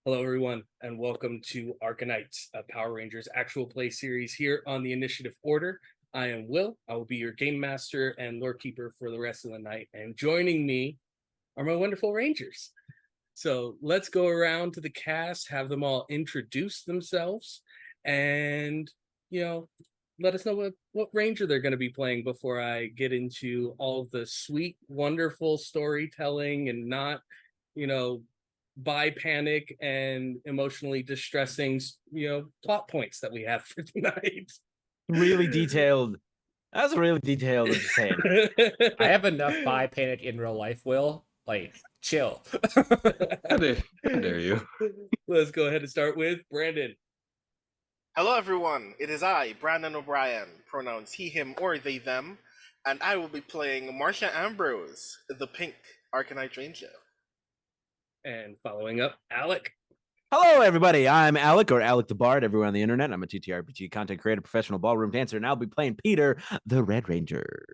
Hello, everyone, and welcome to ArcaKnights, a Power Rangers actual play series here on the Initiative Order. I am Will. I will be your game master and lore keeper for the rest of the night. And joining me are my wonderful Rangers. So let's go around to the cast, have them all introduce themselves, and let us know what Ranger they're going to be playing before I get into all the sweet, wonderful storytelling and not, you know, by panic and emotionally distressing, plot points that we have for tonight. Really detailed. That was really detailed. I'm just saying. I have enough by panic in real life, Will. Like, chill. How dare you? Let's go ahead and start with Brandon. Hello everyone, it is I, Brandon O'Brien, pronouns he, him, or they, them, and I will be playing Marcia Ambrose, the pink ArcaKnight Ranger. And following up, Alec. Hello, everybody. I'm Alec, or Alec the Bard, everywhere on the internet. I'm a TTRPG content creator, professional ballroom dancer, and I'll be playing Peter, the Red Ranger.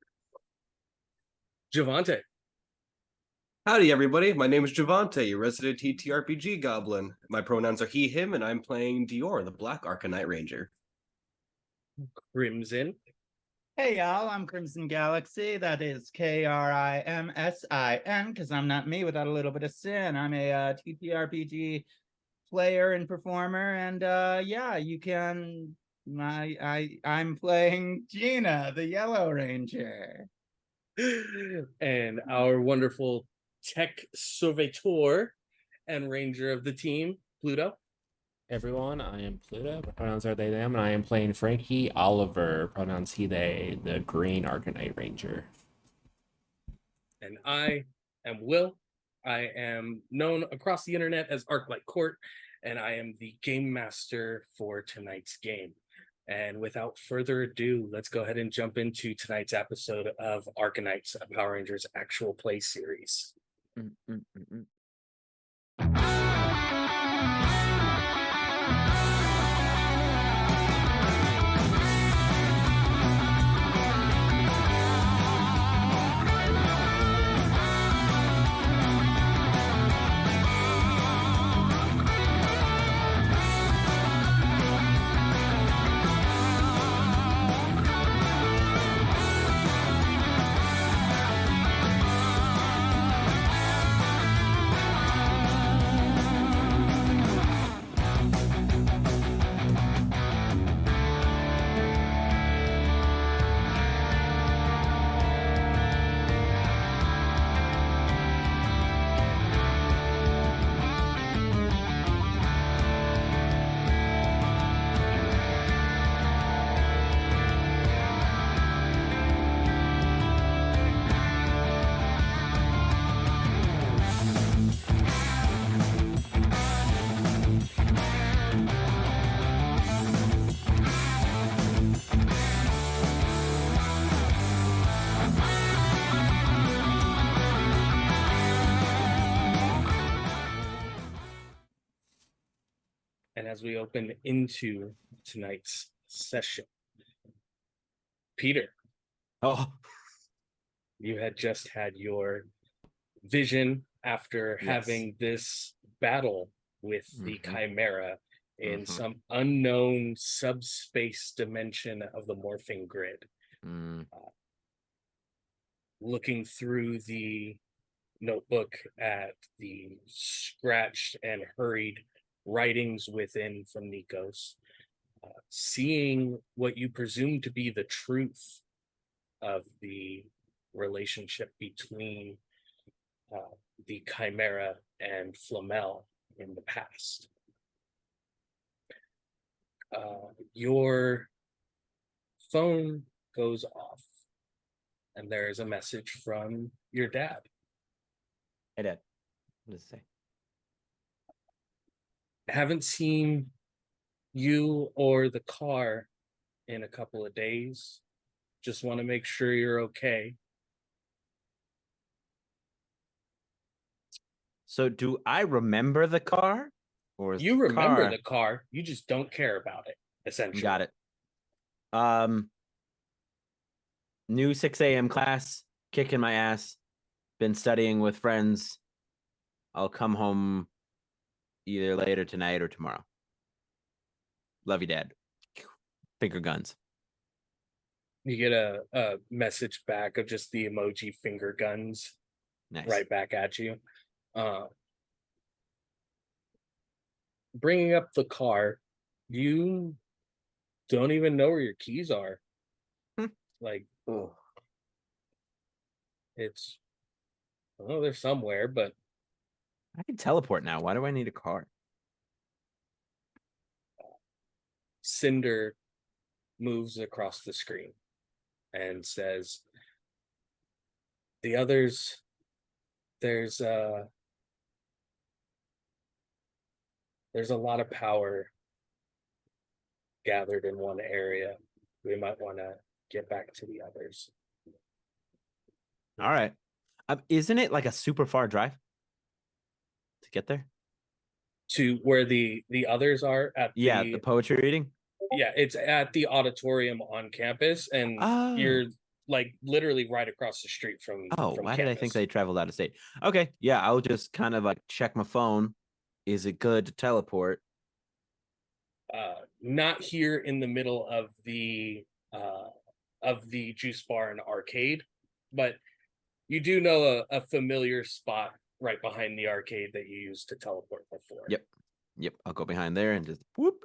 Javante. Howdy, everybody. My name is Javante, your resident TTRPG goblin. My pronouns are he, him, and I'm playing Dior, the Black ArcaKnight Ranger. Krimsin. Hey y'all, I'm Krimsin Galaxy. That is Krimsin, because I'm not me without a little bit of sin. I'm a TTRPG player and performer, and yeah, you can. I'm playing Gina, the Yellow Ranger, And our wonderful tech servitor and ranger of the team, Pluto. Everyone, I am Pluto. My pronouns are they, them, and I am playing Frankie Oliver. Pronouns he, they, the green ArcaKnight Ranger. And I am Will. I am known across the internet as ArcLight Court, and I am the game master for tonight's game. And without further ado, let's go ahead and jump into tonight's episode of ArcaKnights, a Power Rangers actual play series. And as we open into tonight's session, Peter, you had just had your vision after having this battle with the Chimera in some unknown subspace dimension of the Morphing Grid. Looking through the notebook at the scratched and hurried writings within from Nikos, seeing what you presume to be the truth of the relationship between the Chimera and Flamel in the past. Your phone goes off, and there is a message from your dad. Hey, Dad. What does it say? Haven't seen you or the car in a couple of days. Just want to make sure you're okay. So do I remember the car? Or is You the remember car... the car, you just don't care about it, essentially. Got it. New 6 a.m. class, kicking my ass. Been studying with friends. I'll come home either later tonight or tomorrow. Love you, Dad. Finger guns. You get a message back of just the emoji finger guns Nice. right back at you. Bringing up the car, you don't even know where your keys are. Like, Oh. it's, oh, they're somewhere, but I can teleport now. Why do I need a car? Cinder moves across the screen and says, the others, there's a lot of power gathered in one area. We might want to get back to the others. All right. Isn't it like a super far drive to get there? To where the others are at The poetry reading. Yeah, it's at the auditorium on campus, and you're like literally right across the street from. Oh, from why campus. did I think they traveled out of state? Okay, yeah, I'll just kind of like check my phone. Is it good to teleport? Not here in the middle of the juice bar and arcade, but you do know a familiar spot right behind the arcade that you used to teleport before. Yep. I'll go behind there and just whoop,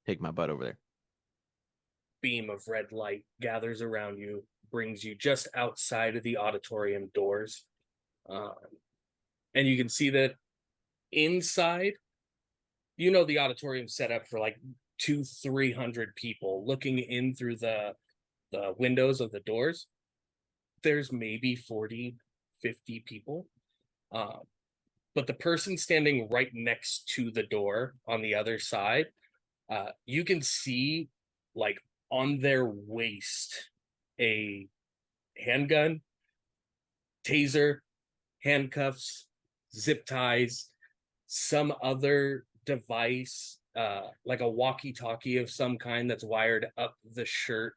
take my butt over there. Beam of red light gathers around you, brings you just outside of the auditorium doors, and you can see that inside, the auditorium set up for like 200-300 people. Looking in through the windows of the doors, there's maybe 40-50 people, but the person standing right next to the door on the other side, you can see like on their waist a handgun, taser, handcuffs, zip ties, some other device, like a walkie-talkie of some kind that's wired up the shirt,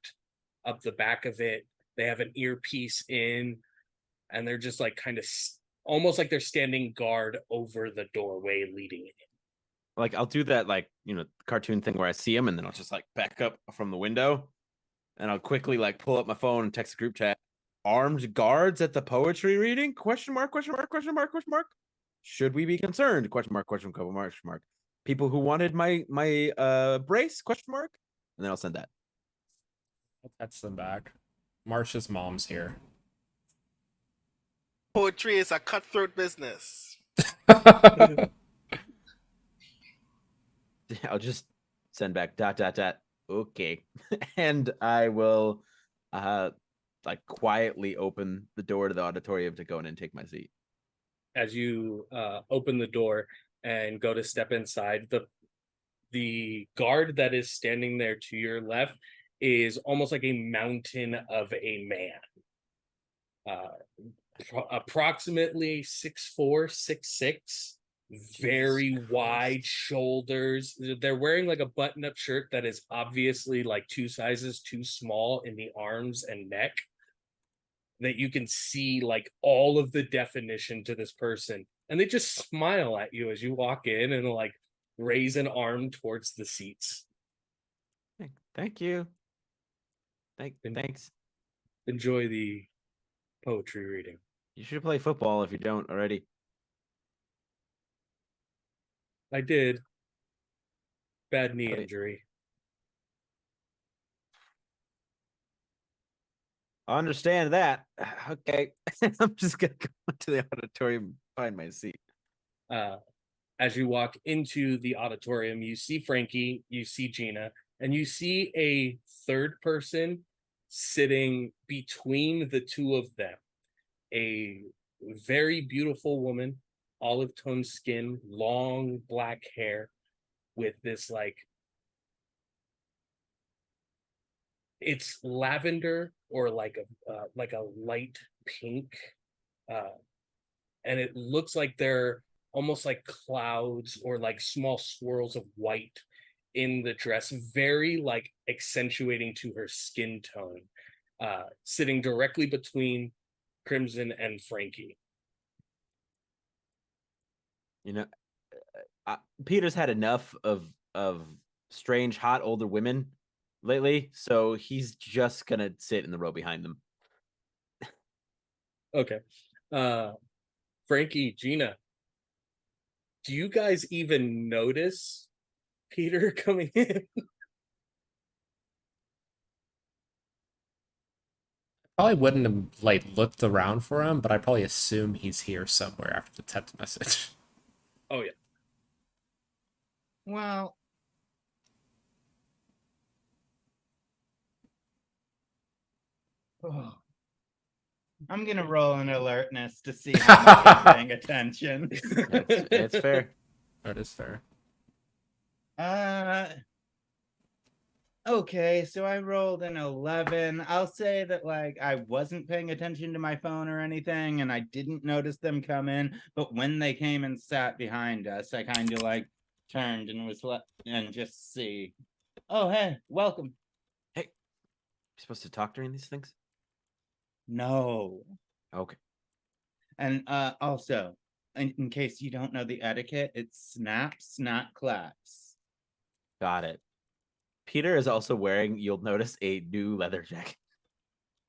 up the back of it. They have an earpiece in, and they're just like kind of almost like they're standing guard over the doorway leading in. Like I'll do that like, cartoon thing where I see them and then I'll just like back up from the window and I'll quickly like pull up my phone and text the group chat. Armed guards at the poetry reading? Question mark, question mark, question mark, question mark. Should we be concerned? Question mark, question mark. People who wanted my brace? Question mark. And then I'll send that. I'll text them back. Marcia's mom's here. Poetry is a cutthroat business. I'll just send back ... Okay. And I will like quietly open the door to the auditorium to go in and take my seat. As you open the door and go to step inside, the guard that is standing there to your left is almost like a mountain of a man. Approximately 6'4", 6'6", very wide shoulders. They're wearing like a button-up shirt that is obviously like 2 sizes too small in the arms and neck, that you can see like all of the definition to this person, and they just smile at you as you walk in and like raise an arm towards the seats. Thank you. Thanks. Enjoy the poetry reading. You should play football if you don't already. I did. Bad knee injury. I understand that. Okay. I'm just gonna go to the auditorium and find my seat. As you walk into the auditorium, you see Frankie, you see Gina, and you see a third person sitting between the two of them. A very beautiful woman, olive toned skin, long black hair, with this like, it's lavender or like a light pink, and it looks like they're almost like clouds or like small swirls of white in the dress, very like accentuating to her skin tone, sitting directly between Krimsin and Frankie. Peter's had enough of strange, hot older women lately, so he's just gonna sit in the row behind them. Okay. Frankie, Gina, do you guys even notice Peter coming in? Probably wouldn't have like looked around for him, but I probably assume he's here somewhere after the text message. Oh yeah. Well, oh, I'm gonna roll an alertness to see how much I'm paying attention. It's fair. That is fair. Okay, so I rolled an 11. I'll say that like I wasn't paying attention to my phone or anything, and I didn't notice them come in. But when they came and sat behind us, I kind of like turned and was and just see. Oh, hey, welcome. Hey, you supposed to talk during these things? No. Okay. And also, in case you don't know the etiquette, it's snaps, not claps. Got it. Peter is also wearing, you'll notice, a new leather jacket.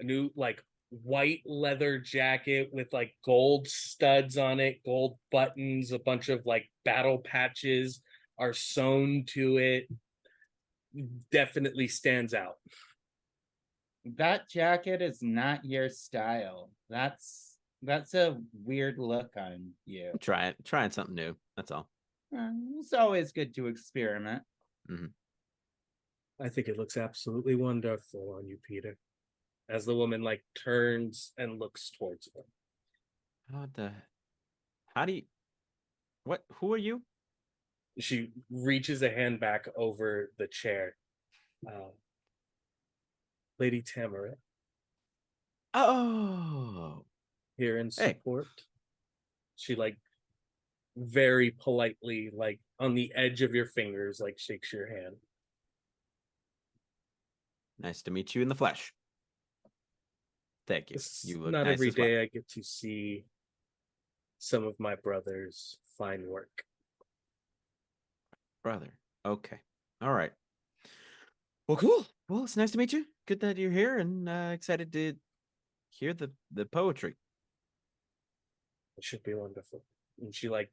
A new like white leather jacket with like gold studs on it, gold buttons, a bunch of like battle patches are sewn to it. Definitely stands out. That jacket is not your style. That's a weird look on you. Trying something new. That's all. It's always good to experiment. Mm-hmm. I think it looks absolutely wonderful on you, Peter. As the woman like turns and looks towards him. How do you? What? Who are you? She reaches a hand back over the chair. Lady Tamara. Oh, Here in Hey. support. She like very politely, like on the edge of your fingers, like shakes your hand. nice to meet you in the flesh. Thank you. It's You look not nice every as well. day I get to see some of my brother's fine work. Brother. Okay. All right. Well, cool. Well, it's nice to meet you. Good that you're here, and excited to hear the poetry. It should be wonderful. And she like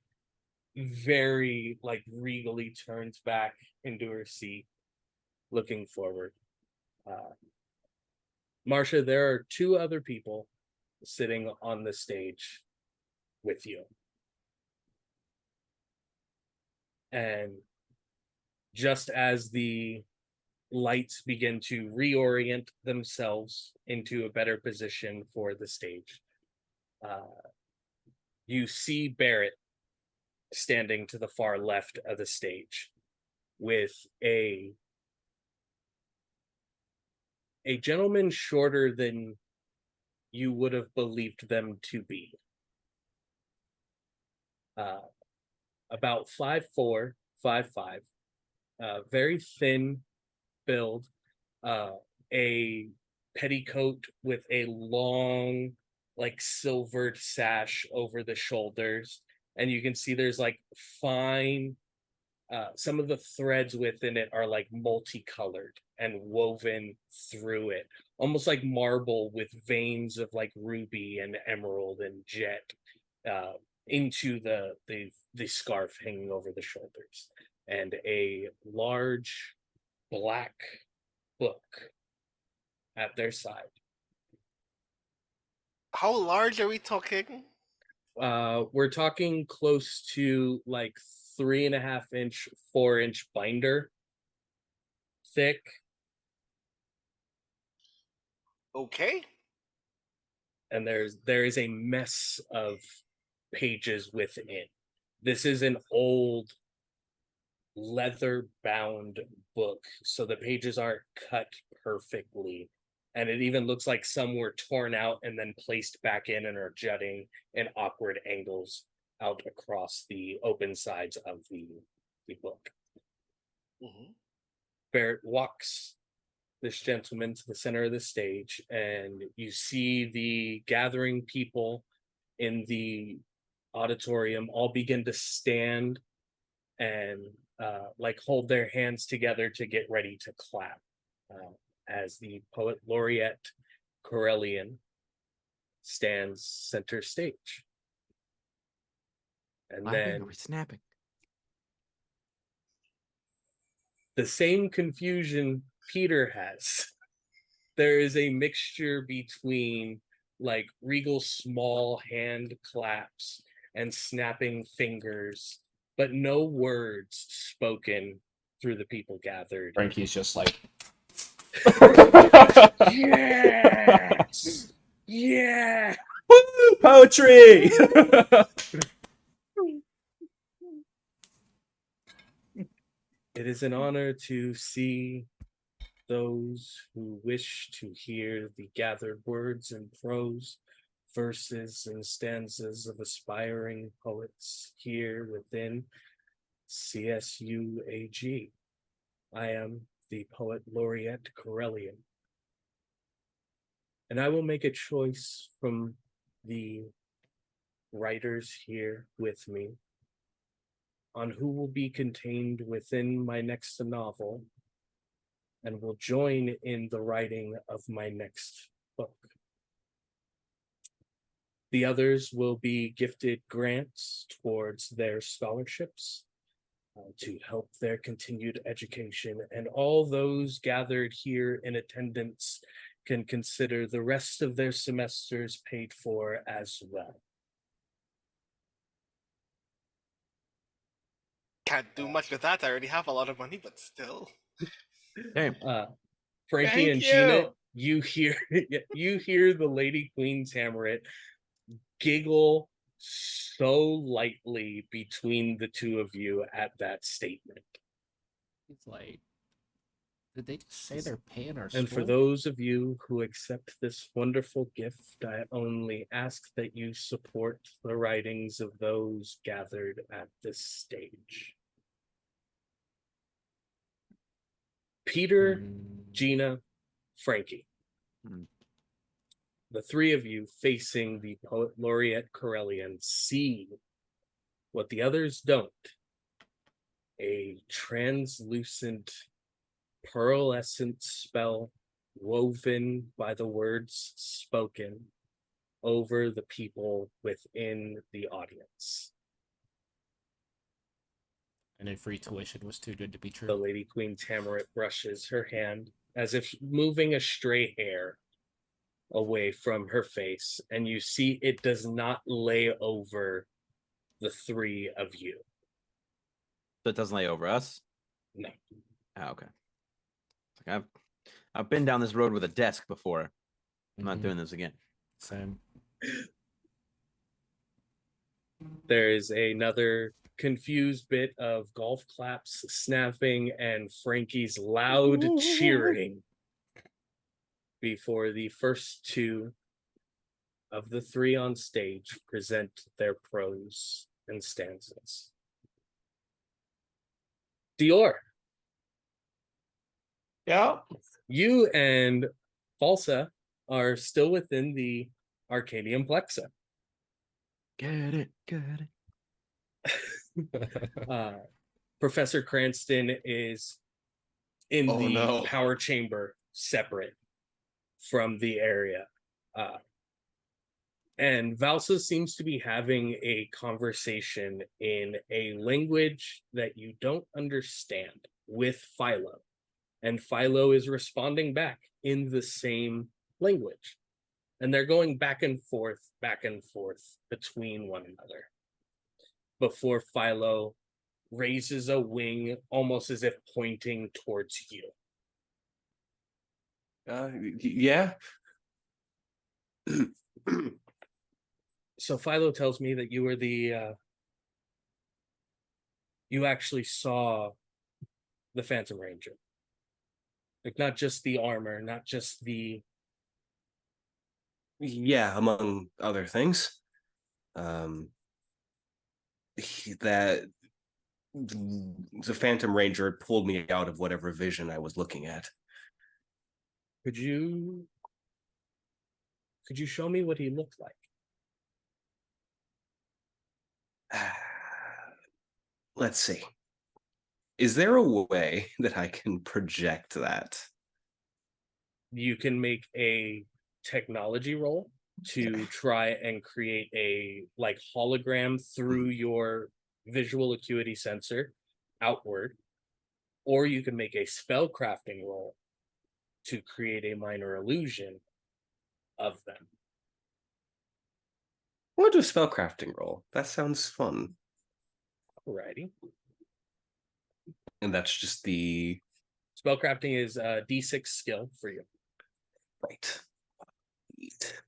very like regally turns back into her seat, looking forward. Marcia, there are two other people sitting on the stage with you. And just as the lights begin to reorient themselves into a better position for the stage, you see Barrett standing to the far left of the stage with a gentleman shorter than you would have believed them to be. About 5'4", 5'5", very thin build, a petticoat with a long, like silvered sash over the shoulders, and you can see there's like fine. Some of the threads within it are like multicolored and woven through it, almost like marble with veins of like ruby and emerald and jet into the scarf hanging over the shoulders, and a large black book at their side. How large are we talking? We're talking close to like 3.5 inch, 4-inch binder thick. Okay. And there is a mess of pages within. This is an old leather bound book, so the pages aren't cut perfectly, and it even looks like some were torn out and then placed back in and are jutting in awkward angles out across the open sides of the book. Mm-hmm. Barrett walks this gentleman to the center of the stage, and you see the gathering people in the auditorium all begin to stand and like hold their hands together to get ready to clap as the poet laureate Corellian stands center stage. And Laughing? then Are we snapping? the same confusion Peter has. There is a mixture between like regal small hand claps and snapping fingers, but no words spoken through the people gathered. Frankie's just like, Yes! Yeah! woo, poetry. It is an honor to see those who wish to hear the gathered words and prose, verses and stanzas of aspiring poets here within CSUAG. I am the poet laureate Corellian, and I will make a choice from the writers here with me on who will be contained within my next novel and will join in the writing of my next book. The others will be gifted grants towards their scholarships to help their continued education, and all those gathered here in attendance can consider the rest of their semesters paid for as well. Can't do much with that. I already have a lot of money, but still. Damn. Frankie Thank and Gina, you. you hear the Lady Queen Tamarit giggle so lightly between the two of you at that statement. He's like, did they just say they're paying our And for school? those of you who accept this wonderful gift, I only ask that you support the writings of those gathered at this stage. Peter, Gina, Frankie. The three of you facing the poet laureate Corellian see what the others don't. A translucent, pearlescent spell woven by the words spoken over the people within the audience. And if free tuition was too good to be The true. Lady Queen Tamarit brushes her hand as if moving a stray hair away from her face, and you see it does not lay over the three of you. So it doesn't lay over us? No. Oh, okay. Like I've been down this road with a desk before. I'm not Mhm. doing this again. Same. There is another confused bit of golf claps, snapping, and Frankie's loud cheering before the first two of the three on stage present their prose and stanzas. Dior, Yep. you and Falsa are still within the Arcadium Plexa. Get it. Professor Cranston is in Oh, the no. power chamber separate from the area. And Valsa seems to be having a conversation in a language that you don't understand with Philo. And Philo is responding back in the same language. And they're going back and forth between one another before Philo raises a wing almost as if pointing towards you. Yeah. So Philo tells me that you were the you actually saw the Phantom Ranger. Like not just the armor, not just the Yeah, among other things. That the Phantom Ranger pulled me out of whatever vision I was looking at. could you show me what he looked like? Let's see. Is there a way that I can project that? You can make a technology roll to try and create a like hologram through your visual acuity sensor outward, or you can make a spell crafting roll to create a minor illusion of them. I want to do a spellcrafting roll. That sounds fun. Alrighty. And that's just the Spellcrafting is a D6 skill for you. right. Neat.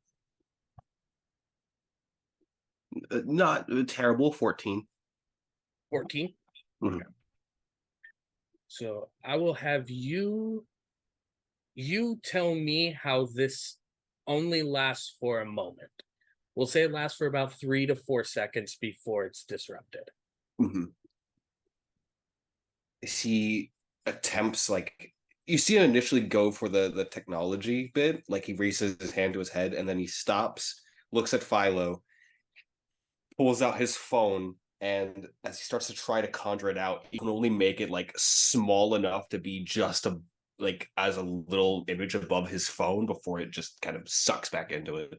Not terrible. 14. 14. Mhm. Okay. So I will have you tell me how this only lasts for a moment. We'll say it lasts for about 3 to 4 seconds before it's disrupted. Mm-hmm. He attempts, like, you see him initially go for the technology bit, like he raises his hand to his head and then he stops, looks at Philo, pulls out his phone, and as he starts to try to conjure it out, he can only make it like small enough to be just a like as a little image above his phone before it just kind of sucks back into it.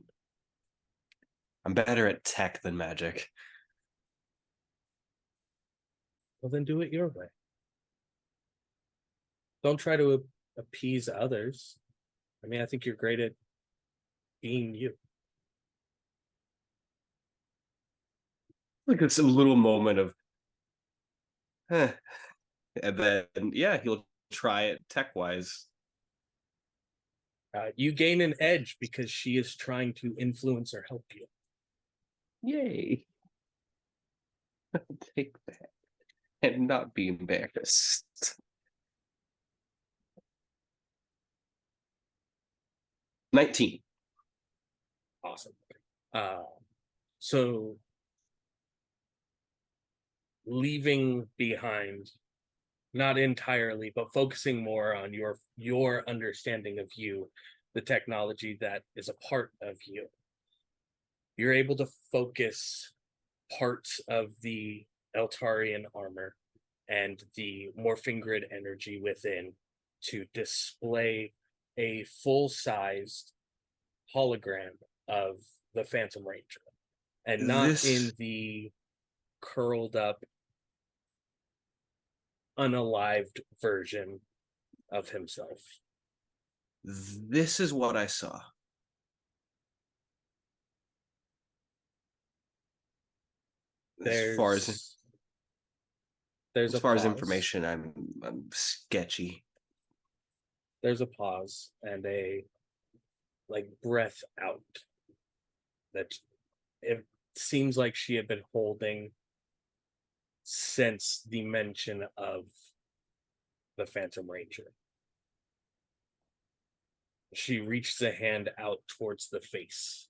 I'm better at tech than magic. Well, then do it your way. Don't try to appease others. I mean, I think you're great at being you. Like it's a little moment of and then yeah, he'll try it tech wise. You gain an edge because she is trying to influence or help you. Yay. Take that and not be embarrassed. 19. Awesome. So leaving behind, not entirely, but focusing more on your understanding of you, the technology that is a part of you. You're able to focus parts of the Eltarian armor and the Morphing Grid energy within to display a full-sized hologram of the Phantom Ranger, and not in the curled up, unalived version of himself. This is what I saw. As far as information, I'm sketchy. There's a pause and a like breath out that it seems like she had been holding since the mention of the Phantom Ranger. She reaches a hand out towards the face.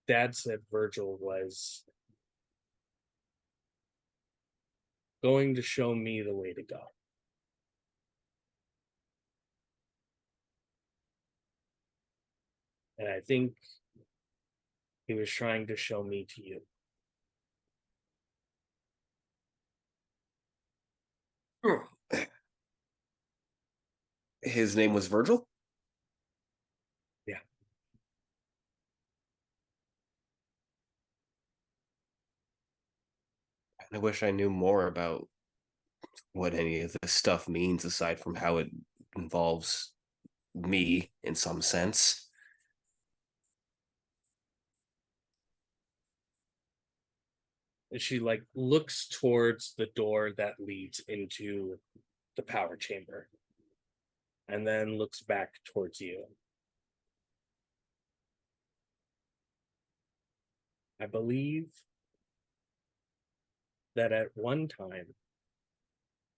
Dad said Virgil was going to show me the way to go. And I think he was trying to show me to you. His name was Virgil? Yeah. I wish I knew more about what any of this stuff means aside from how it involves me in some sense. And she like looks towards the door that leads into the power chamber and then looks back towards you. I believe that at one time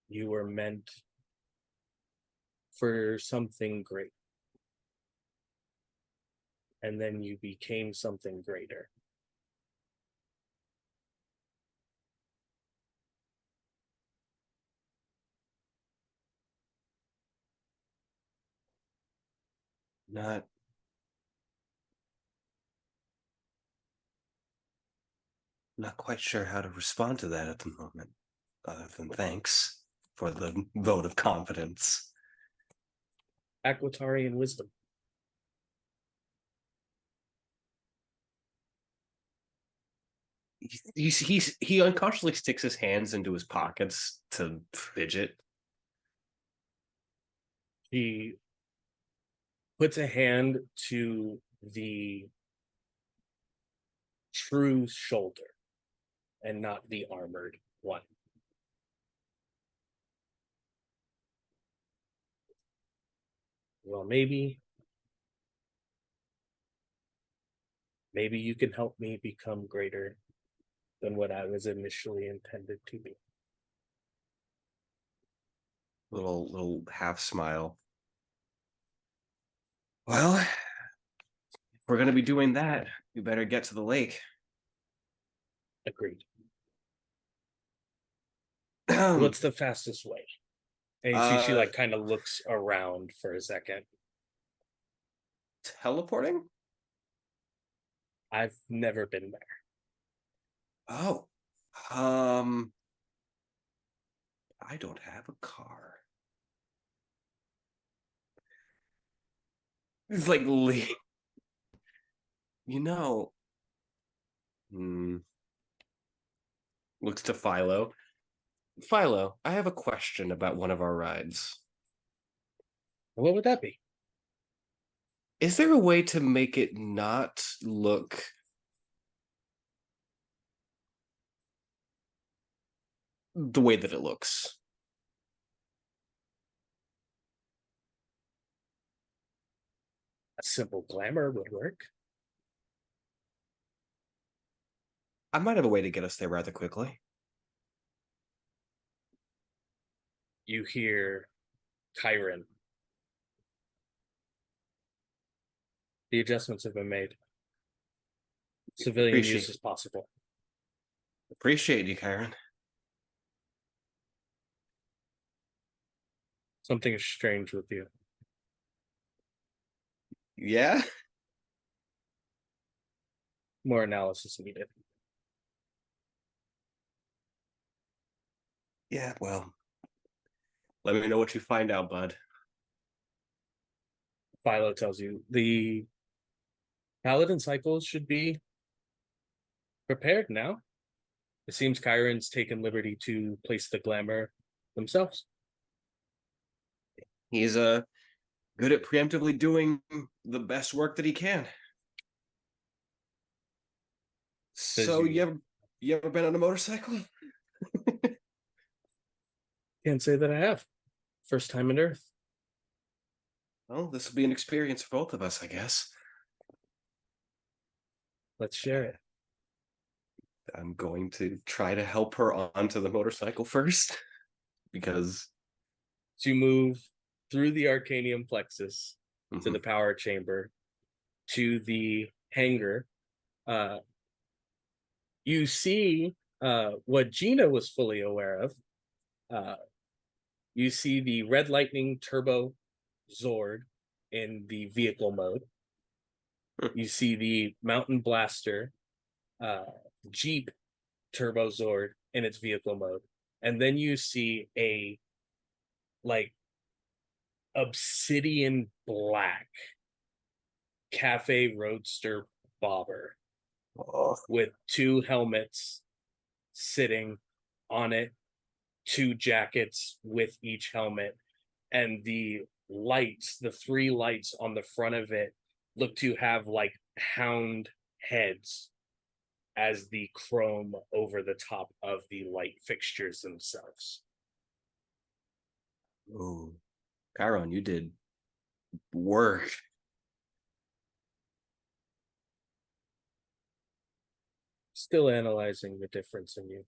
you were meant for something great. And then you became something greater. Not Not quite sure how to respond to that at the moment, other than thanks for the vote of confidence. Aquatarian wisdom. He unconsciously sticks his hands into his pockets to fidget. He puts a hand to the true shoulder and not the armored one. Well, maybe you can help me become greater than what I was initially intended to be. Little half smile. Well, if we're gonna be doing that, we better get to the lake. Agreed. What's What's the fastest way? And you see she like kind of looks around for a second. teleporting? I've never been there. Oh, I don't have a car. It's like, you know, looks to Philo. Philo, I have a question about one of our rides. What would that be? Is there a way to make it not look the way that it looks? A simple glamour would work. I might have a way to get us there rather quickly. You hear Chiron. The adjustments have been made. Civilian use is possible. Appreciate you, Chiron. Something is strange with you. Yeah? More analysis needed. Yeah, well. Let me know what you find out, bud. Philo tells you the paladin cycles should be prepared now. It seems Chiron's taken liberty to place the glamour themselves. He's good at preemptively doing the best work that he can. So you ever been on a motorcycle? Can't say that I have. First time on Earth. Well, this will be an experience for both of us, I guess. Let's share it. I'm going to try to help her onto the motorcycle first, because So you move through the Arcanium plexus to the power chamber to the hangar. You see what Gina was fully aware of. You see the Red Lightning Turbo Zord in the vehicle mode. You see the Mountain Blaster Jeep Turbo Zord in its vehicle mode. And then you see a like obsidian black Cafe Roadster bobber with two helmets sitting on it, two jackets with each helmet, and the lights, the three lights on the front of it look to have like hound heads as the chrome over the top of the light fixtures themselves. Ooh, Chiron, you did work. Still analyzing the difference in you.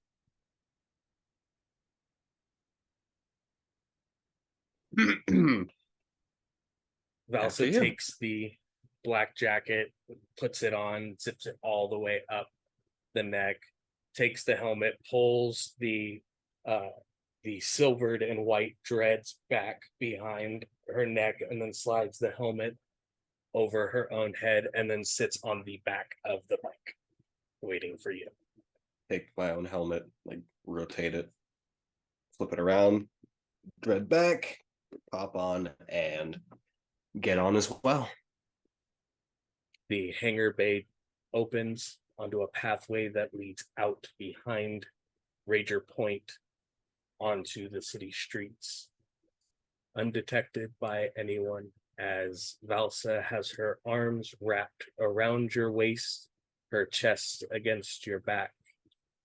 Valsa takes the black jacket, puts it on, zips it all the way up the neck, takes the helmet, pulls the silvered and white dreads back behind her neck, and then slides the helmet over her own head, and then sits on the back of the bike, waiting for you. take my own helmet, like rotate it, flip it around, thread back, pop on, and get on as well. The hangar bay opens onto a pathway that leads out behind Rager Point onto the city streets, undetected by anyone, as Valsa has her arms wrapped around your waist, her chest against your back,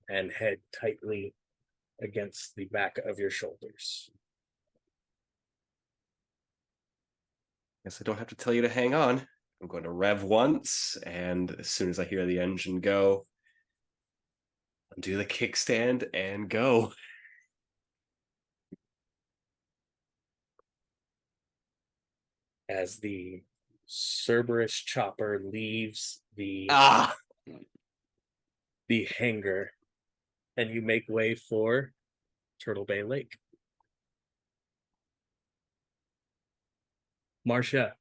and head tightly against the back of your shoulders. Guess I don't have to tell you to hang on. I'm going to rev once, and as soon as I hear the engine go, undo the kickstand and go. As the Cerberus chopper leaves the hangar, and you make way for Turtle Bay Lake. Marcia,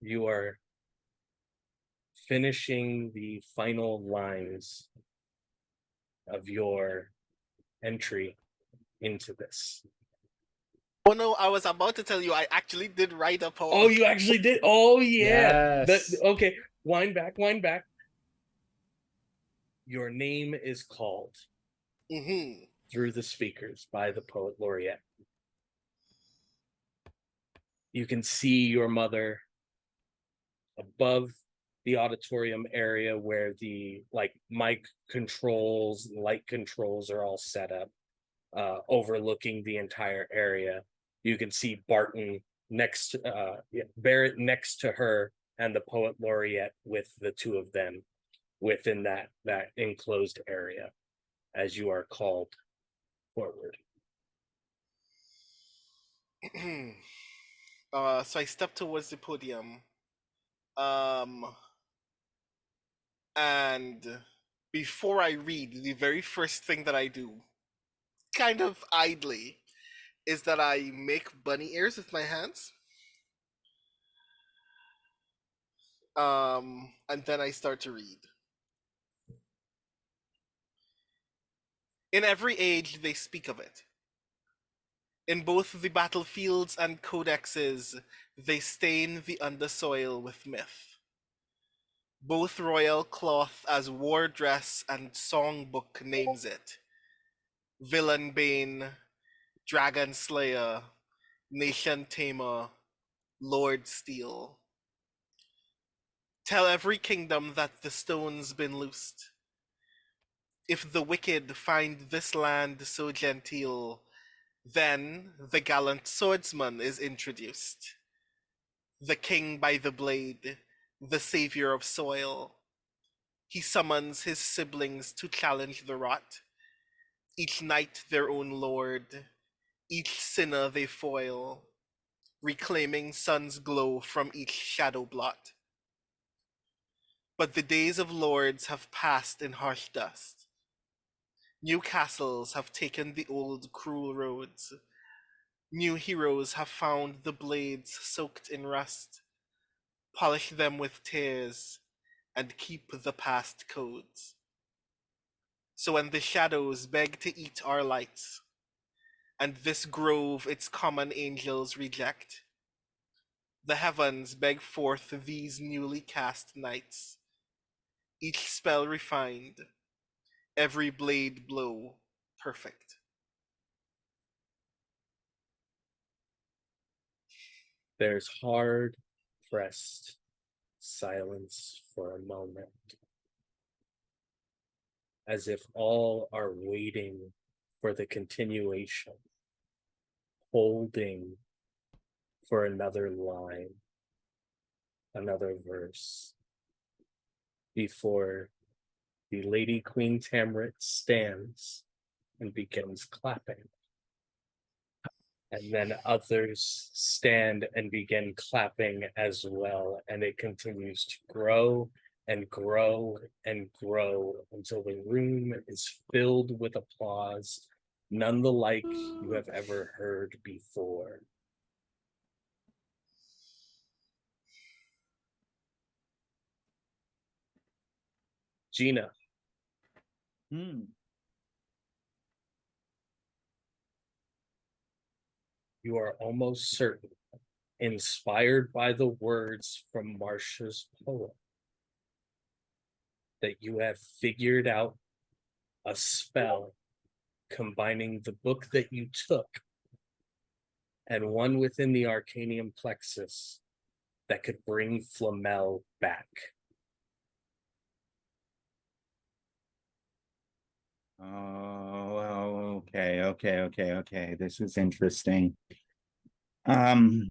you are finishing the final lines of your entry into this. Oh no, I was about to tell you I actually did write a poem. Oh, you actually did? Oh, yeah. Yes. Okay, wind back. Your name is called through the speakers by the poet laureate. You can see your mother above the auditorium area where the mic controls, light controls are all set up, overlooking the entire area. You can see Barton Barrett next to her, and the poet laureate with the two of them within that enclosed area as you are called forward. So I step towards the podium. And before I read, the very first thing that I do, kind of idly, is that I make bunny ears with my hands. And then I start to read. In every age, they speak of it. In both the battlefields and codexes, they stain the undersoil with myth. Both royal cloth as war dress and songbook names it. Villain Bane, Dragon Slayer, Nation Tamer, Lord Steel. Tell every kingdom that the stone's been loosed. If the wicked find this land so genteel, then the gallant swordsman is introduced. The king by the blade, the savior of soil. He summons his siblings to challenge the rot. Each knight their own lord, each sinner they foil, reclaiming sun's glow from each shadow blot. But the days of lords have passed in harsh dust. New castles have taken the old cruel roads. New heroes have found the blades soaked in rust, polish them with tears, and keep the past codes. So when the shadows beg to eat our lights, and this grove its common angels reject, the heavens beg forth these newly cast knights, each spell refined, every blade blow perfect. There's hard pressed silence for a moment, as if all are waiting for the continuation, holding for another line, another verse, before the Lady Queen Tamrit stands and begins clapping. And then others stand and begin clapping as well, and it continues to grow and grow and grow until the room is filled with applause, none the like you have ever heard before. Gina, You are almost certain, inspired by the words from Marcia's poem, that you have figured out a spell combining the book that you took and one within the Arcanium plexus that could bring Flamel back. Oh, okay. This is interesting. Sorry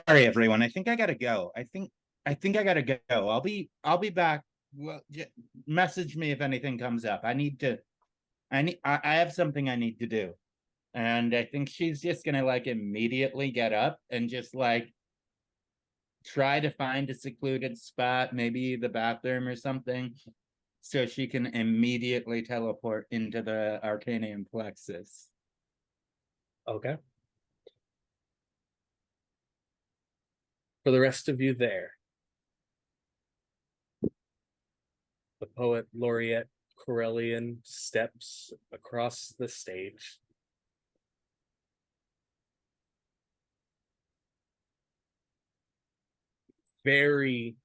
everyone. I think I gotta go. I think I gotta go. I'll be back. Well, message me if anything comes up. I have something I need to do. And I think she's just gonna like immediately get up and just like try to find a secluded spot, maybe the bathroom or something, so she can immediately teleport into the Arcanium plexus. Okay. For the rest of you there, the poet laureate Corellian steps across the stage. Very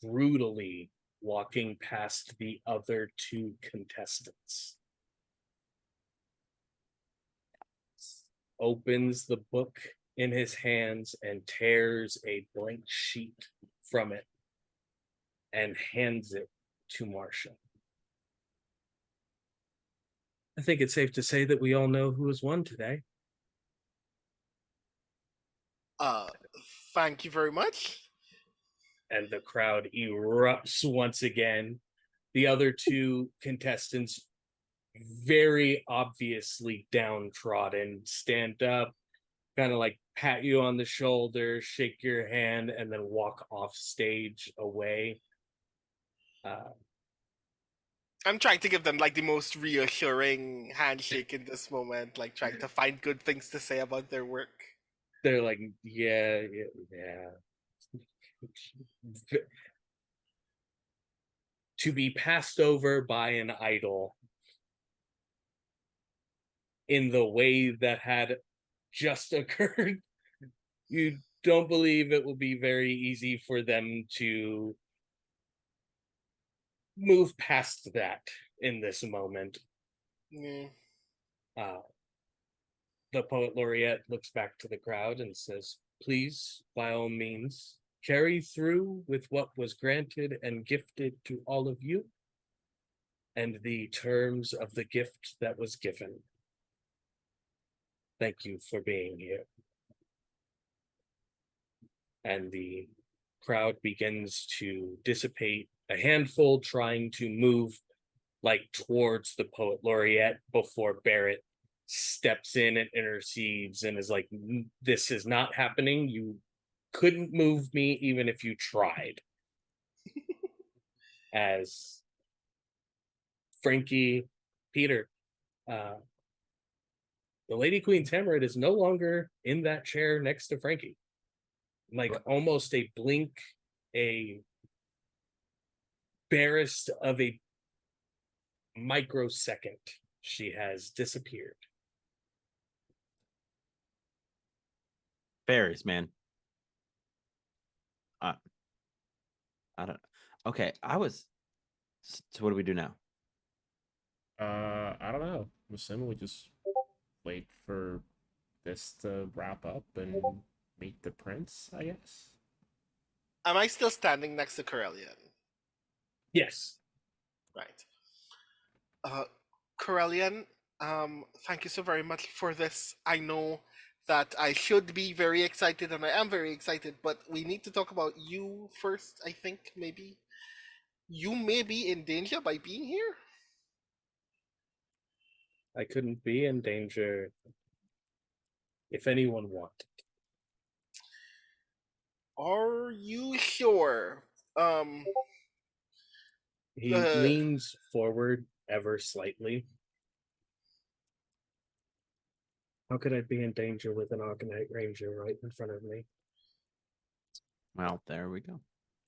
brutally walking past the other two contestants. Opens the book in his hands and tears a blank sheet from it and hands it to Marcia. I think it's safe to say that we all know who has won today. Thank you very much. And the crowd erupts once again. The other two contestants, very obviously downtrodden, stand up, kind of like pat you on the shoulder, shake your hand, and then walk off stage away. I'm trying to give them like the most reassuring handshake in this moment, like trying to find good things to say about their work. They're like, yeah. To be passed over by an idol in the way that had just occurred, you don't believe it will be very easy for them to move past that in this moment. Mm. The poet laureate looks back to the crowd and says, please, by all means, carry through with what was granted and gifted to all of you and the terms of the gift that was given. Thank you for being here. And the crowd begins to dissipate, a handful trying to move like towards the poet laureate before Barrett steps in and intercedes and is like, this is not happening. You couldn't move me even if you tried. As Frankie, Peter, the Lady Queen Tamarind is no longer in that chair next to Frankie. Like almost a blink, a barest of a microsecond, she has disappeared. Fairies, man. I don't. Okay, So what do we do now? I don't know. I'm assuming we just wait for this to wrap up and meet the prince, I guess. Am I still standing next to Corellian? Yes. Right. Corellian, thank you so very much for this. I know that I should be very excited, and I am very excited, but we need to talk about you first, I think, maybe. You may be in danger by being here. I couldn't be in danger if anyone wanted. Are you sure? He leans forward ever slightly. How could I be in danger with an ArcaKnight Ranger right in front of me? Well, there we go.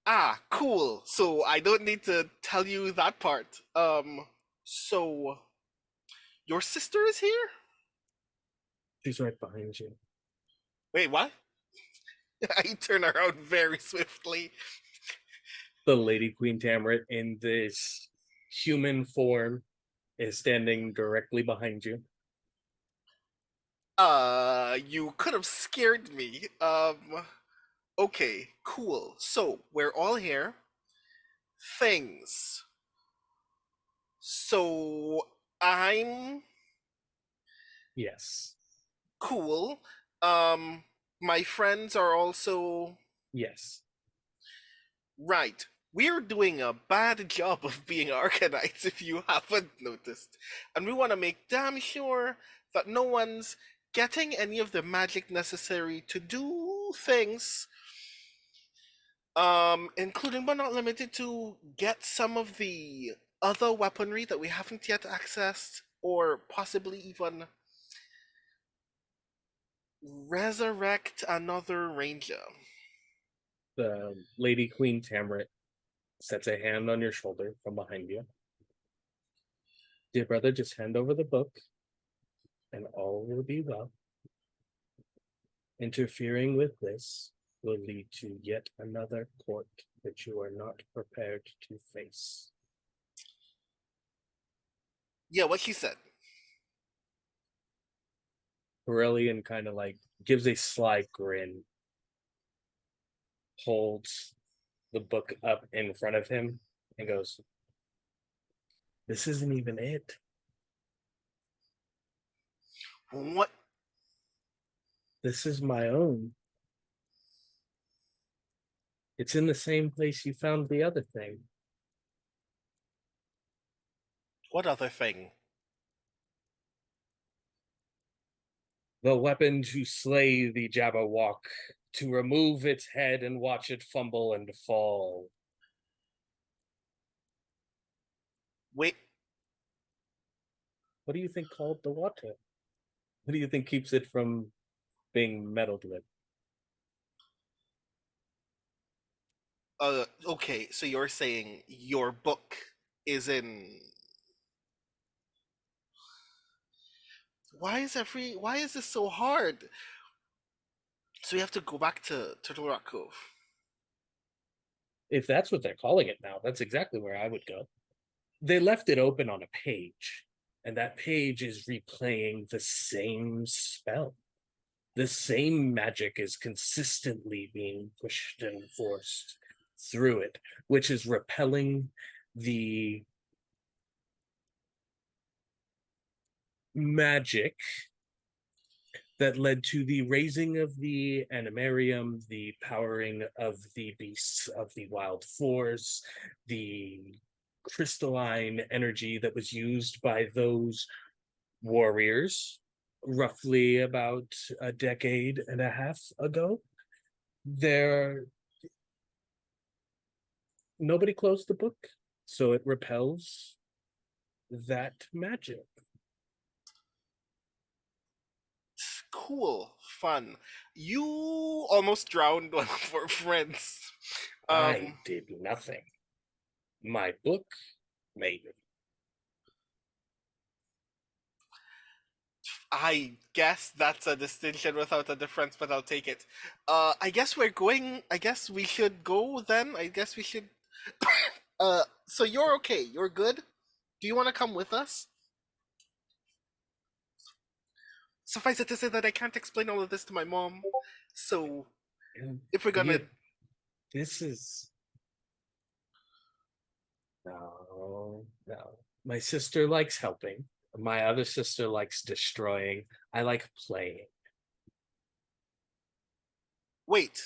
Ah, cool. So I don't need to tell you that part. So your sister is here? She's right behind you. Wait, what? I turn around very swiftly. The Lady Queen Tamrit in this human form is standing directly behind you. You could have scared me. Okay, cool. So we're all here. Things. So I'm Yes. cool. My friends are also Yes. right. We're doing a bad job of being ArcaKnights if you haven't noticed. And we want to make damn sure that no one's getting any of the magic necessary to do things, including but not limited to get some of the other weaponry that we haven't yet accessed, or possibly even resurrect another ranger. The Lady Queen Tamrit sets a hand on your shoulder from behind you. Dear brother, just hand over the book and all will be well. Interfering with this will lead to yet another court that you are not prepared to face. Yeah, what she said. Aurelian kind of like gives a sly grin, holds the book up in front of him, and goes, "This isn't even it. What? This is my own. It's in the same place you found the other thing. What other thing? The weapon to slay the Jabberwock, to remove its head and watch it fumble and fall. Wait, What do you think called the water? What do you think keeps it from being meddled with?" okay, so you're saying your book is in. Why is this so hard? So we have to go back to Turtle Rock Cove. If that's what they're calling it now, that's exactly where I would go. They left it open on a page, and that page is replaying the same spell. The same magic is consistently being pushed and forced through it, which is repelling the magic that led to the raising of the animarium, the powering of the beasts of the wild force, the crystalline energy that was used by those warriors roughly about a decade and a half ago. Nobody closed the book, so it repels that magic. Cool, fun. You almost drowned one of our friends. I did nothing. My book made it. I guess that's a distinction without a difference, but I'll take it. I guess we're going. I guess we should go then. I guess we should. So you're okay. You're good. Do you want to come with us? Suffice it to say that I can't explain all of this to my mom. So if we're gonna, This is no. My sister likes helping. My other sister likes destroying. I like playing. wait.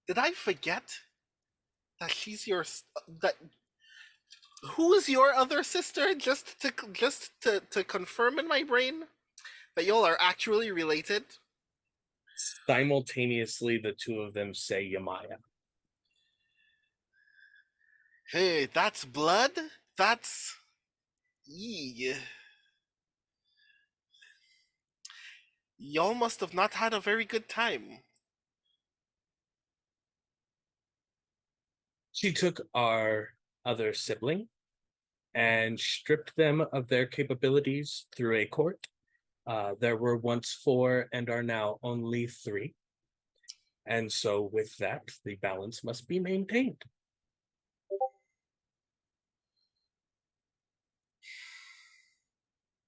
Did I forget that she's your that? Who's your other sister? Just to confirm in my brain that y'all are actually related. Simultaneously, the two of them say Yamaya. Hey, that's blood? That's. Eee. Y'all must have not had a very good time. She took our other sibling and stripped them of their capabilities through a court. There were once 4 and are now only 3. And so with that, the balance must be maintained.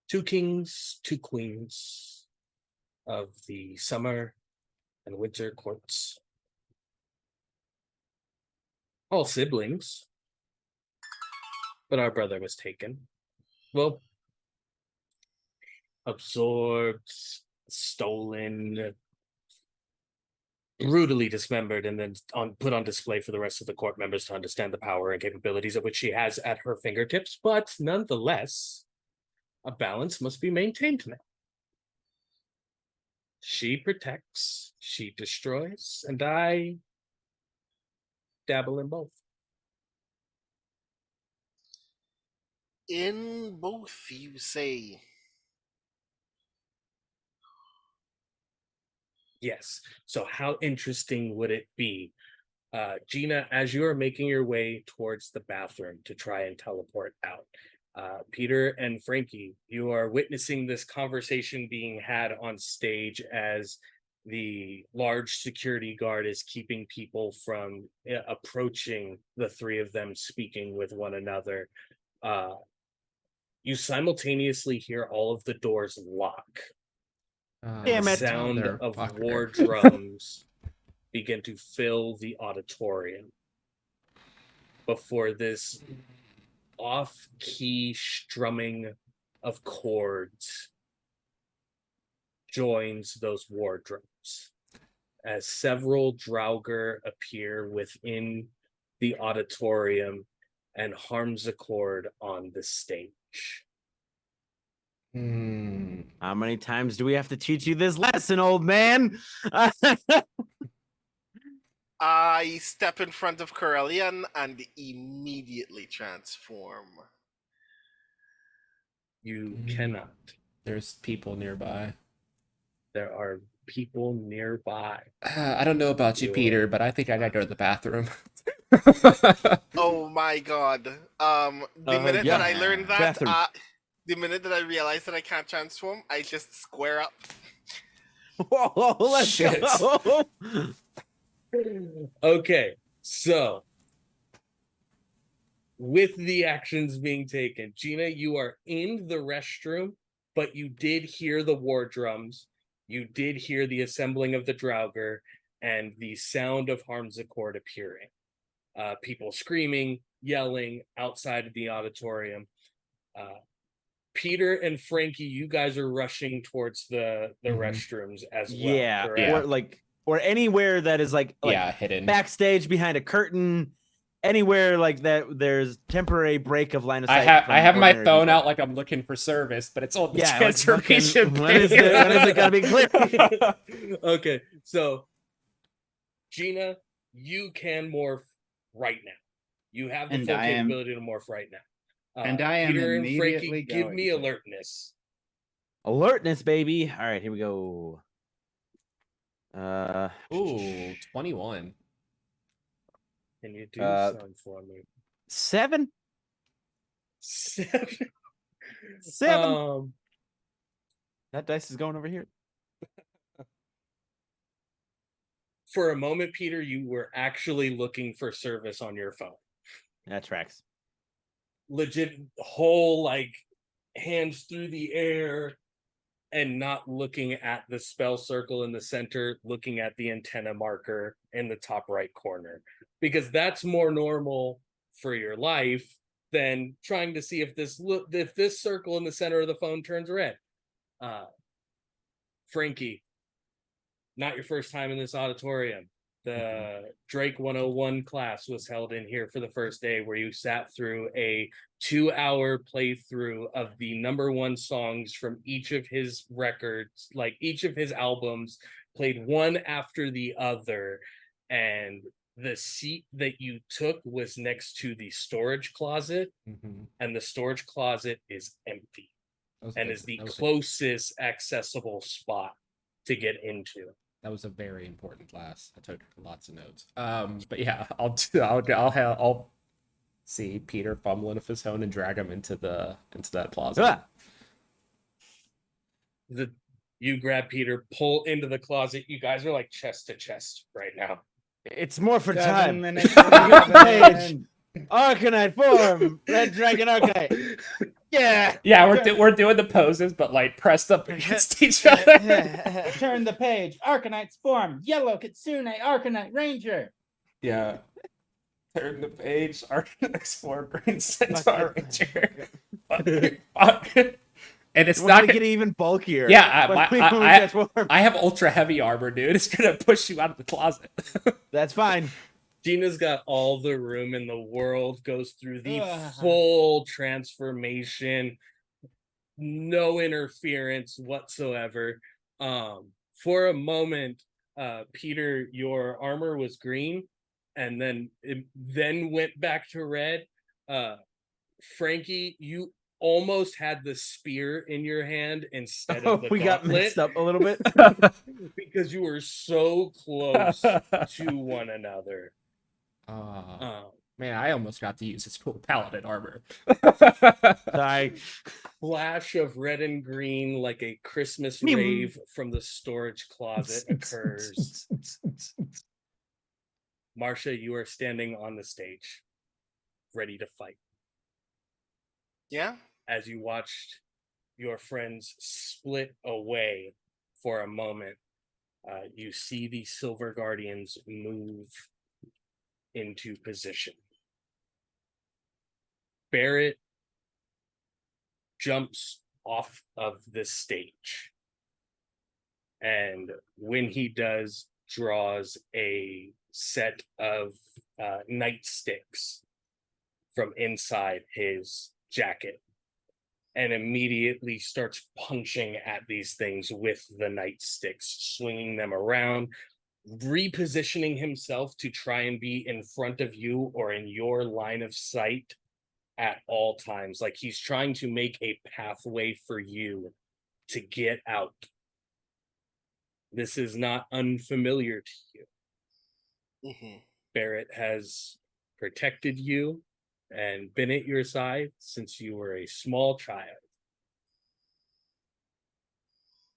Two kings, 2 queens of the summer and winter courts. All siblings. But our brother was taken. Well, absorbed, stolen, brutally dismembered, and then put on display for the rest of the court members to understand the power and capabilities of which she has at her fingertips. But nonetheless, a balance must be maintained now. She protects, she destroys, and I dabble in both. In both, you say? Yes. So how interesting would it be, Gina, as you are making your way towards the bathroom to try and teleport out, Peter and Frankie, you are witnessing this conversation being had on stage as the large security guard is keeping people from approaching the 3 of them speaking with one another. You simultaneously hear all of the doors lock. Damn The it. sound of Motherfucker. war drums begin to fill the auditorium before this off-key strumming of chords joins those war drums as several Draugr appear within the auditorium and harms a chord on the stage. How many times do we have to teach you this lesson, old man? I step in front of Corellian and immediately transform. You cannot. There's people nearby. There are people nearby. I don't know about you, You're- Peter, but I think I gotta go to the bathroom. Oh my god. The minute yeah. that I learned that, Bathroom. the minute that I realized that I can't transform, I just square up. Whoa, let's Shit. go. Okay, so with the actions being taken, Gina, you are in the restroom, but you did hear the war drums. You did hear the assembling of the Draugr and the sound of harmonicord appearing. People screaming, yelling outside of the auditorium. Peter and Frankie, you guys are rushing towards the restrooms as well. Yeah, correct? or anywhere that is like hidden. backstage behind a curtain, anywhere like that. There's temporary break of line of I sight. have my ordinary phone people. out like I'm looking for service, but it's on the Yeah, like transformation. fucking- when is it gonna be clear? Okay, so Gina, you can morph right now. You have the And full I am- capability to morph right now. And I am Peter and Frankie, immediately give going me to. alertness. Alertness, baby. All right, here we go. Ooh, 21. Can you do something for me? 7. 7. 7. That dice is going over here. For a moment, Peter, you were actually looking for service on your phone. That tracks. Legit whole like hands through the air and not looking at the spell circle in the center, looking at the antenna marker in the top right corner, because that's more normal for your life than trying to see if this circle in the center of the phone turns red. Frankie, not your first time in this auditorium. The Drake 101 class was held in here for the first day, where you sat through a 2-hour playthrough of the #1 songs from each of his records, like each of his albums, played one after the other. And the seat that you took was next to the storage closet, and the storage closet is empty and is the closest accessible spot to get into. That was a very important class. I took lots of notes. But yeah, I'll see Peter fumbling with his phone and drag him into that closet. Ah! You grab Peter, pull into the closet. You guys are like chest to chest right now. It's more for 7 time. minutes. Page. Arcanite form. Red Dragon Arcanite. Yeah. Yeah, we're doing the poses, but like pressed up against each other. Turn the page. Arcanite's form. Yellow Kitsune Arcanite Ranger. Yeah. Turn the page. Arcanite's form. Green Centaur Ranger. Fuck. And it's It's not to gonna get even bulkier. Yeah, But we I transform. have ultra heavy armor, dude. It's gonna push you out of the closet. That's fine. Gina's got all the room in the world, goes through the Ugh. full transformation, no interference whatsoever. For a moment, Peter, your armor was green, and then it then went back to red. Frankie, you almost had the spear in your hand instead of the We got gauntlet mixed up a little bit. because you were so close to one another. Man, I almost got to use his cool paladin armor. Sorry. Flash of red and green like a Christmas Meow. rave from the storage closet occurs. Marcia, you are standing on the stage, ready to fight. Yeah. As you watched your friends split away for a moment, you see the Silver Guardians move into position. Barrett jumps off of the stage, and when he does, draws a set of nightsticks from inside his jacket and immediately starts punching at these things with the nightsticks, swinging them around, repositioning himself to try and be in front of you or in your line of sight at all times. Like he's trying to make a pathway for you to get out. This is not unfamiliar to you. Mm-hmm. Barrett has protected you and been at your side since you were a small child.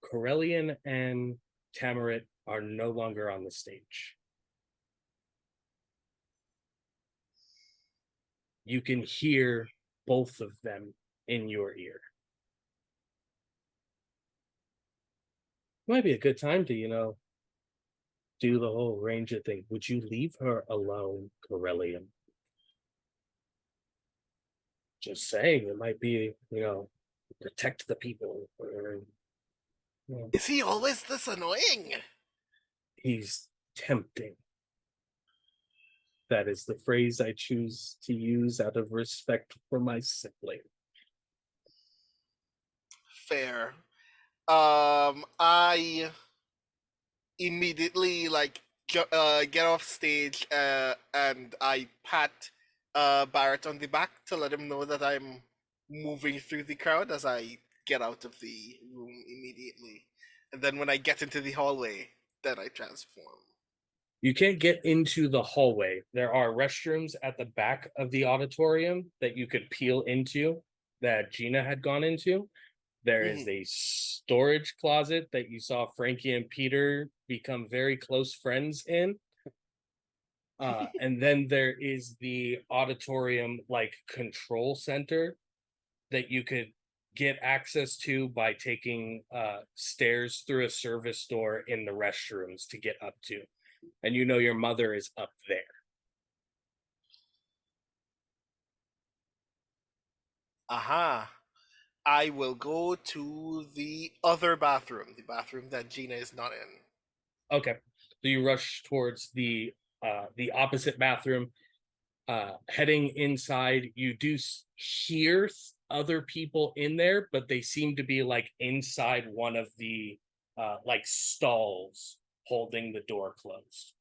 Corellian and Tamarit are no longer on the stage. You can hear both of them in your ear. Might be a good time to, do the whole ranger thing. Would you leave her alone, Corellian? Just saying, it might be, protect the people. Or, Is he always this annoying? He's tempting. That is the phrase I choose to use out of respect for my sibling. Fair. I immediately get off stage and I pat Barrett on the back to let him know that I'm moving through the crowd as I get out of the room immediately. And then when I get into the hallway, then I transform. You can't get into the hallway. There are restrooms at the back of the auditorium that you could peel into that Gina had gone into. There is a storage closet that you saw Frankie and Peter become very close friends in. And then there is the auditorium control center that you could get access to by taking stairs through a service door in the restrooms to get up to. And your mother is up there. Aha. I will go to the other bathroom, the bathroom that Gina is not in. Okay. So you rush towards the opposite bathroom. Heading inside, you do hear other people in there, but they seem to be inside one of the stalls holding the door closed.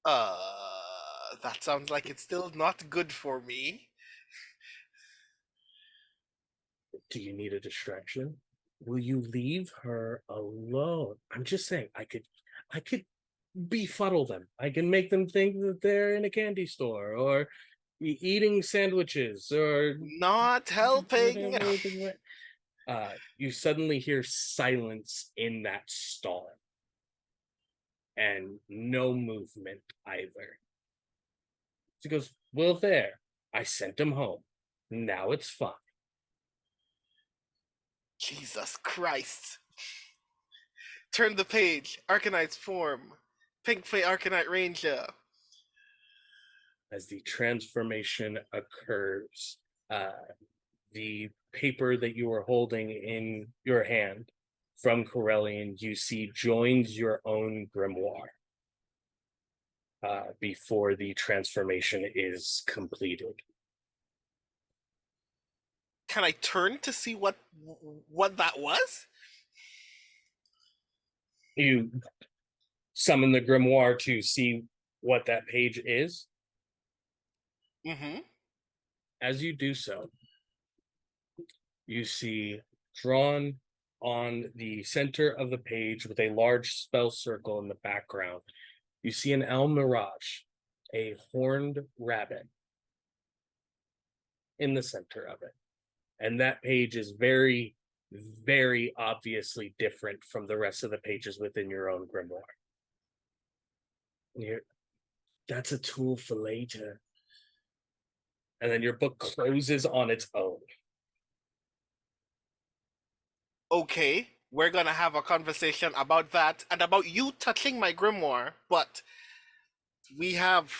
That sounds like it's still not good for me. Do you need a distraction? will you leave her alone? I'm just saying, I could befuddle them. I can make them think that they're in a candy store or eating sandwiches or Not helping. whatever. You suddenly hear silence in that stall and no movement either. She goes, well, there. I sent him home. Now it's fine. Jesus Christ. Turn the page. ArcaKnights form. Pink Fey ArcaKnight Ranger. As the transformation occurs, the paper that you are holding in your hand from Corellian, you see joins your own grimoire before the transformation is completed. Can I turn to see what that was? You summon the grimoire to see what that page is. Mm-hmm. As you do so, you see drawn on the center of the page with a large spell circle in the background, you see an El Mirage, a horned rabbit in the center of it. And that page is very, very obviously different from the rest of the pages within your own grimoire. And that's a tool for later. And then your book closes on its own. Okay, we're gonna have a conversation about that and about you touching my grimoire, but we have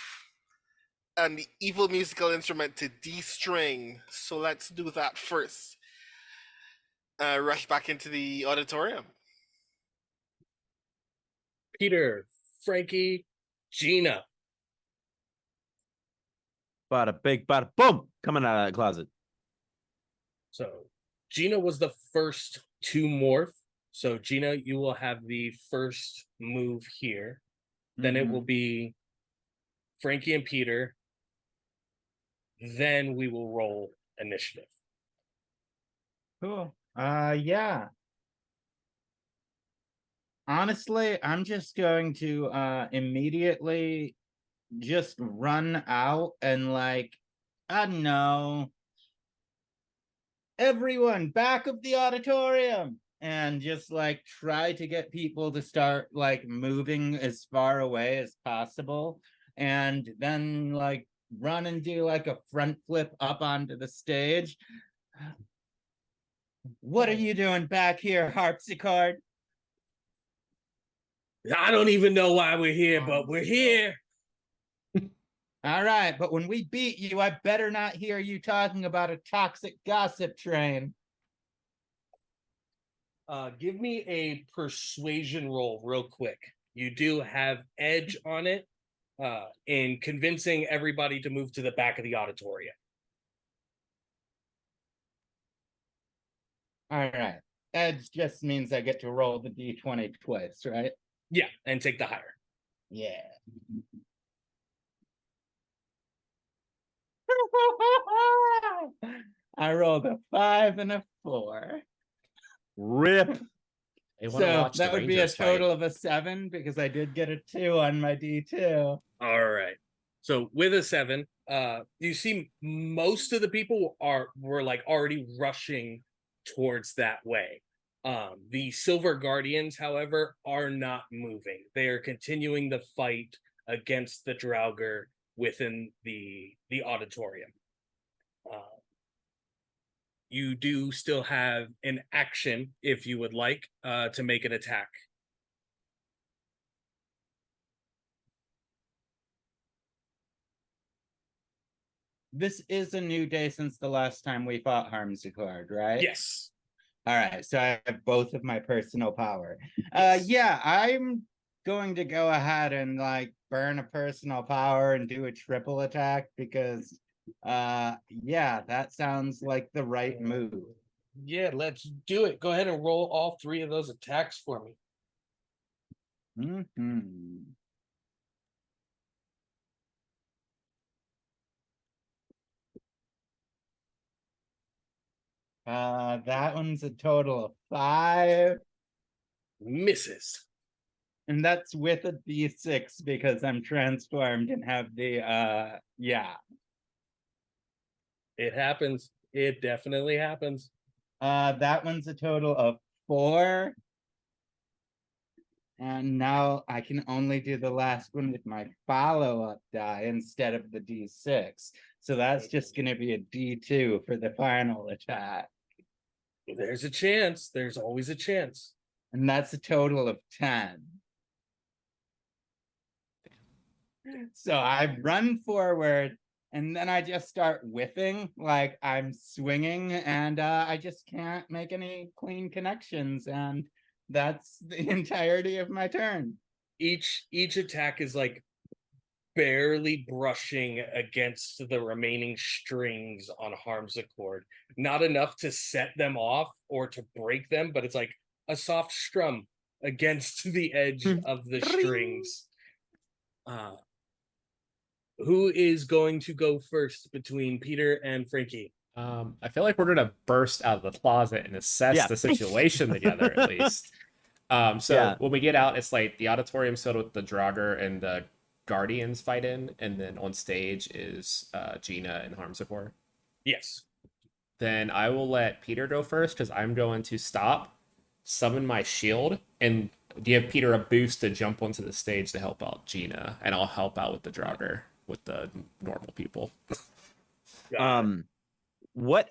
an evil musical instrument to de-string, so let's do that first. Rush back into the auditorium. Peter, Frankie, Gina. Bada big, bada boom, coming out of that closet. So Gina was the first to morph. So Gina, you will have the first move here. Then it will be Frankie and Peter. Then we will roll initiative. Cool. Yeah. Honestly, I'm just going to immediately just run out and like, I don't know, everyone back of the auditorium, and just like try to get people to start like moving as far away as possible, and then like run and do like a front flip up onto the stage. What are you doing back here, harpsichord? I don't even know why we're here, but we're here. All right, but when we beat you, I better not hear you talking about a toxic gossip train. Give me a persuasion roll real quick. You do have edge on it in convincing everybody to move to the back of the auditorium. All right. Edge just means I get to roll the d20 twice, right? Yeah, and take the higher. Yeah. I rolled a 5 and a 4. Rip. They want to So watch that the would be a Rangers total fight. of a 7 because I did get a 2 on my d2. All right. So with a 7, you see most of the people were like already rushing towards that way. The Silver Guardians, however, are not moving. They are continuing the fight against the Draugr within the auditorium. You do still have an action if you would like to make an attack. This is a new day since the last time we fought Harmsicard, right? Yes. All right, so I have both of my personal power. Yes. Yeah, I'm going to go ahead and like burn a personal power and do a triple attack because yeah, that sounds like the right move. Yeah, let's do it. Go ahead and roll all 3 of those attacks for me. That one's a total of 5. Misses. And that's with a D6 because I'm transformed and have the yeah. It happens. It definitely happens. That one's a total of 4. And now I can only do the last one with my follow-up die instead of the D6. So that's just gonna be a D2 for the final attack. There's a chance. There's always a chance. And that's a total of 10. So I run forward and then I just start whiffing like I'm swinging and I just can't make any clean connections. And that's the entirety of my turn. Each attack is like barely brushing against the remaining strings on harpsichord. Not enough to set them off or to break them, but it's like a soft strum against the edge of the strings. Who is going to go first between Peter and Frankie? I feel like we're gonna burst out of the closet and assess the situation together at least. So when we get out, it's like the auditorium's filled with the Draugr and the Guardians fight in, and then on stage is Gina and Harmsicor. Yes. Then I will let Peter go first because I'm going to stop, summon my shield, and give Peter a boost to jump onto the stage to help out Gina, and I'll help out with the Draugr with the normal people. What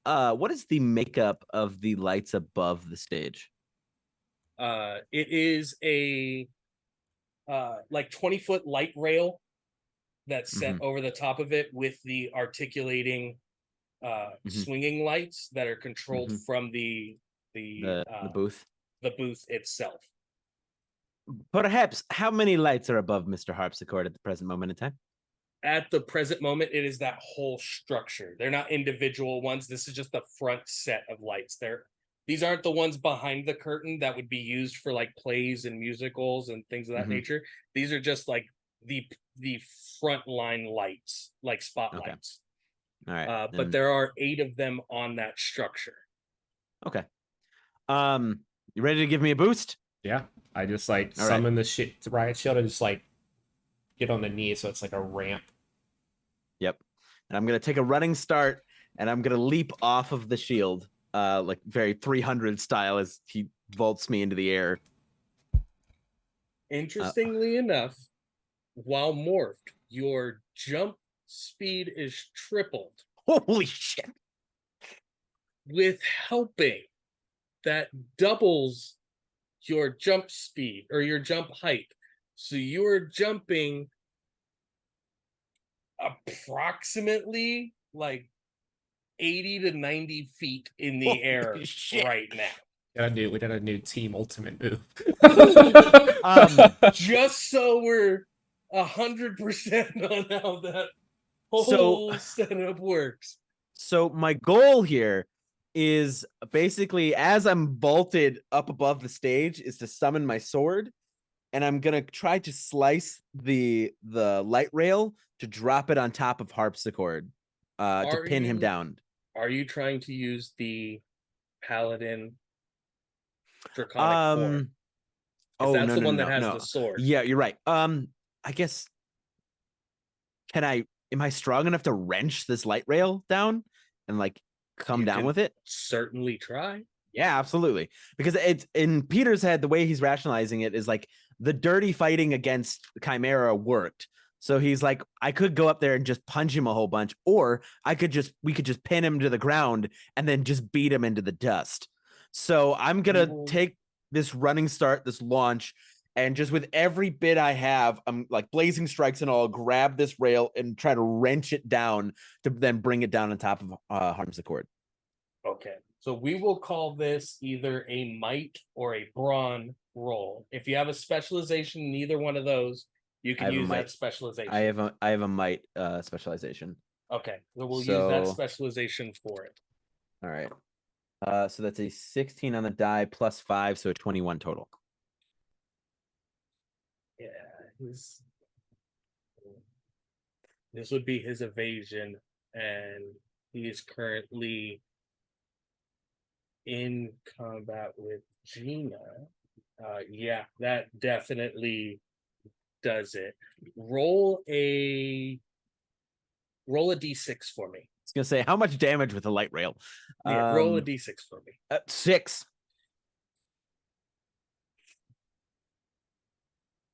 is the makeup of the lights above the stage? It is a like 20-foot light rail that's set over the top of it with the articulating swinging lights that are controlled from the booth. The booth itself. Perhaps how many lights are above Mr. Harpsichord at the present moment in time? At the present moment, it is that whole structure. They're not individual ones. This is just the front set of lights. These aren't the ones behind the curtain that would be used for like plays and musicals and things of that nature. These are just like the front line lights, like spotlights. Okay. All right. But there are 8 of them on that structure. Okay. You ready to give me a boost? Yeah. I just like summon the riot shield and just like get on the knee so it's like a ramp. Yep. And I'm gonna take a running start and I'm gonna leap off of the shield, like very 300 style as he vaults me into the air. Interestingly enough, while morphed, your jump speed is tripled. Holy shit. With helping, that doubles your jump speed or your jump height. So you're jumping approximately like 80 to 90 feet in the air right now. We got a new team ultimate move. Just so we're 100% on how that whole setup works. So my goal here is basically, as I'm vaulted up above the stage, is to summon my sword, and I'm gonna try to slice the light rail to drop it on top of Harpsichord, to pin him down. Are you trying to use the Paladin Draconic form? That's the one that has the sword. Yeah, you're right. I guess am I strong enough to wrench this light rail down and like come down with it? Certainly try. Yeah, absolutely. Because it's in Peter's head, the way he's rationalizing it is like the dirty fighting against Chimera worked. So he's like, I could go up there and just punch him a whole bunch, or we could just pin him to the ground and then just beat him into the dust. So I'm gonna take this running start, this launch, and just with every bit I have, I'm like blazing strikes and all, grab this rail and try to wrench it down to then bring it down on top of Harmsichord. Okay. So we will call this either a might or a brawn roll. If you have a specialization in either one of those, you can use that specialization. I have a might specialization. Okay. So we'll use that specialization for it. All right. So that's a 16 on the die plus 5, so a 21 total. Yeah, this would be his evasion, and he is currently in combat with Gina. Yeah, that definitely does it. Roll a d6 for me. I was gonna say, how much damage with a light rail? Yeah, roll a d6 for me. 6.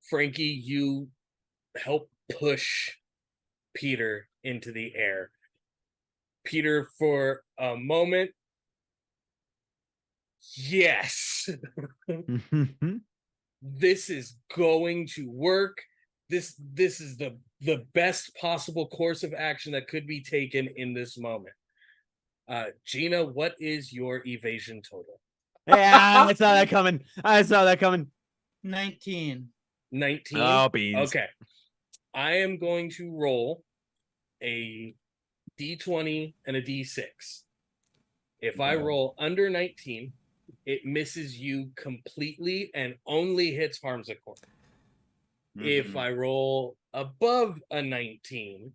Frankie, you help push Peter into the air. Peter, for a moment, yes, this is going to work. This is the best possible course of action that could be taken in this moment. Gina, what is your evasion total? Yeah, I saw that coming. I saw that coming. 19. 19. Oh, beans. Okay. I am going to roll a d20 and a d6. If I roll under 19, it misses you completely and only hits Harmsichord. If I roll above a 19,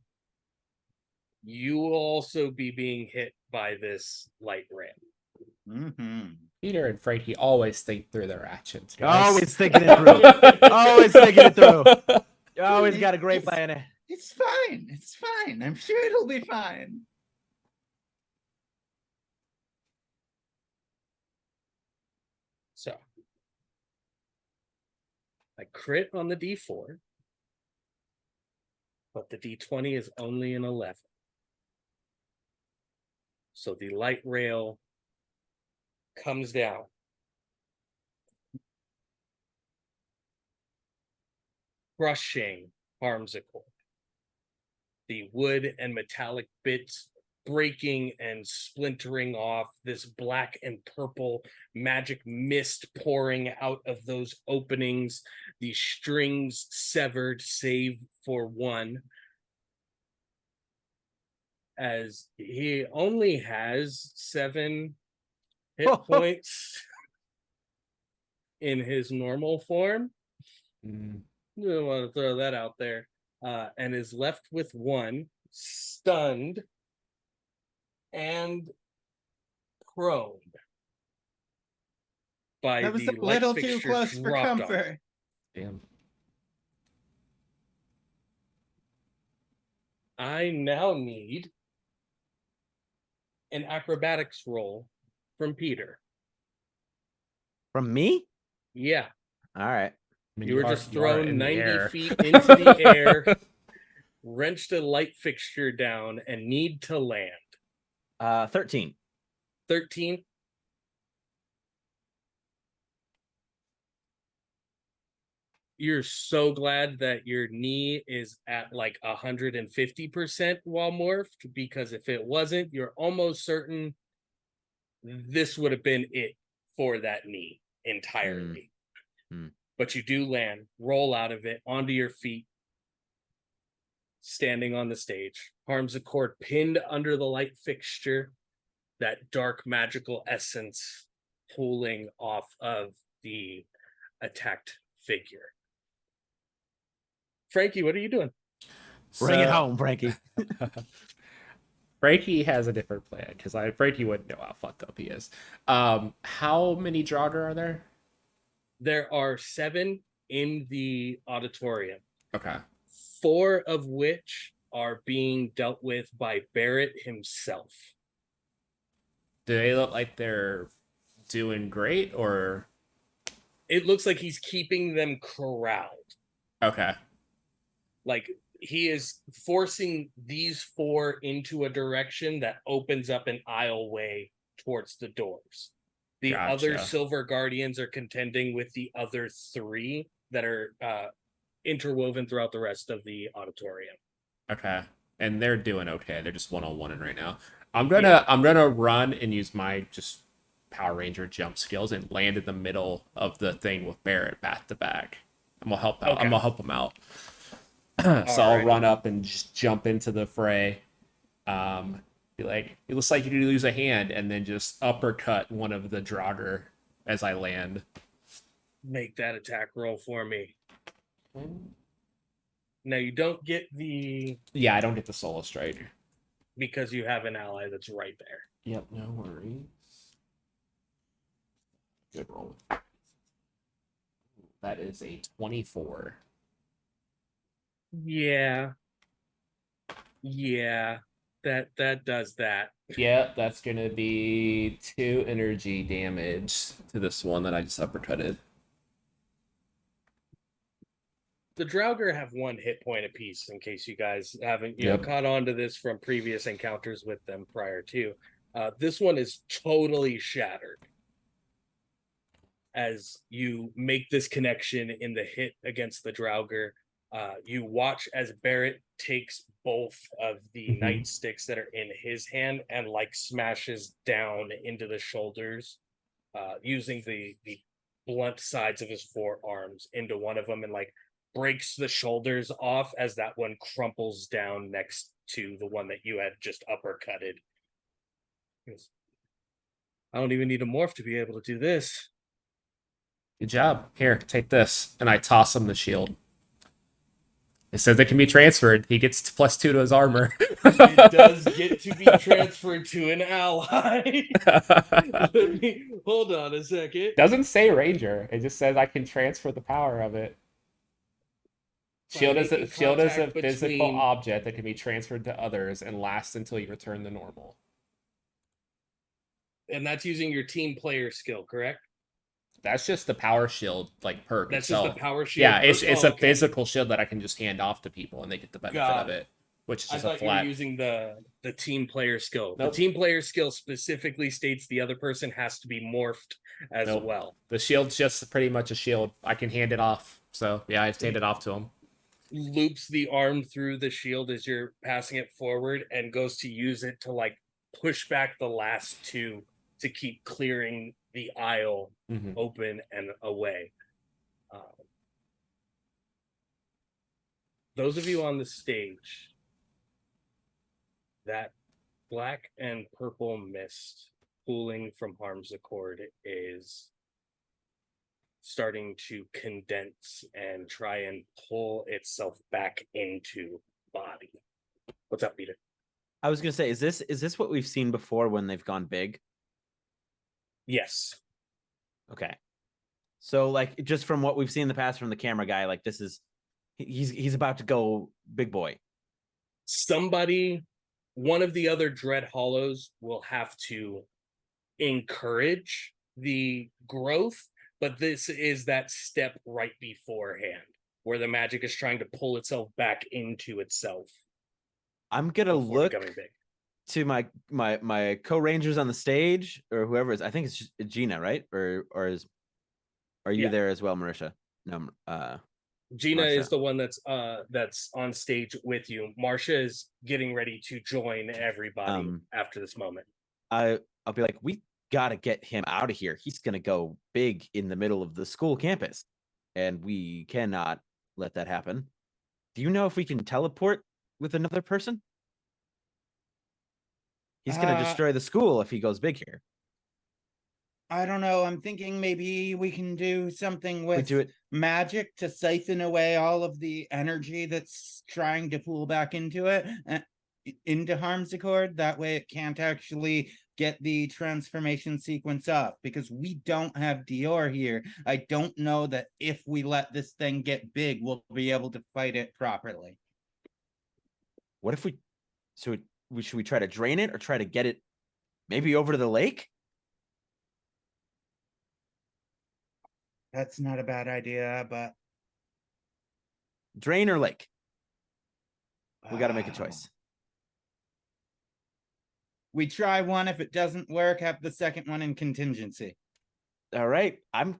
you will also be being hit by this light rail. Peter and Frankie always think through their actions, guys. Always thinking it through. Always thinking it through. You always got a great plan. It's fine. It's fine. I'm sure it'll be fine. So I crit on the d4, but the d20 is only an 11. So the light rail comes down. Crushing Harmsichord. The wood and metallic bits breaking and splintering off, this black and purple magic mist pouring out of those openings, the strings severed save for one, as he only has 7 hit points in his normal form. I don't want to throw that out there. And is left with 1, stunned and prone by That was the a light little too fixture close for dropped on. comfort. Damn. I now need an acrobatics roll from Peter. From me? Yeah, All right. I mean, you were are- just you are thrown in the 90 air. feet into the air, wrenched a light fixture down, and need to land. 13. 13. You're so glad that your knee is at like 150% while morphed, because if it wasn't, you're almost certain this would have been it for that knee entirely. But you do land, roll out of it onto your feet, standing on the stage. Harmsichord pinned under the light fixture, that dark magical essence pulling off of the attacked figure. Frankie, what are you doing? Bring it home, Frankie. Frankie has a different plan because Frankie wouldn't know how fucked up he is. How many Draugr are there? There are 7 in the auditorium. Okay. 4 of which are being dealt with by Barrett himself. Do they look like they're doing great or? It looks like he's keeping them corralled. Okay. Like he is forcing these 4 into a direction that opens up an aisleway towards the doors. The other Gotcha. Silver Guardians are contending with the other 3 that are interwoven throughout the rest of the auditorium. Okay. And they're doing okay. They're just one-on-one right now. I'm gonna run and use my just Power Ranger jump skills and land in the middle of the thing with Barrett back to back. I'm gonna help out. Okay. I'm gonna help him out. So I'll run up and just jump into the fray. Be like, it looks like you lose a hand, and then just uppercut one of the Draugr as I land. Make that attack roll for me. Now you don't get the, Yeah, I don't get the solo strike because you have an ally that's right there. Yep, no worries. Good roll. That is a 24. Yeah. Yeah. That does that. Yeah, that's gonna be 2 energy damage to this one that I just uppercutted. The Draugr have 1 hit point apiece, in case you guys haven't Yep. caught on to this from previous encounters with them prior to. This one is totally shattered as you make this connection in the hit against the Draugr. You watch as Barrett takes both of the nightsticks that are in his hand and like smashes down into the shoulders, using the blunt sides of his forearms into one of them, and like breaks the shoulders off as that one crumples down next to the one that you had just uppercutted. I don't even need a morph to be able to do this. Good job. Here, take this. And I toss him the shield. It says it can be transferred. He gets +2 to his armor. It does get to be transferred to an ally. Hold on a second. Doesn't say ranger. It just says I can transfer the power of it. Shield is a physical object that can be transferred to others and lasts until you return to normal. And that's using your team player skill, correct? That's just the power shield like perk. That's itself. just the power shield. Yeah, it's a okay. physical shield that I can just hand off to people and they get the benefit of it. Which is just I a thought flat. you were using the team player skill. Nope. The team player skill specifically states the other person has to be morphed as well. The shield's just pretty much a shield. I can hand it off. So yeah, I just hand it off to him. Loops the arm through the shield as you're passing it forward and goes to use it to like push back the last 2 to keep clearing the aisle open and away. Those of you on the stage, that black and purple mist pooling from Harm's Accord is starting to condense and try and pull itself back into body. What's up, Peter? I was gonna say, is this what we've seen before when they've gone big? Yes. Okay. So like just from what we've seen in the past from the camera guy, like this is he's about to go big boy. Somebody, one of the other Dread Hollows will have to encourage the growth, but this is that step right beforehand where the magic is trying to pull itself back into itself. I'm gonna look becoming big. To my co-rangers on the stage or whoever is. I think it's just Gina, right? Or are you there as well, Marcia? No, Gina Marcia. is the one that's on stage with you. Marcia is getting ready to join everybody after this moment. I'll be like, we gotta get him out of here. He's gonna go big in the middle of the school campus, and we cannot let that happen. Do you know if we can teleport with another person? He's gonna destroy the school if he goes big here. I don't know. I'm thinking maybe we can do something with do it. magic to siphon away all of the energy that's trying to pull back into it, into Harm's Accord. That way it can't actually get the transformation sequence up, because we don't have Dior here. I don't know that if we let this thing get big, we'll be able to fight it properly. What if should we try to drain it or try to get it maybe over to the lake? That's not a bad idea, but Drain or lake? We got to make a choice. We try one. If it doesn't work, have the second one in contingency. All right. Can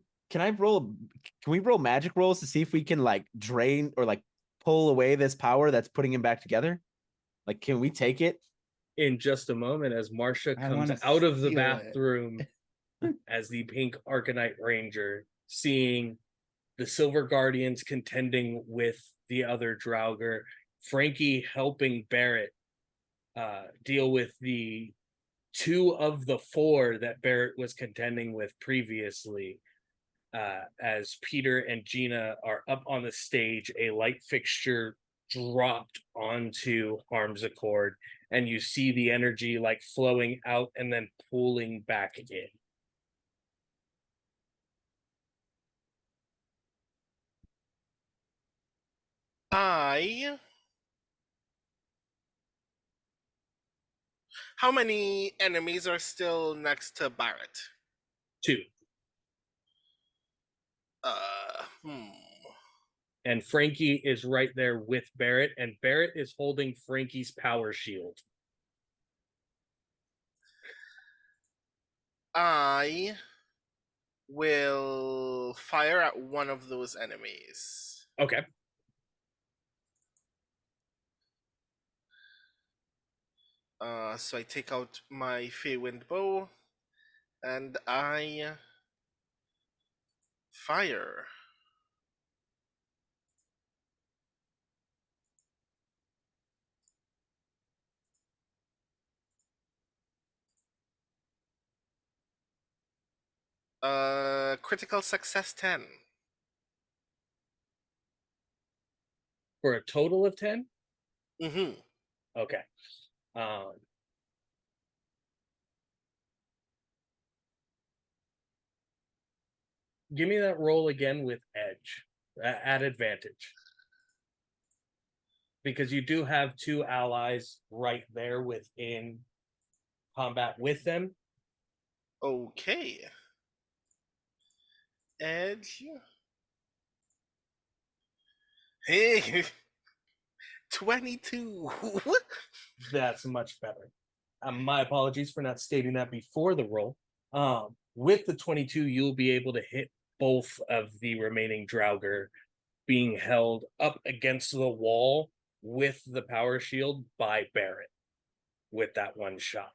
we roll magic rolls to see if we can like drain or like pull away this power that's putting him back together? Like, can we take it? In just a moment, as Marcia comes out of the bathroom as the pink ArcaKnight Ranger, seeing the Silver Guardians contending with the other Draugr, Frankie helping Barrett deal with the 2 of the 4 that Barrett was contending with previously. As Peter and Gina are up on the stage, a light fixture dropped onto Harm's Accord, and you see the energy like flowing out and then pulling back in. How many enemies are still next to Barrett? 2. Hmm. And Frankie is right there with Barrett, and Barrett is holding Frankie's power shield. I will fire at one of those enemies. Okay. So I take out my Feywind bow and I fire. Critical success 10. For a total of 10? Mm-hmm. Okay. Give me that roll again with edge at advantage. Because you do have 2 allies right there within combat with them. Okay. Edge. Hey, 22. That's much better. My apologies for not stating that before the roll. With the 22, you'll be able to hit both of the remaining Draugr being held up against the wall with the power shield by Barrett with that one shot.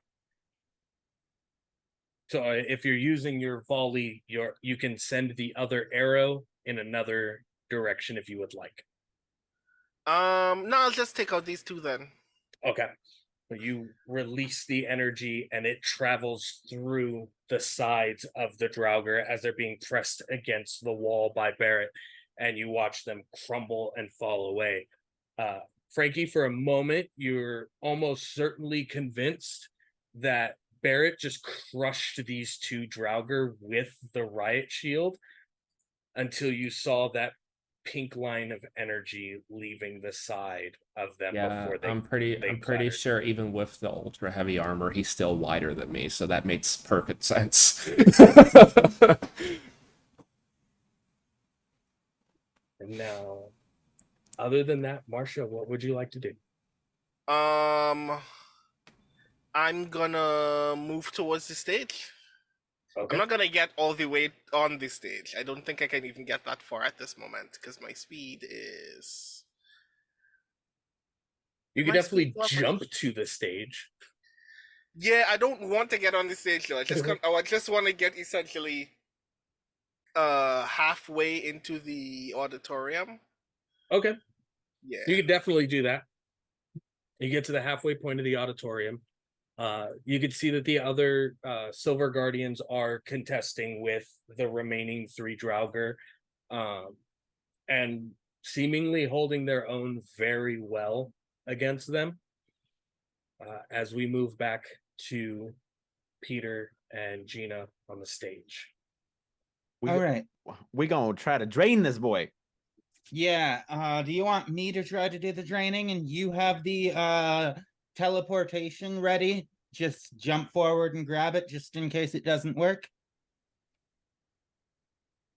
So if you're using your volley, you can send the other arrow in another direction if you would like. No, I'll just take out these 2 then. Okay. You release the energy and it travels through the sides of the Draugr as they're being pressed against the wall by Barrett, and you watch them crumble and fall away. Frankie, for a moment, you're almost certainly convinced that Barrett just crushed these 2 Draugr with the riot shield until you saw that pink line of energy leaving the side of them before they I'm pretty clattered. sure even with the ultra heavy armor, he's still wider than me, so that makes perfect sense. And now, other than that, Marcia, what would you like to do? I'm gonna move towards the stage. Okay. I'm not gonna get all the way on the stage. I don't think I can even get that far at this moment because my speed is. You could My definitely speed jump to the stage. Yeah, I don't want to get on the stage though. I just want to get essentially halfway into the auditorium. Okay. Yeah. You could definitely do that. You get to the halfway point of the auditorium. You could see that the other Silver Guardians are contesting with the remaining 3 Draugr, and seemingly holding their own very well against them. As we move back to Peter and Gina on the stage. All right. We gonna try to drain this boy. Yeah. Do you want me to try to do the draining and you have the teleportation ready? Just jump forward and grab it just in case it doesn't work.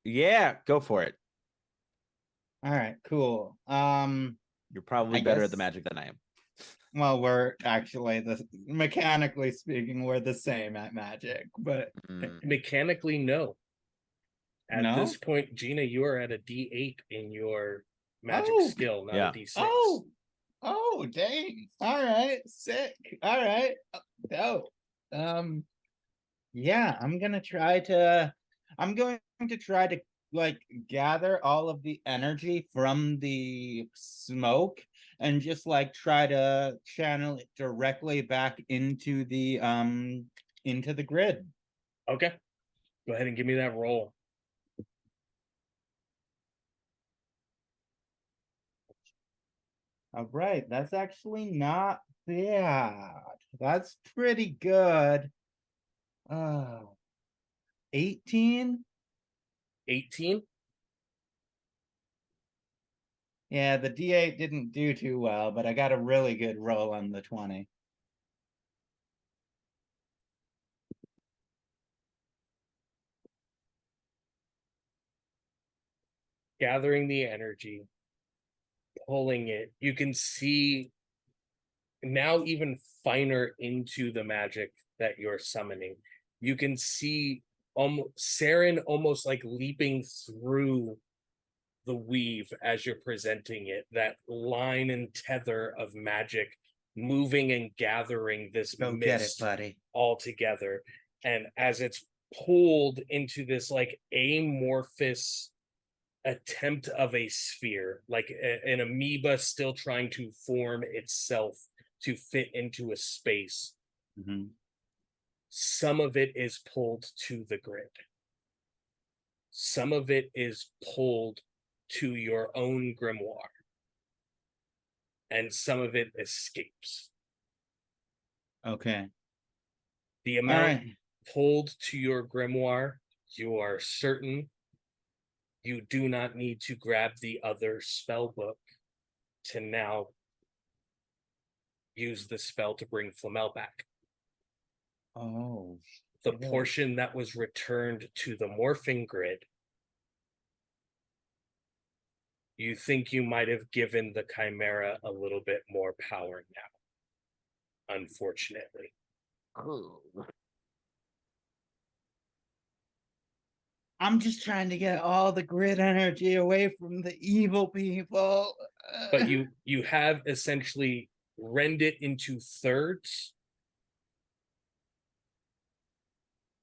Yeah, go for it. All right, cool. You're probably better at the magic than I am. Well, we're actually mechanically speaking, we're the same at magic, but Mechanically, no. At no? this point, Gina, you are at a D8 in your magic skill, not a D6. Oh, dang. All right, sick. All right. Dope. Yeah, I'm going to try to like gather all of the energy from the smoke and just like try to channel it directly back into the grid. Okay. Go ahead and give me that roll. All right, that's actually not bad. That's pretty good. 18. 18. Yeah, the D8 didn't do too well, but I got a really good roll on the 20. Gathering the energy, pulling it, you can see now even finer into the magic that you're summoning. You can see Saren almost like leaping through the weave as you're presenting it, that line and tether of magic moving and gathering this Go get it, mist buddy. all together. And as it's pulled into this like amorphous attempt of a sphere, like an amoeba still trying to form itself to fit into a space, Mhm. some of it is pulled to the grid. Some of it is pulled to your own grimoire. And some of it escapes. Okay. The All amount right. pulled to your grimoire, you are certain you do not need to grab the other spell book to now use the spell to bring Flamel back. Oh. The shit. portion that was returned to the Morphing Grid, you think you might have given the Chimera a little bit more power now, unfortunately. I'm just trying to get all the grid energy away from the evil people. But you have essentially rend it into thirds.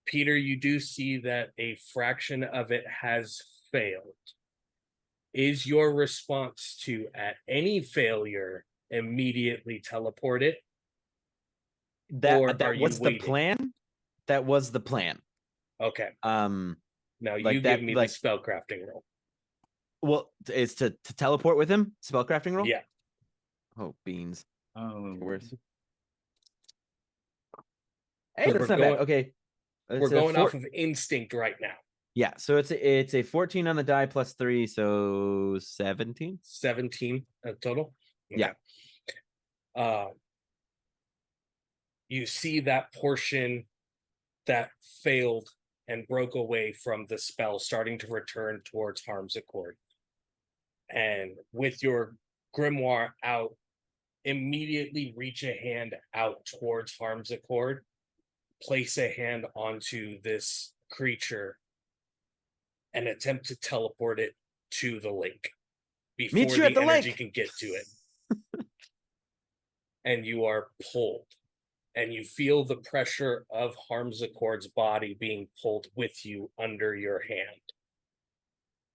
Peter, you do see that a fraction of it has failed. Is your response to, at any failure, immediately teleport it? Or That are you was the waiting? plan. That was the plan. Okay. Now like you that, give me like- the spellcrafting roll. Well, it's to teleport with him. Spellcrafting roll. Yeah. Oh, beans. Oh. Where's? 'Cause Hey, that's not bad. Okay. We're going off of instinct right now. Yeah, so it's a 14 on the die plus 3, so 17. 17 total. Yeah. You see that portion that failed and broke away from the spell starting to return towards Harm's Accord. And with your grimoire out, immediately reach a hand out towards Harm's Accord, place a hand onto this creature, and attempt to teleport it to the lake before Meet you at the energy lake. can get to it. And you are pulled. And you feel the pressure of Harm's Accord's body being pulled with you under your hand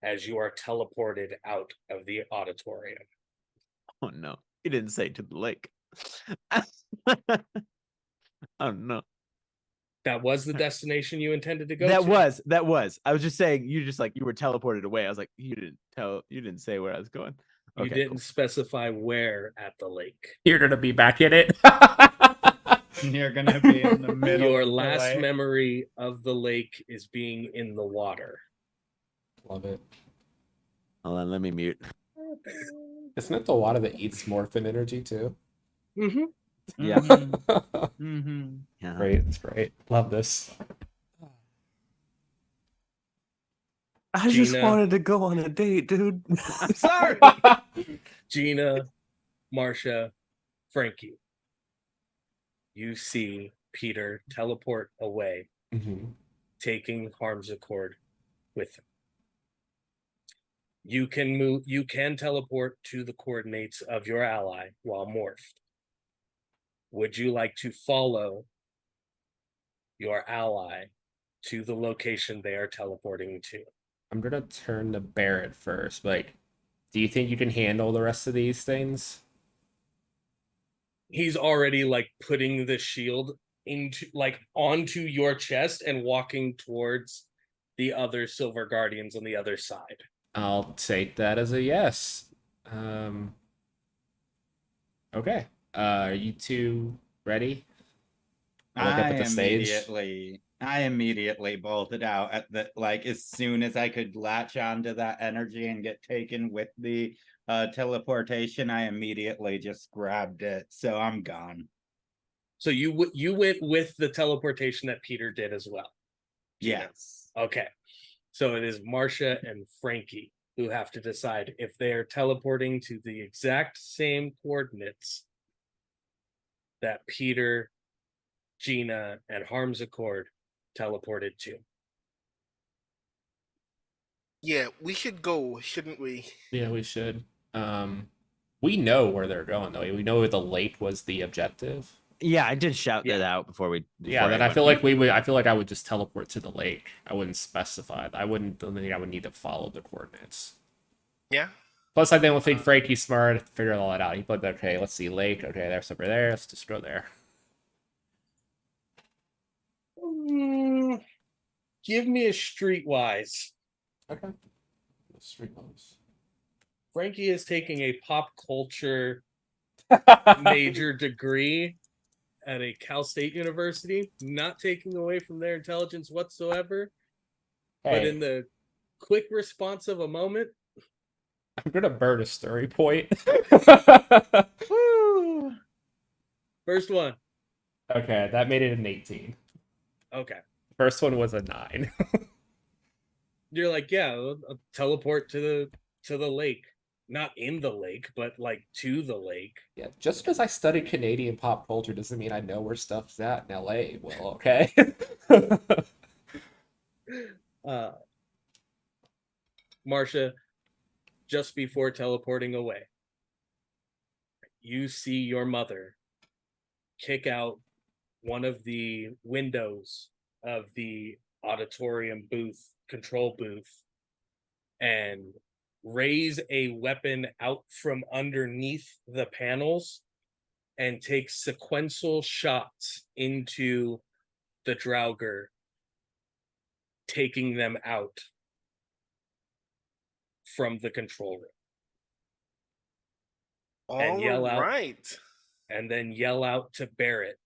as you are teleported out of the auditorium. Oh no, he didn't say to the lake. Oh no, That was the destination you intended to go that to? was. I was just saying you were teleported away. I was like, you didn't say where I was going. You Okay, didn't cool. specify where at the lake. You're gonna be back in it. You're gonna be in the middle. Your of the last lake. memory of the lake is being in the water. Love it. Hold on, let me mute. Isn't it the water that eats morphin energy too? Mm-hmm. Yeah. Mm-hmm. Yeah. Great, it's great. Love this. I just Gina. wanted to go on a date, dude. I'm sorry. Gina, Marcia, Frankie. You see Peter teleport away, Mhm. taking Harm's Accord with him. You can teleport to the coordinates of your ally while morphed. Would you like to follow your ally to the location they are teleporting to? I'm gonna turn to Barrett first. Like, do you think you can handle the rest of these things? He's already like putting the shield onto your chest and walking towards the other Silver Guardians on the other side. I'll take that as a yes. Okay. Are you two ready? I look up at the stage. Immediately I immediately bolted out at the as soon as I could latch onto that energy and get taken with the teleportation. I immediately just grabbed it, so I'm gone. So you went with the teleportation that Peter did as well. Gina. Yes. Okay. So it is Marcia and Frankie who have to decide if they are teleporting to the exact same coordinates that Peter, Gina, and Harmsichord teleported to. Yeah, we should go, shouldn't we? Yeah, we should. We know where they're going though. We know the lake was the objective. Yeah, I did shout Yeah. that out before Yeah, then I went. feel like we would. I feel like I would just teleport to the lake. I wouldn't specify. I wouldn't think I would need to follow the coordinates. Yeah. Plus, I don't think Frankie's smart to figure all that out. He put, okay, let's see, lake. Okay, there's over there. Let's just go there. Give me a streetwise. Okay. Streetwise. Frankie is taking a pop culture major degree at a Cal State University, not taking away from their intelligence whatsoever. But in the quick response of a moment, I'm gonna burn a story point. woo! First one. Okay, that made it an 18. Okay. First one was a 9. You're like, yeah, I'll teleport to the lake. Not in the lake, but to the lake. Yeah, just because I study Canadian pop culture doesn't mean I know where stuff's at in LA. Well, okay. Marcia, just before teleporting away, you see your mother kick out one of the windows of the auditorium booth, control booth, and raise a weapon out from underneath the panels and take sequential shots into the Draugr, taking them out from the control room. And yell out, Right. and then yell out to Barrett,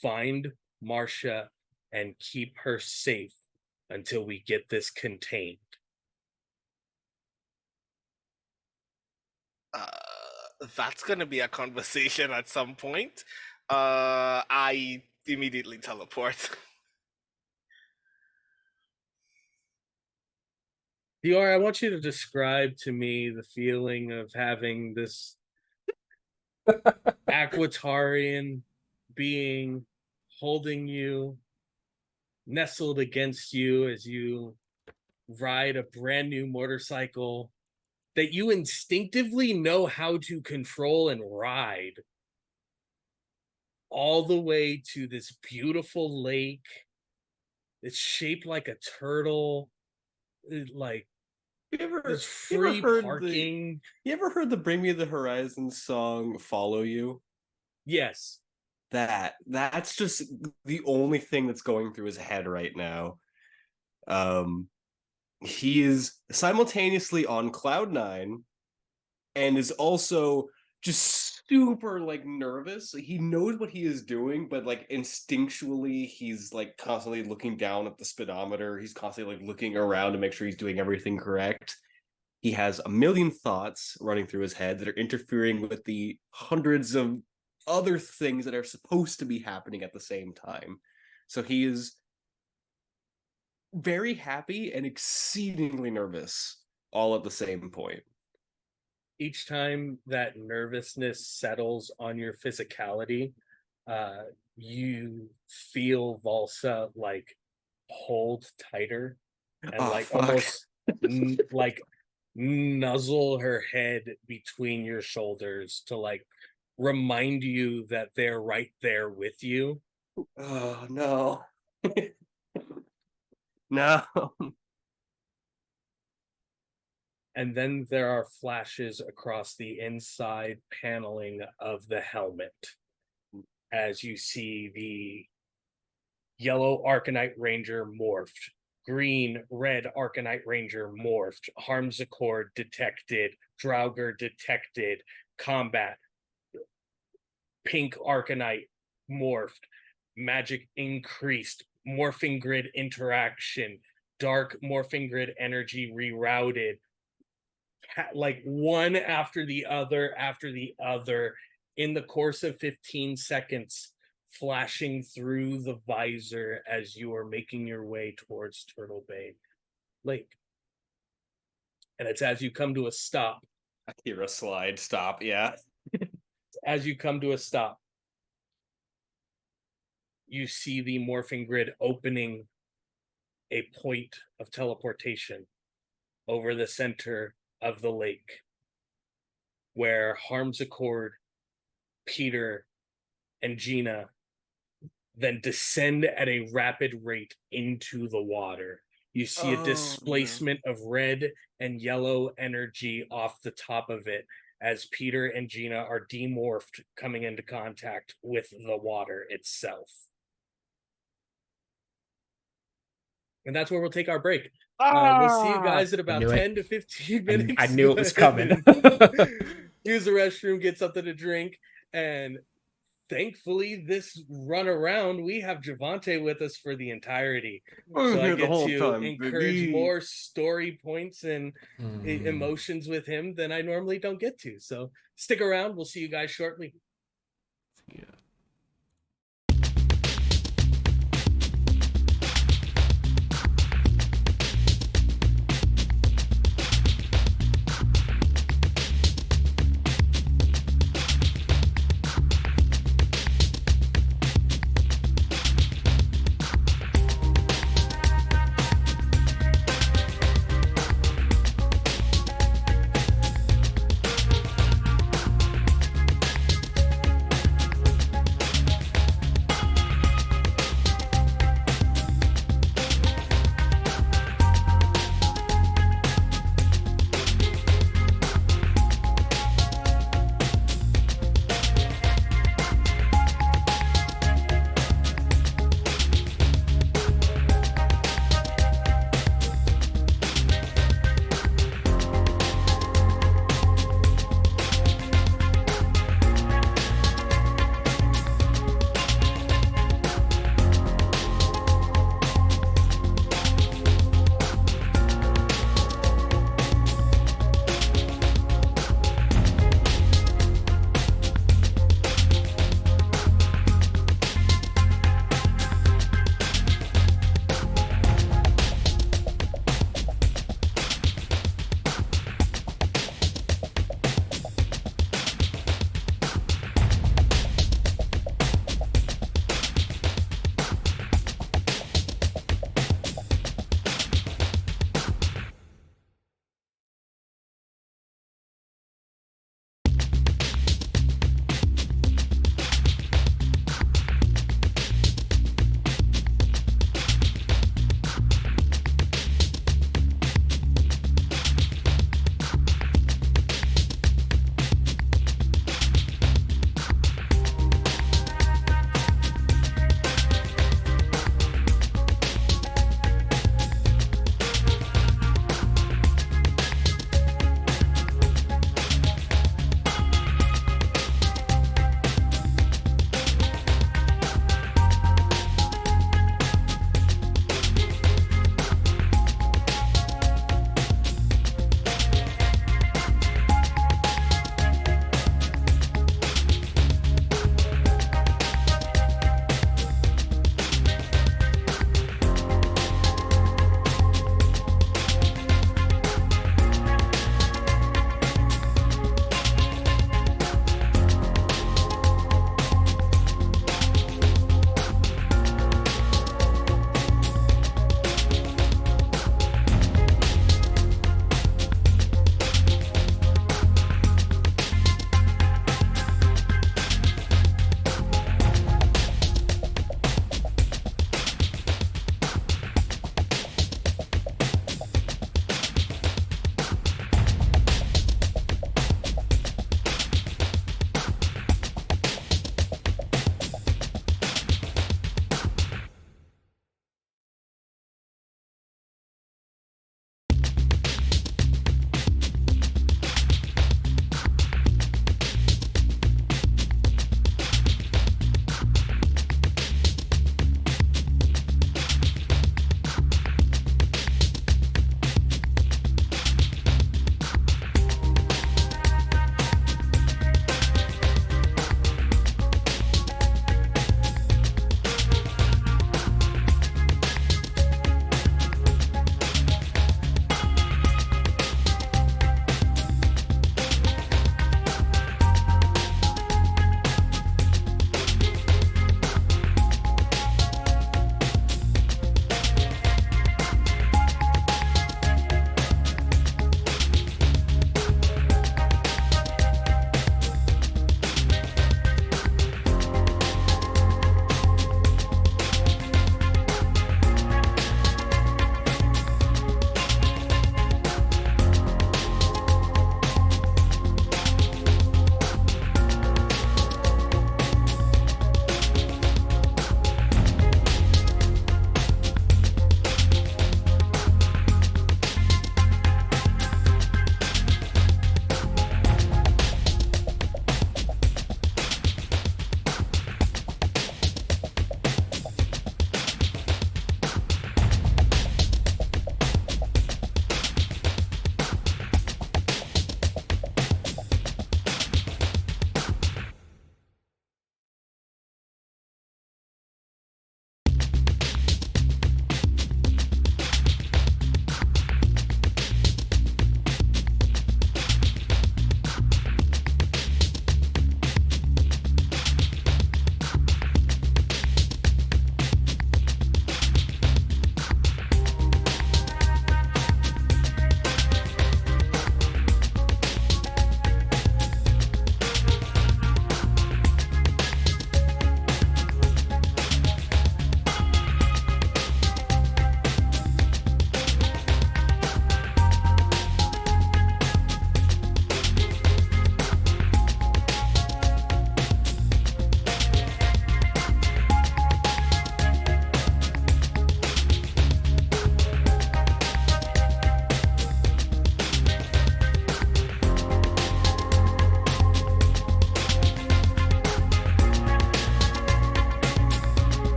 find Marcia and keep her safe until we get this contained. That's gonna be a conversation at some point. I immediately teleport. Dior, I want you to describe to me the feeling of having this Aquatarian being holding you, nestled against you as you ride a brand new motorcycle that you instinctively know how to control and ride, all the way to this beautiful lake. It's shaped like a turtle. There's free parking. You ever heard the Bring Me the Horizon song Follow You? Yes. That's just the only thing that's going through his head right now. He is simultaneously on cloud 9 and is also just super nervous. He knows what he is doing, but instinctually he's constantly looking down at the speedometer. He's constantly looking around to make sure he's doing everything correct. He has a million thoughts running through his head that are interfering with the hundreds of other things that are supposed to be happening at the same time. So he is very happy and exceedingly nervous all at the same point. Each time that nervousness settles on your physicality, you feel Valsa hold tighter and almost nuzzle her head between your shoulders to remind you that they're right there with you. Oh no. No. And then there are flashes across the inside paneling of the helmet as you see the yellow ArcaKnight Ranger morphed, green, red ArcaKnight Ranger morphed, Harmsichord detected, Draugr detected, combat, pink ArcaKnight morphed, magic increased, morphing grid interaction, dark morphing grid energy rerouted, like one after the other in the course of 15 seconds, flashing through the visor as you are making your way towards Turtle Bay Lake. And it's as you come to a stop. Akira slide stop, yeah. As you come to a stop, you see the morphing grid opening a point of teleportation over the center of the lake, where Harmsichord, Peter, and Gina then descend at a rapid rate into the water. You see a displacement of red and yellow energy off the top of it as Peter and Gina are demorphed, coming into contact with the water itself. And that's where we'll take our break. We'll see you guys in about 10 to 15 minutes. I knew it was coming. Use the restroom, get something to drink, and thankfully this run around we have Javante with us for the entirety. So I get to encourage more story points and emotions with him than I normally don't get to. So stick around. We'll see you guys shortly. Yeah.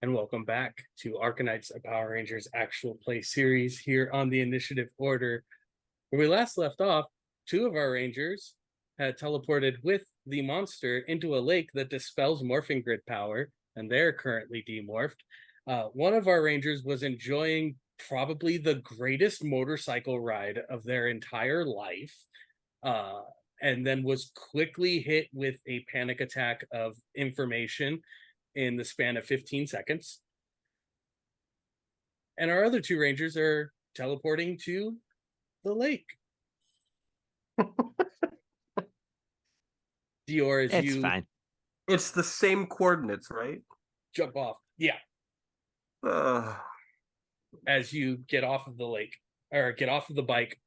and welcome back to ArcaKnights, a Power Rangers actual play series here on the initiative order. Where we last left off, two of our Rangers had teleported with the monster into a lake that dispels Morphing Grid power, and they're currently demorphed. One of our Rangers was enjoying probably the greatest motorcycle ride of their entire life, and then was quickly hit with a panic attack of information in the span of 15 seconds. And our other two Rangers are teleporting to the lake. Dior, as It's you fine. It's the same coordinates, right? jump off. Yeah. As you get off of the lake, or get off of the bike,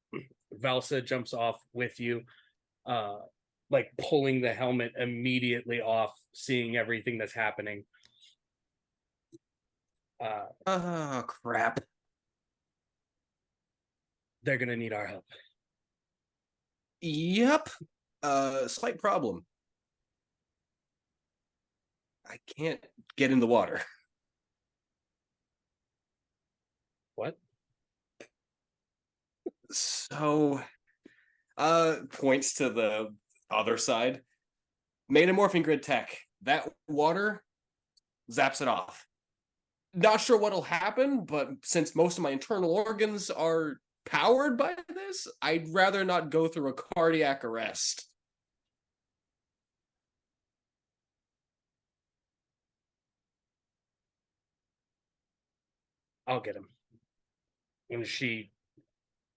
Valsa jumps off with you, like pulling the helmet immediately off, seeing everything that's happening. Crap. They're gonna need our help. Yep. Slight problem. I can't get in the water. What? So, points to the other side. Made a morphing grid tech. That water zaps it off. Not sure what'll happen, but since most of my internal organs are powered by this, I'd rather not go through a cardiac arrest. I'll get him. And she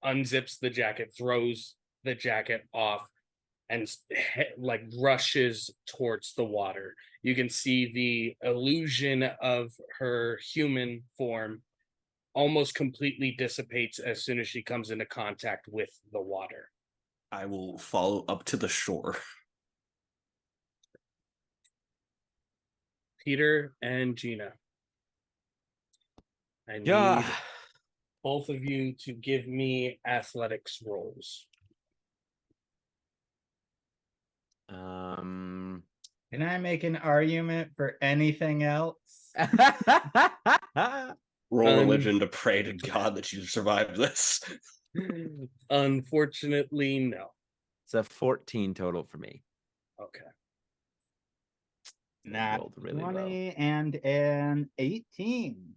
unzips the jacket, throws the jacket off, and like rushes towards the water. You can see the illusion of her human form almost completely dissipates as soon as she comes into contact with the water. I will follow up to the shore. Peter and Gina, I Yeah. need both of you to give me athletics rolls. Can I make an argument for anything else? Roll religion to pray to God that you survive this. Unfortunately, no. It's a 14 total for me. Okay. Not rolled really 20 and an 18.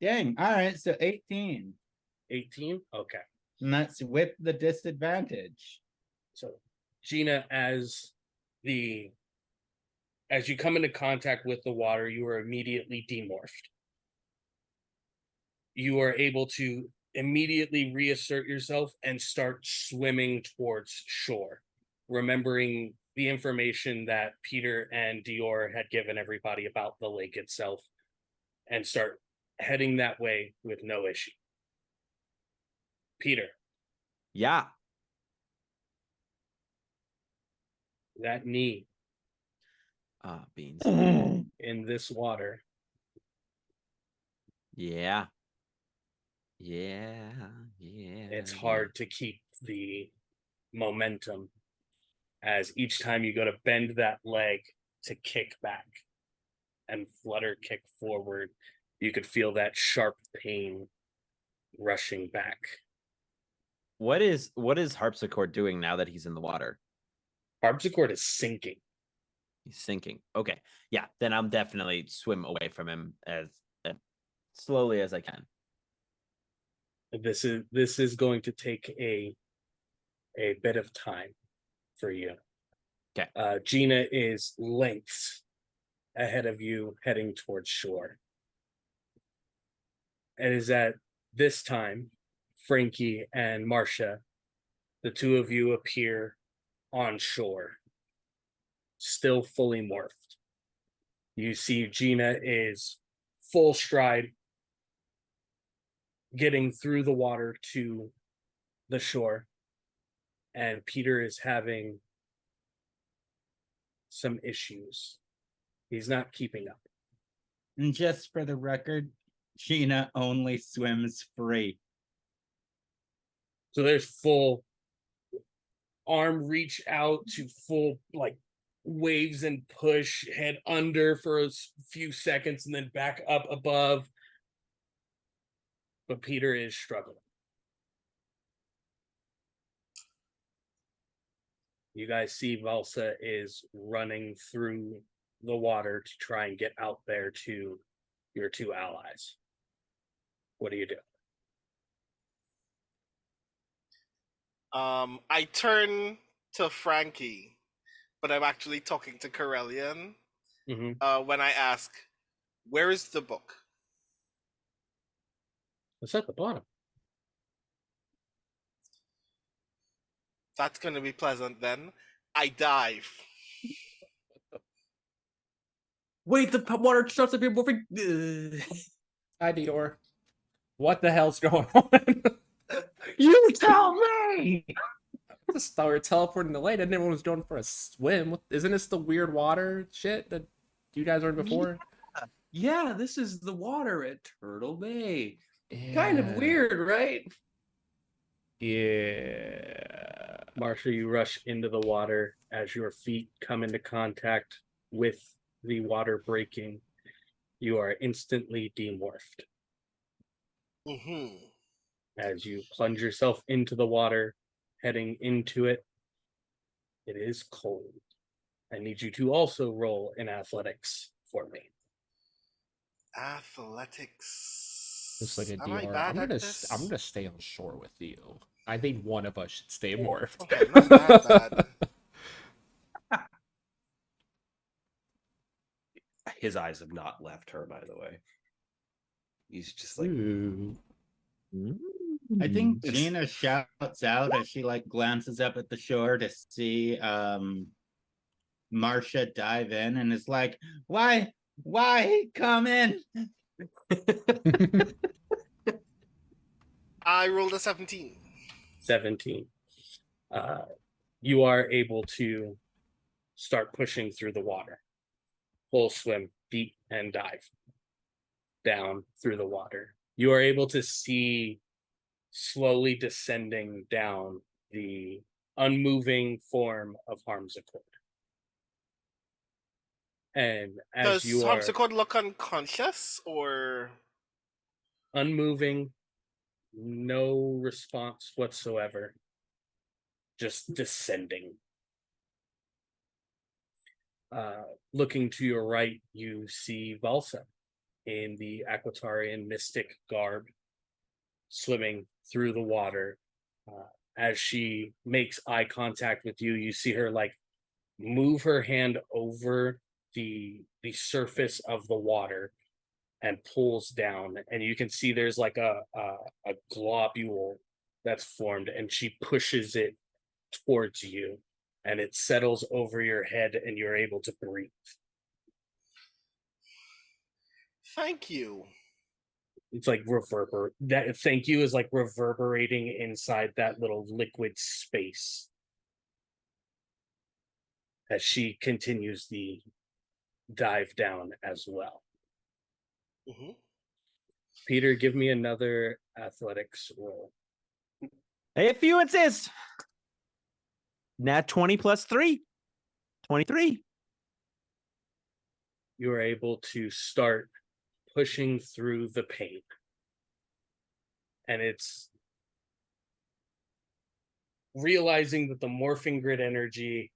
Dang. All right, so 18. 18? Okay. And that's with the disadvantage. So, Gina, as you come into contact with the water, you are immediately demorphed. You are able to immediately reassert yourself and start swimming towards shore, remembering the information that Peter and Dior had given everybody about the lake itself, and start heading that way with no issue. Peter. Yeah. That knee Beans. in this water. Yeah. Yeah. Yeah. It's hard to keep the momentum, as each time you go to bend that leg to kick back and flutter kick forward, you could feel that sharp pain rushing back. What is Harpsichord doing now that he's in the water? Harpsichord is sinking. He's sinking. Okay. Yeah, then I'm definitely swim away from him as slowly as I can. This is going to take a bit of time for you. Okay. Gina is lengths ahead of you, heading towards shore. It is at this time, Frankie and Marcia, the two of you appear on shore, still fully morphed. You see Gina is full stride, getting through the water to the shore, and Peter is having some issues. He's not keeping up. And just for the record, Gina only swims free. So there's full arm reach out to full like waves and push, head under for a few seconds and then back up above. But Peter is struggling. You guys see Valsa is running through the water to try and get out there to your two allies. What do you do? I turn to Frankie, but I'm actually talking to Corellian when I ask, where is the book? It's at the bottom. That's going to be pleasant then. I dive. Wait, the water starts to be morphing. Hi, Dior. What the hell's going on? You tell me. Just thought we were teleporting the lake, and everyone was going for a swim. Isn't this the weird water shit that you guys were in before? Yeah, this is the water at Turtle Bay. Yeah. Kind of weird, right? Yeah. Marcia, you rush into the water as your feet come into contact with the water breaking. You are instantly demorphed. As you plunge yourself into the water, heading into it, it is cold. I need you to also roll in athletics for me. Athletics. Looks like a Am I DR. bad at this? I'm gonna stay on shore with you. I think one of us should stay morphed. Okay, not that bad. His eyes have not left her, by the way. He's just like, I think Gina shouts out as she like glances up at the shore to see Marcia dive in and is like, why come in? I rolled a 17. 17. You are able to start pushing through the water. Full swim, deep, and dive down through the water. You are able to see slowly descending down the unmoving form of Harmsichord. And as Does you are Harmsichord look unconscious or unmoving, no response whatsoever, just descending. Looking to your right, you see Valsa in the Aquatarian mystic garb, swimming through the water. As she makes eye contact with you, you see her like move her hand over the surface of the water and pulls down, and you can see there's like a globule that's formed, and she pushes it towards you, and it settles over your head, and you're able to breathe. Thank you. It's like that thank you is like reverberating inside that little liquid space as she continues the dive down as well. Peter, give me another athletics roll. If you insist. Nat 20 plus 3. 23. You are able to start pushing through the pain. And it's realizing that the Morphing Grid energy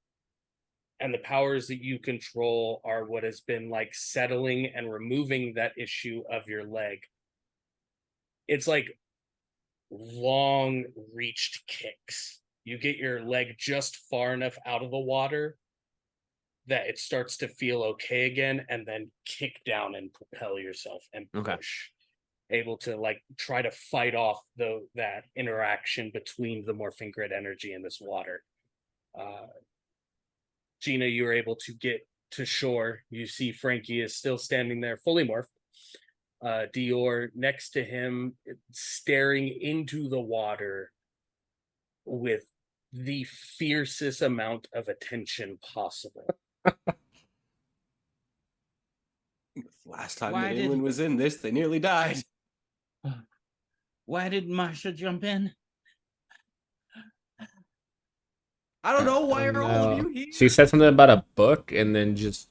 and the powers that you control are what has been like settling and removing that issue of your leg. It's like long reached kicks. You get your leg just far enough out of the water that it starts to feel okay again, and then kick down and propel yourself and push. Able to like try to fight off that interaction between the Morphing Grid energy and this water. Gina, you were able to get to shore. You see Frankie is still standing there, fully morphed. Dior next to him, staring into the water with the fiercest amount of attention possible. Last time that anyone was in this, they nearly died. Why did Marcia jump in? I don't know. Why Oh, are all of you no. here? She said something about a book and then just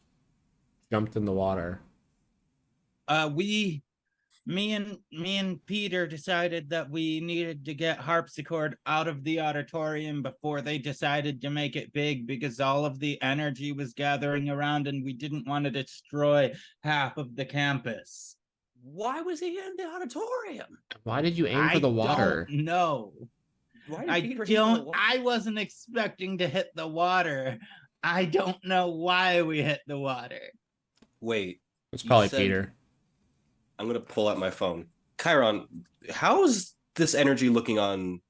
jumped in the water. Me and Peter decided that we needed to get harpsichord out of the auditorium before they decided to make it big, because all of the energy was gathering around and we didn't want to destroy half of the campus. Why was he in the auditorium? Why did you aim for the water? Don't know. Why did I Peter aim for the water? I wasn't expecting to hit the water. I don't know why we hit the water. Wait, It's You probably said- Peter. I'm gonna pull out my phone. Chiron, how is this energy looking on,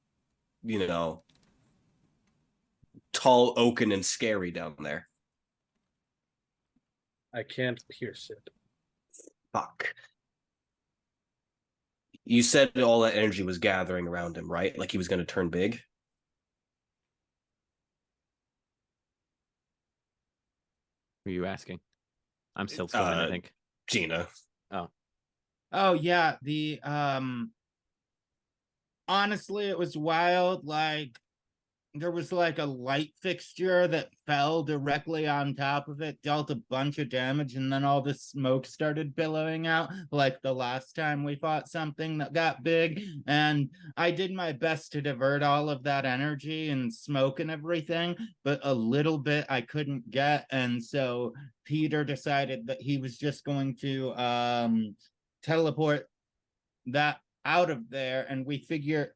tall, oaken, and scary down there? I can't pierce it. Fuck. You said all that energy was gathering around him, right? Like he was gonna turn big? Who are you asking? I'm still swimming, I think. Gina. Oh yeah, honestly, it was wild. Like, there was like a light fixture that fell directly on top of it, dealt a bunch of damage, and then all the smoke started billowing out, like the last time we fought something that got big. And I did my best to divert all of that energy and smoke and everything, but a little bit I couldn't get. And so Peter decided that he was just going to teleport that out of there, and we figured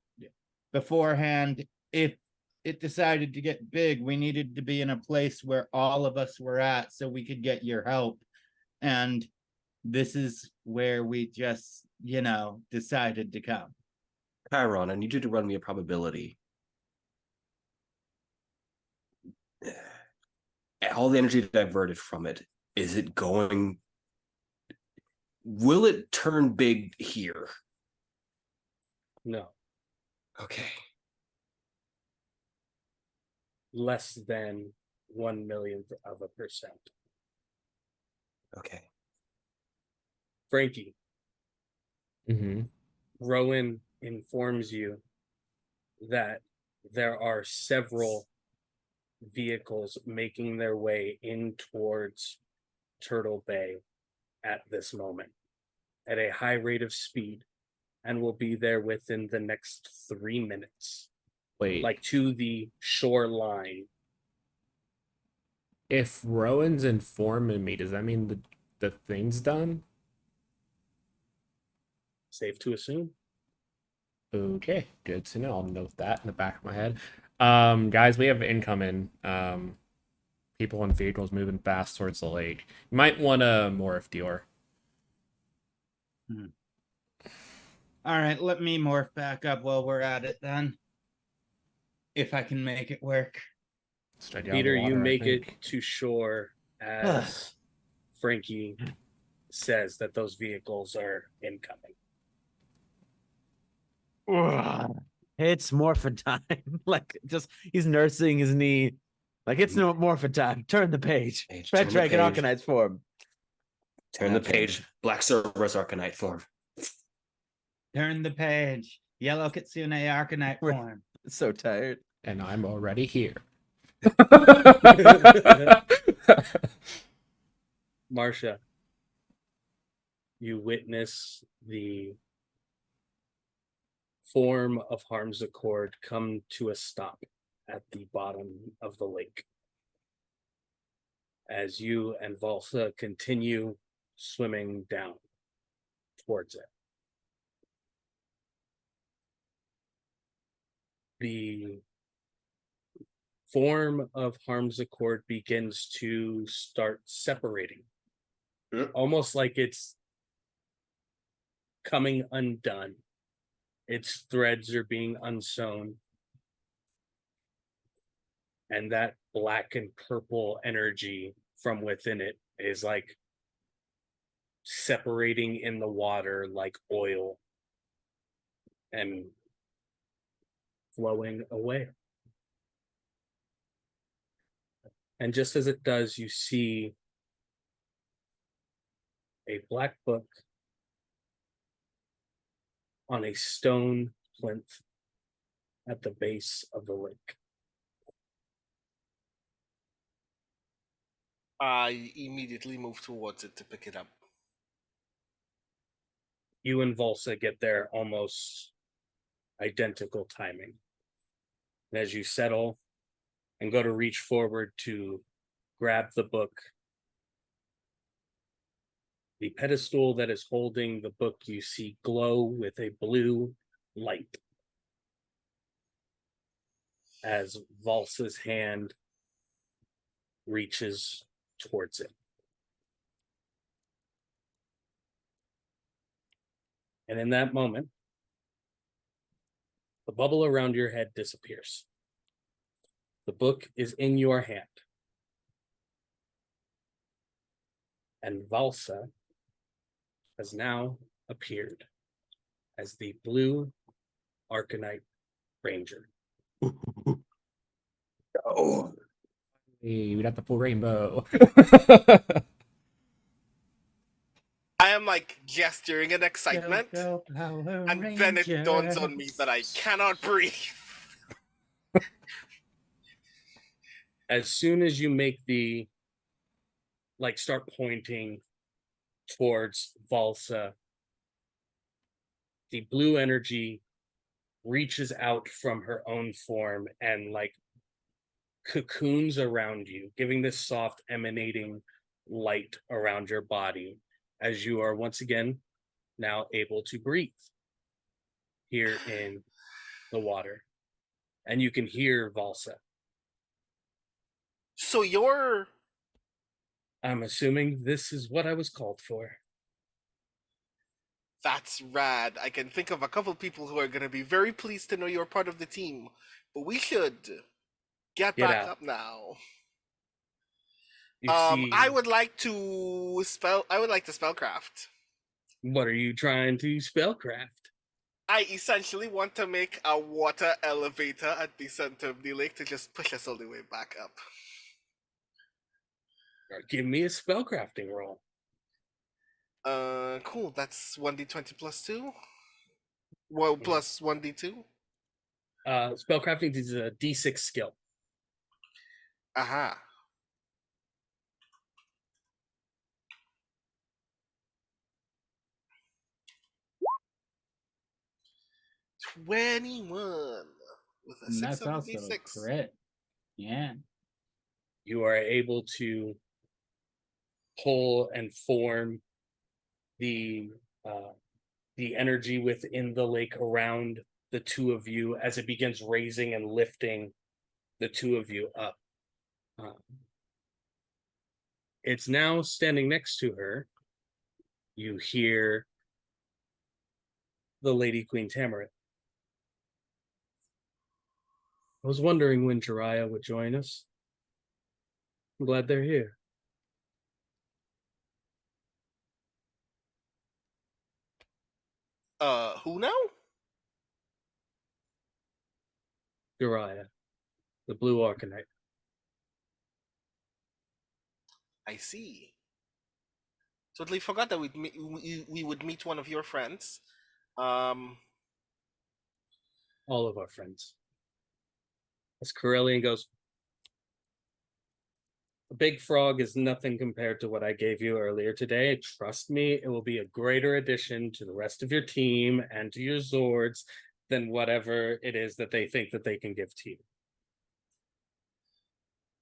beforehand, if it decided to get big, we needed to be in a place where all of us were at so we could get your help. And this is where we just, decided to come. Chiron, I need you to run me a probability. All the energy diverted from it, is it going... Will it turn big here? No, Okay. less than 1/1,000,000th of a percent. Okay. Frankie, Mm-hmm. Rowan informs you that there are several vehicles making their way in towards Turtle Bay at this moment at a high rate of speed, and will be there within the next 3 minutes, Wait, like to the shoreline. if Rowan's informing me, does that mean the thing's done? Safe to assume. Okay, good to know. I'll note that in the back of my head. Guys, we have incoming. People in vehicles moving fast towards the lake. You might want to morph, Dior. All right, let me morph back up while we're at it then. If I can make it work. Straight down the Peter, you water, I make it think. to shore as Frankie says that those vehicles are incoming. It's morphin time. Like, just he's nursing his knee. Like, it's no morphin time. Turn the page. Turn Red the Dragon page. ArcaKnights form. Turn the Okay. page. Black Cerberus Arcanite form. Turn the page. Yellow Kitsune ArcaKnight We're- form. So tired. And I'm already here. Marcia, you witness the form of Harmsaccord come to a stop at the bottom of the lake. As you and Valsa continue swimming down towards it. The form of Harmsaccord begins to start separating. Almost like it's coming undone. Its threads are being unsewn. And that black and purple energy from within it is like separating in the water like oil and flowing away. And just as it does, you see a black book on a stone plinth at the base of the lake. I immediately move towards it to pick it up. You and Volsa get there almost identical timing. And as you settle and go to reach forward to grab the book, the pedestal that is holding the book you see glow with a blue light as Volsa's hand reaches towards it. And in that moment, the bubble around your head disappears. The book is in your hand. And Valsa has now appeared as the blue ArcaKnight Ranger. Oh, Hey, we got the full rainbow. I am like gesturing in excitement, Go, go, Power and then it dawns on me that I cannot breathe. As soon as you make the, start pointing towards Valsa, the blue energy reaches out from her own form and cocoons around you, giving this soft emanating light around your body as you are once again now able to breathe here in the water. And you can hear Valsa. So you're... I'm assuming this is what I was called for. That's rad. I can think of a couple people who are going to be very pleased to know you're part of the team. But we should get back out. up now. You see, I would like to spellcraft. what are you trying to spellcraft? I essentially want to make a water elevator at the center of the lake to just push us all the way back up. Give me a spellcrafting roll. Cool. That's 1d20 plus 2. Well, plus 1d2. Spellcrafting is a d6 skill. Aha. $21 with a And 6 that's on the also a d6. crit. Yeah. You are able to pull and form the energy within the lake around the two of you as it begins raising and lifting the two of you up. It's now standing next to her. You hear the Lady Queen Tamarit. I was wondering when Jiraiya would join us. I'm glad they're here. Who now? Jiraiya, the blue ArcaKnight. I see. Totally forgot that we would meet one of your friends. All of our friends. As Corellian goes, the big frog is nothing compared to what I gave you earlier today. Trust me, it will be a greater addition to the rest of your team and to your Zords than whatever it is that they think that they can give to you.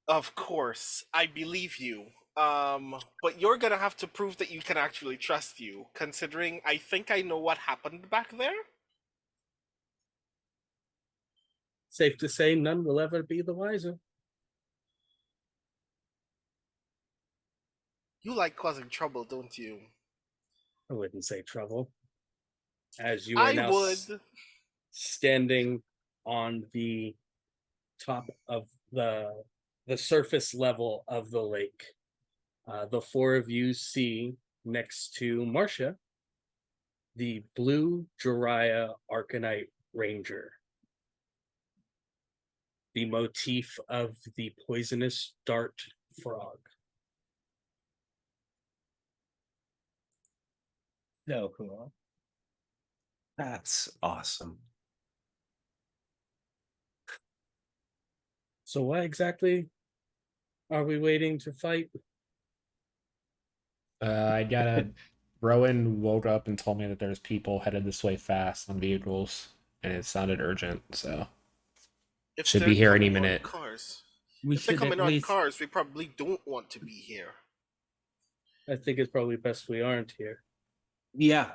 Of course, I believe you. But you're gonna have to prove that you can actually trust you, considering I think I know what happened back there. Safe to say, none will ever be the wiser. You like causing trouble, don't you? I wouldn't say trouble. As you are I now would. Standing on the top of the surface level of the lake, the four of you see next to Marcia the blue Jiraiya ArcaKnight Ranger. The motif of the poisonous dart frog. So cool. that's awesome. So why exactly are we waiting to fight I got a Rowan woke up and told me that there's people headed this way fast on vehicles, and it sounded urgent, so If should they're be here any coming on minute. cars, We if they're should at coming on least. cars, we probably don't want to be here. I think it's probably best we aren't here. Yeah.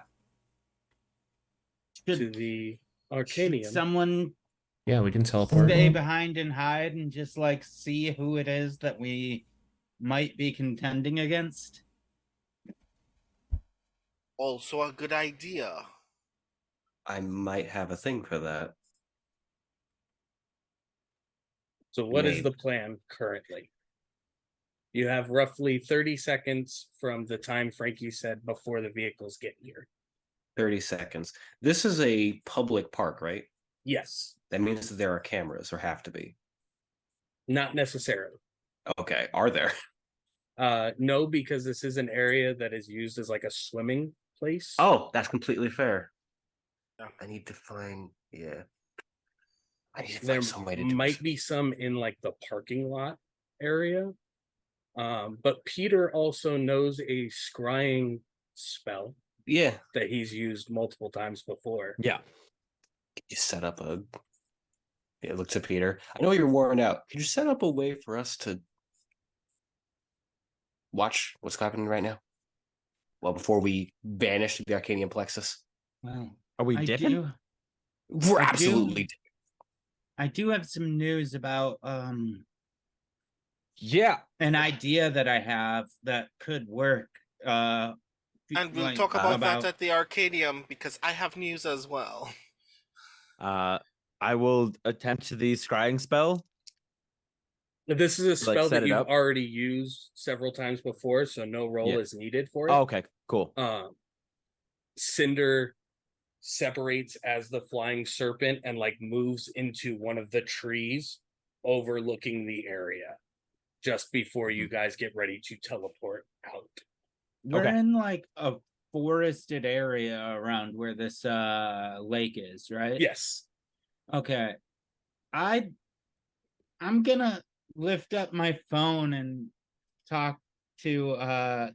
To Should, the should Arcanium. someone Yeah, we can teleport. stay behind and hide and just like see who it is that we might be contending against? Also a good idea. I might have a thing for that. So what is Maybe. the plan currently? You have roughly 30 seconds from the time Frankie said before the vehicles get here. 30 seconds. This is a public park, right? Yes, That means that there are cameras, or have to be. not necessarily. Okay, are there? No, because this is an area that is used as like a swimming place. Oh, that's completely fair. Yeah. I need to find. Yeah. I need to There find some way to do might this. be some in like the parking lot area. But Peter also knows a scrying spell Yeah. that he's used multiple times before. Yeah. You set up a. Yeah, look to Peter. I know you're worn out. Could you set up a way for us to watch what's happening right now? Well, before we vanish to the Arcanium plexus. Well, Are we I dipping? do. We're I do. absolutely. I do have some news about Yeah. an idea that I have that could work. And we'll like, talk about that at the Arcadium because I have news as well. I will attempt the scrying spell. This is a Like, spell set that it you've up? already used several times before, so no roll Yeah. is needed for it. Oh, okay, cool. Cinder separates as the flying serpent and like moves into one of the trees overlooking the area just before you guys get ready to teleport out. We're Okay. in like a forested area around where this lake is, right? Yes. Okay. I'm gonna lift up my phone and talk to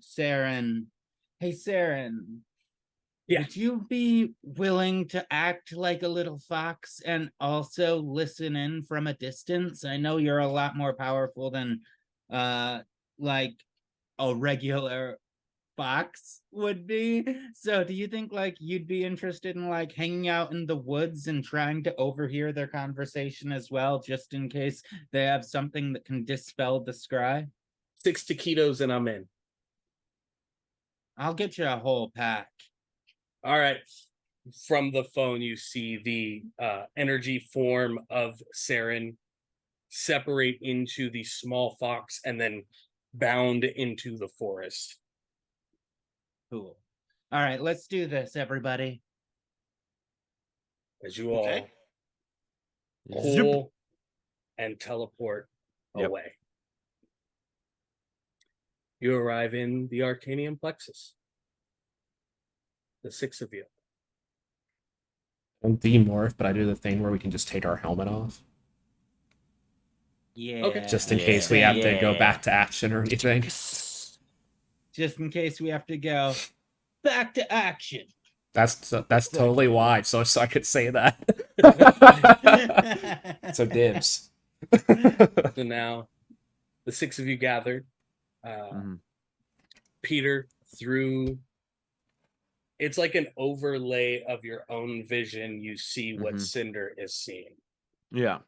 Saren. Hey Saren. Yeah. Would you be willing to act like a little fox and also listen in from a distance? I know you're a lot more powerful than like a regular fox would be. So do you think like you'd be interested in like hanging out in the woods and trying to overhear their conversation as well, just in case they have something that can dispel the scry? 6 taquitos and I'm in. I'll get you a whole pack. All right. From the phone, you see the energy form of Saren separate into the small fox and then bound into the forest. Cool. All right, let's do this, everybody. As you all Okay. pull and teleport Yep. away. You arrive in the Arcanium plexus. The 6 of you. I don't demorph, but I do the thing where we can just take our helmet off. Yeah. Okay. Just in case we have to go Yeah. back to action or anything. Just in case we have to go back to action. That's totally why, so I could say that. So dibs. So now the 6 of you gathered. Peter, through it's like an overlay of your own vision, you see what Cinder is seeing. Yeah.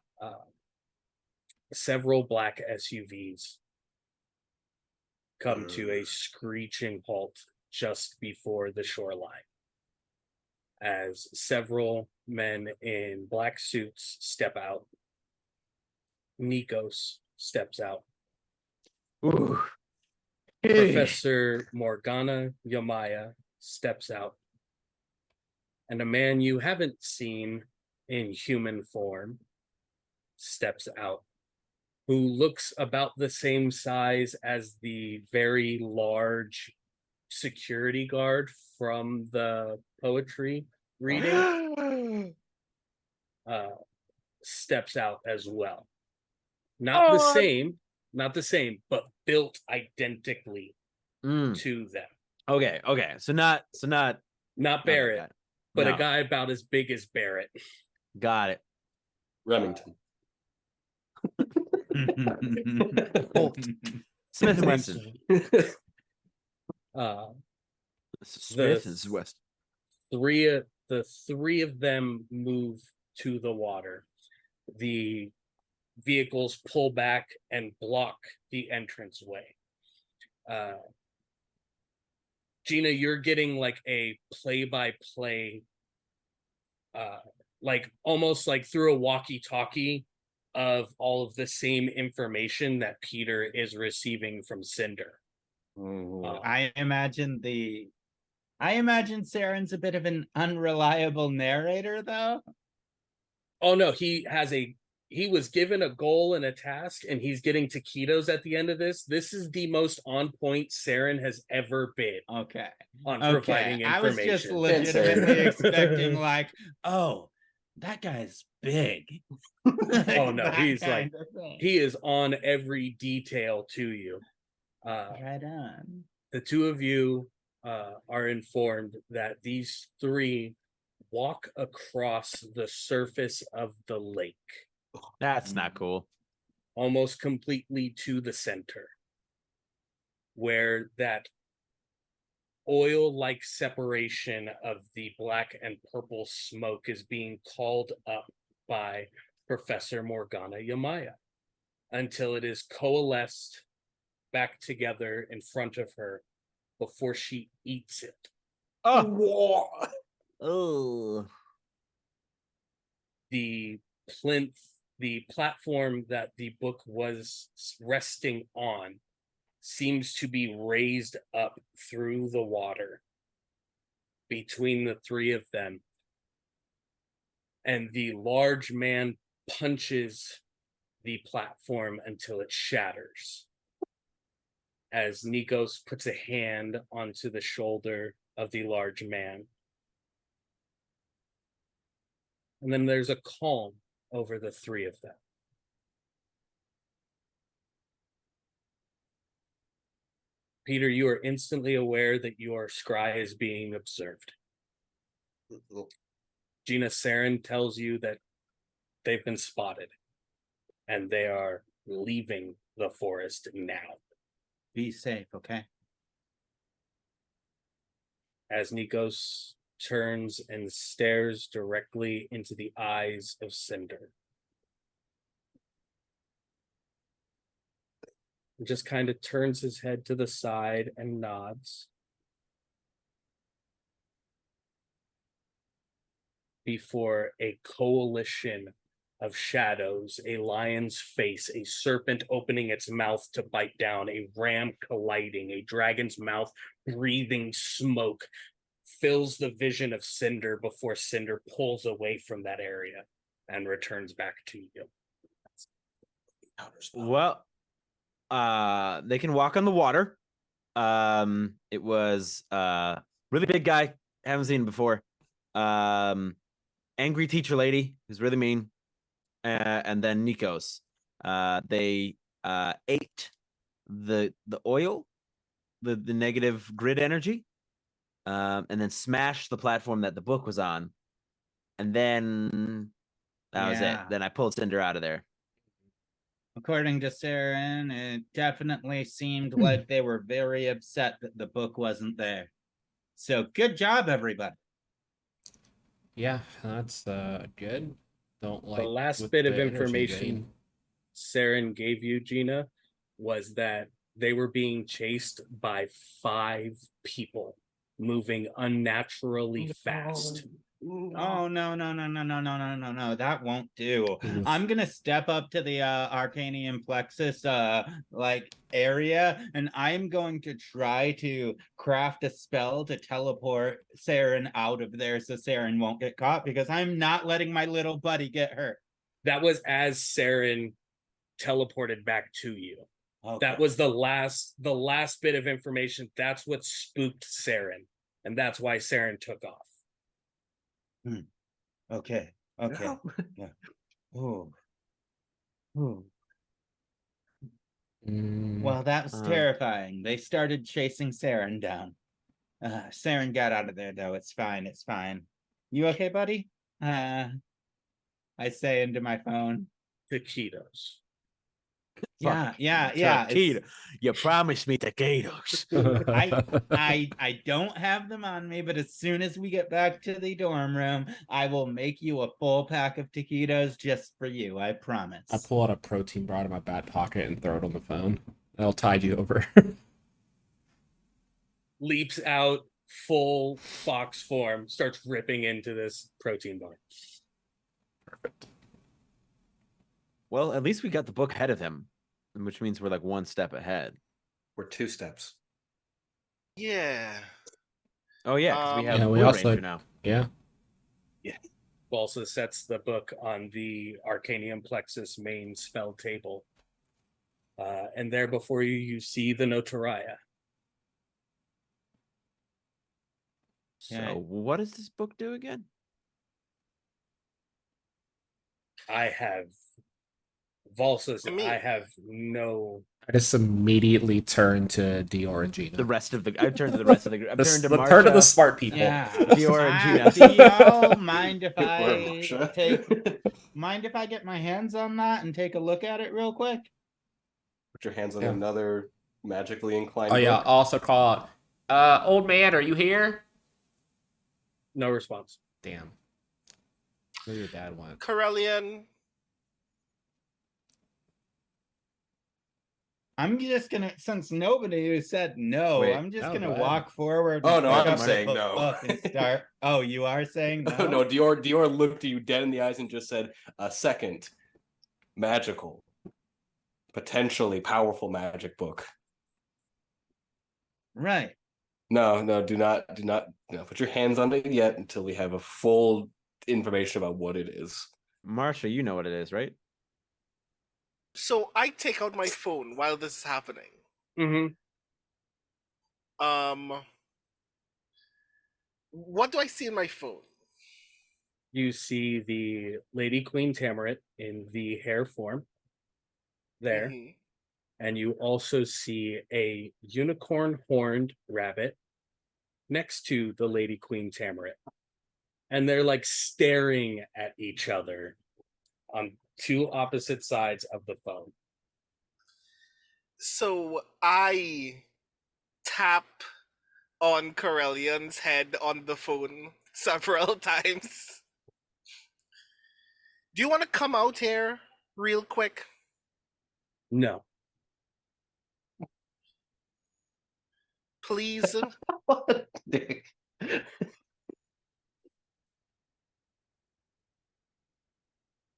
Several black SUVs come to a screeching halt just before the shoreline as several men in black suits step out. Nikos steps out. Ooh. Professor Morgana Yamaya steps out. And a man you haven't seen in human form steps out, who looks about the same size as the very large security guard from the poetry reading. Steps out as well. Not the same, but built identically to them. Okay. So not Not not that Barrett, guy. but a No. guy about as big as Barrett. Got it. Remington. Smith and Wesson. Uh, Smith is West. the three of them move to the water. The vehicles pull back and block the entranceway. Gina, you're getting like a play-by-play, like almost like through a walkie-talkie of all of the same information that Peter is receiving from Cinder. I imagine Saren's a bit of an unreliable narrator, though. Oh no, he was given a goal and a task, and he's getting taquitos at the end of this. This is the most on point Saren has ever been. Okay. On providing information. I was just legitimately expecting, like, oh, that guy's big. Oh no, he's like, he is on every detail to you. Right on. The two of you are informed that these three walk across the surface of the lake. That's not cool. Almost completely to the center, where that oil-like separation of the black and purple smoke is being called up by Professor Morgana Yamaya until it is coalesced back together in front of her before she eats it. Oh, The plinth, the platform that the book was resting on, seems to be raised up through the water between the three of them. And the large man punches the platform until it shatters. As Nikos puts a hand onto the shoulder of the large man. And then there's a calm over the three of them. Peter, you are instantly aware that your scry is being observed. Gina Saren tells you that they've been spotted and they are leaving the forest now. Be safe, okay? As Nikos turns and stares directly into the eyes of Cinder. He just kind of turns his head to the side and nods. Before a coalition of shadows, a lion's face, a serpent opening its mouth to bite down, a ram colliding, a dragon's mouth breathing smoke, fills the vision of Cinder before Cinder pulls away from that area and returns back to you. well, they can walk on the water. It was really big guy, haven't seen him before. Angry teacher lady who's really mean, and then Nikos. They ate the oil, the negative grid energy, and then smashed the platform that the book was on, and then that was it. Then I pulled Cinder out of there. According to Saren, it definitely seemed like they were very upset that the book wasn't there. So good job, everybody. Yeah, that's good. Don't like the last with bit of the energy information drain. Saren gave you, Gina, was that they were being chased by 5 people moving unnaturally fast. Oh no. That won't do. I'm gonna step up to the Arcanium Plexus like area, and I'm going to try to craft a spell to teleport Saren out of there so Saren won't get caught, because I'm not letting my little buddy get hurt. That was as Saren teleported back to you. Okay. That was the last bit of information. That's what spooked Saren, and that's why Saren took off. Okay. Yeah. Ooh. Well, that was terrifying. They started chasing Saren down. Saren got out of there though. It's fine. It's fine. You okay, buddy? I say into my phone. Taquitos. Yeah. Taquito. You promised me taquitos. I don't have them on me, but as soon as we get back to the dorm room, I will make you a full pack of taquitos just for you. I promise. I pull out a protein bar out of my back pocket and throw it on the phone. I'll tide you over. Leaps out, full fox form, starts ripping into this protein bar. Perfect. Well, at least we got the book ahead of him, which means we're like one step ahead. We're 2 steps. Yeah. Oh yeah, because we have Yeah, we Blue also- Ranger now. Yeah. Also sets the book on the Arcanium Plexus main spell table. And there before you, you see the Notaria. So Yeah. what does this book do again? I have Valsa. Me. I have no. I just immediately turn to Dior and Gina. The rest of the I've turned to the rest of the group. I've turned to the Marcia. turn of the smart people. Yeah. Dior and Gina. Do y'all mind if Or I Marcia. mind if I get my hands on that and take a look at it real quick? Put your hands on Yeah. another magically inclined Oh yeah. book. I'll also call out. Old man, are you here? No response. Damn. Where your dad went? Corellian. I'm just gonna, since nobody said no, Wait. I'm just Oh, gonna go ahead. walk forward. Oh, and no, pick I'm up the saying book no. and start. Oh, you are saying no? No, Dior looked at you dead in the eyes and just said, a second magical, potentially powerful magic book. Right. No, do not put your hands on it yet until we have a full information about what it is. Marcia, you know what it is, right? So I take out my phone while this is happening. Mm-hmm. What do I see in my phone? You see the Lady Queen Tamarit in the hare form there. Mhm. And you also see a unicorn horned rabbit next to the Lady Queen Tamarit. And they're like staring at each other on 2 opposite sides of the phone. So I tap on Corellian's head on the phone several times. Do you want to come out here real quick? No. Please?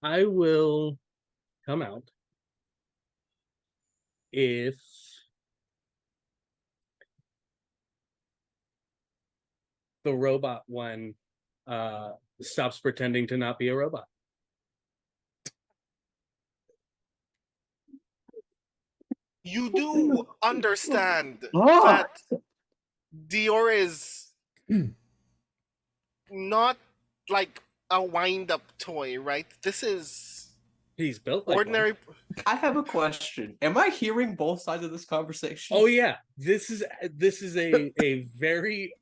I will come out if the robot one stops pretending to not be a robot. You do understand that Dior is not like a wind-up toy, right? This is He's built like ordinary. one. I have a question. Am I hearing both sides of this conversation? Oh yeah, this is a very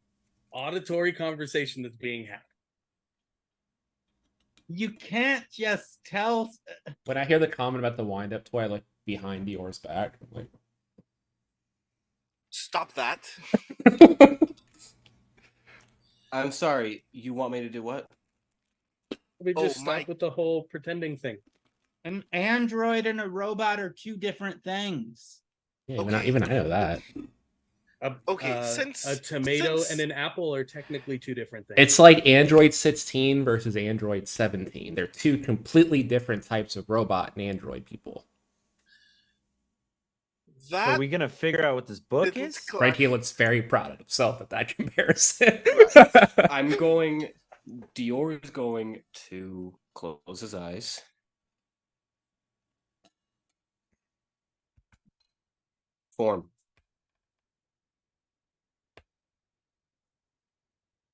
auditory conversation that's being had. You can't just tell. When I hear the comment about the wind-up toy, I look behind Dior's back. I'm like, Stop that. I'm sorry. You want me to do what? We just my- stop with the whole pretending thing. An android and a robot are 2 different things. yeah, Okay. even I know that. Okay, since- a tomato since- and an apple are technically 2 different things. It's like Android 16 versus Android 17. They're 2 completely different types of robot and android people. That Are we gonna figure out what this book didn't is? cla- Frankie looks very proud of himself at that comparison. I'm going. Dior is going to close his eyes. Form.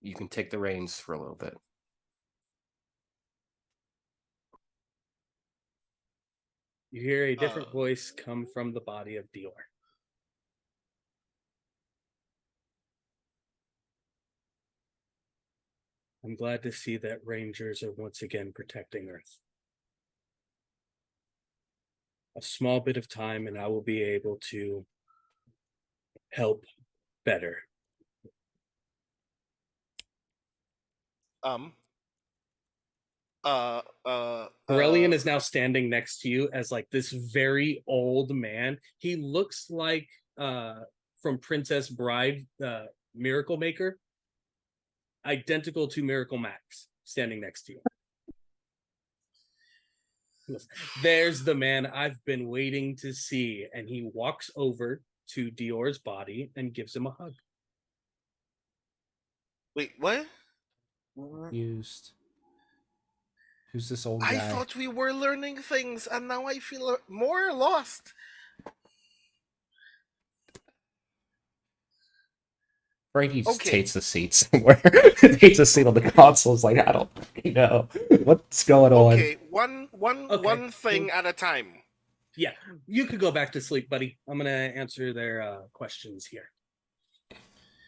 You can take the reins for a little bit. You hear a different Uh. voice come from the body of Dior. I'm glad to see that Rangers are once again protecting Earth. A small bit of time and I will be able to help better. Corellian is now standing next to you as like this very old man. He looks like from Princess Bride, Miracle Maker, identical to Miracle Max, standing next to you. There's the man I've been waiting to see, and he walks over to Dior's body and gives him a hug. Wait, what? Used. Who's this old guy? I thought we were learning things, and now I feel more lost. Frankie just Okay. takes a seat somewhere. Takes a seat on the console. Is like, I don't fucking know what's going on. Okay, one thing at a time. Yeah, you could go back to sleep, buddy. I'm gonna answer their questions here.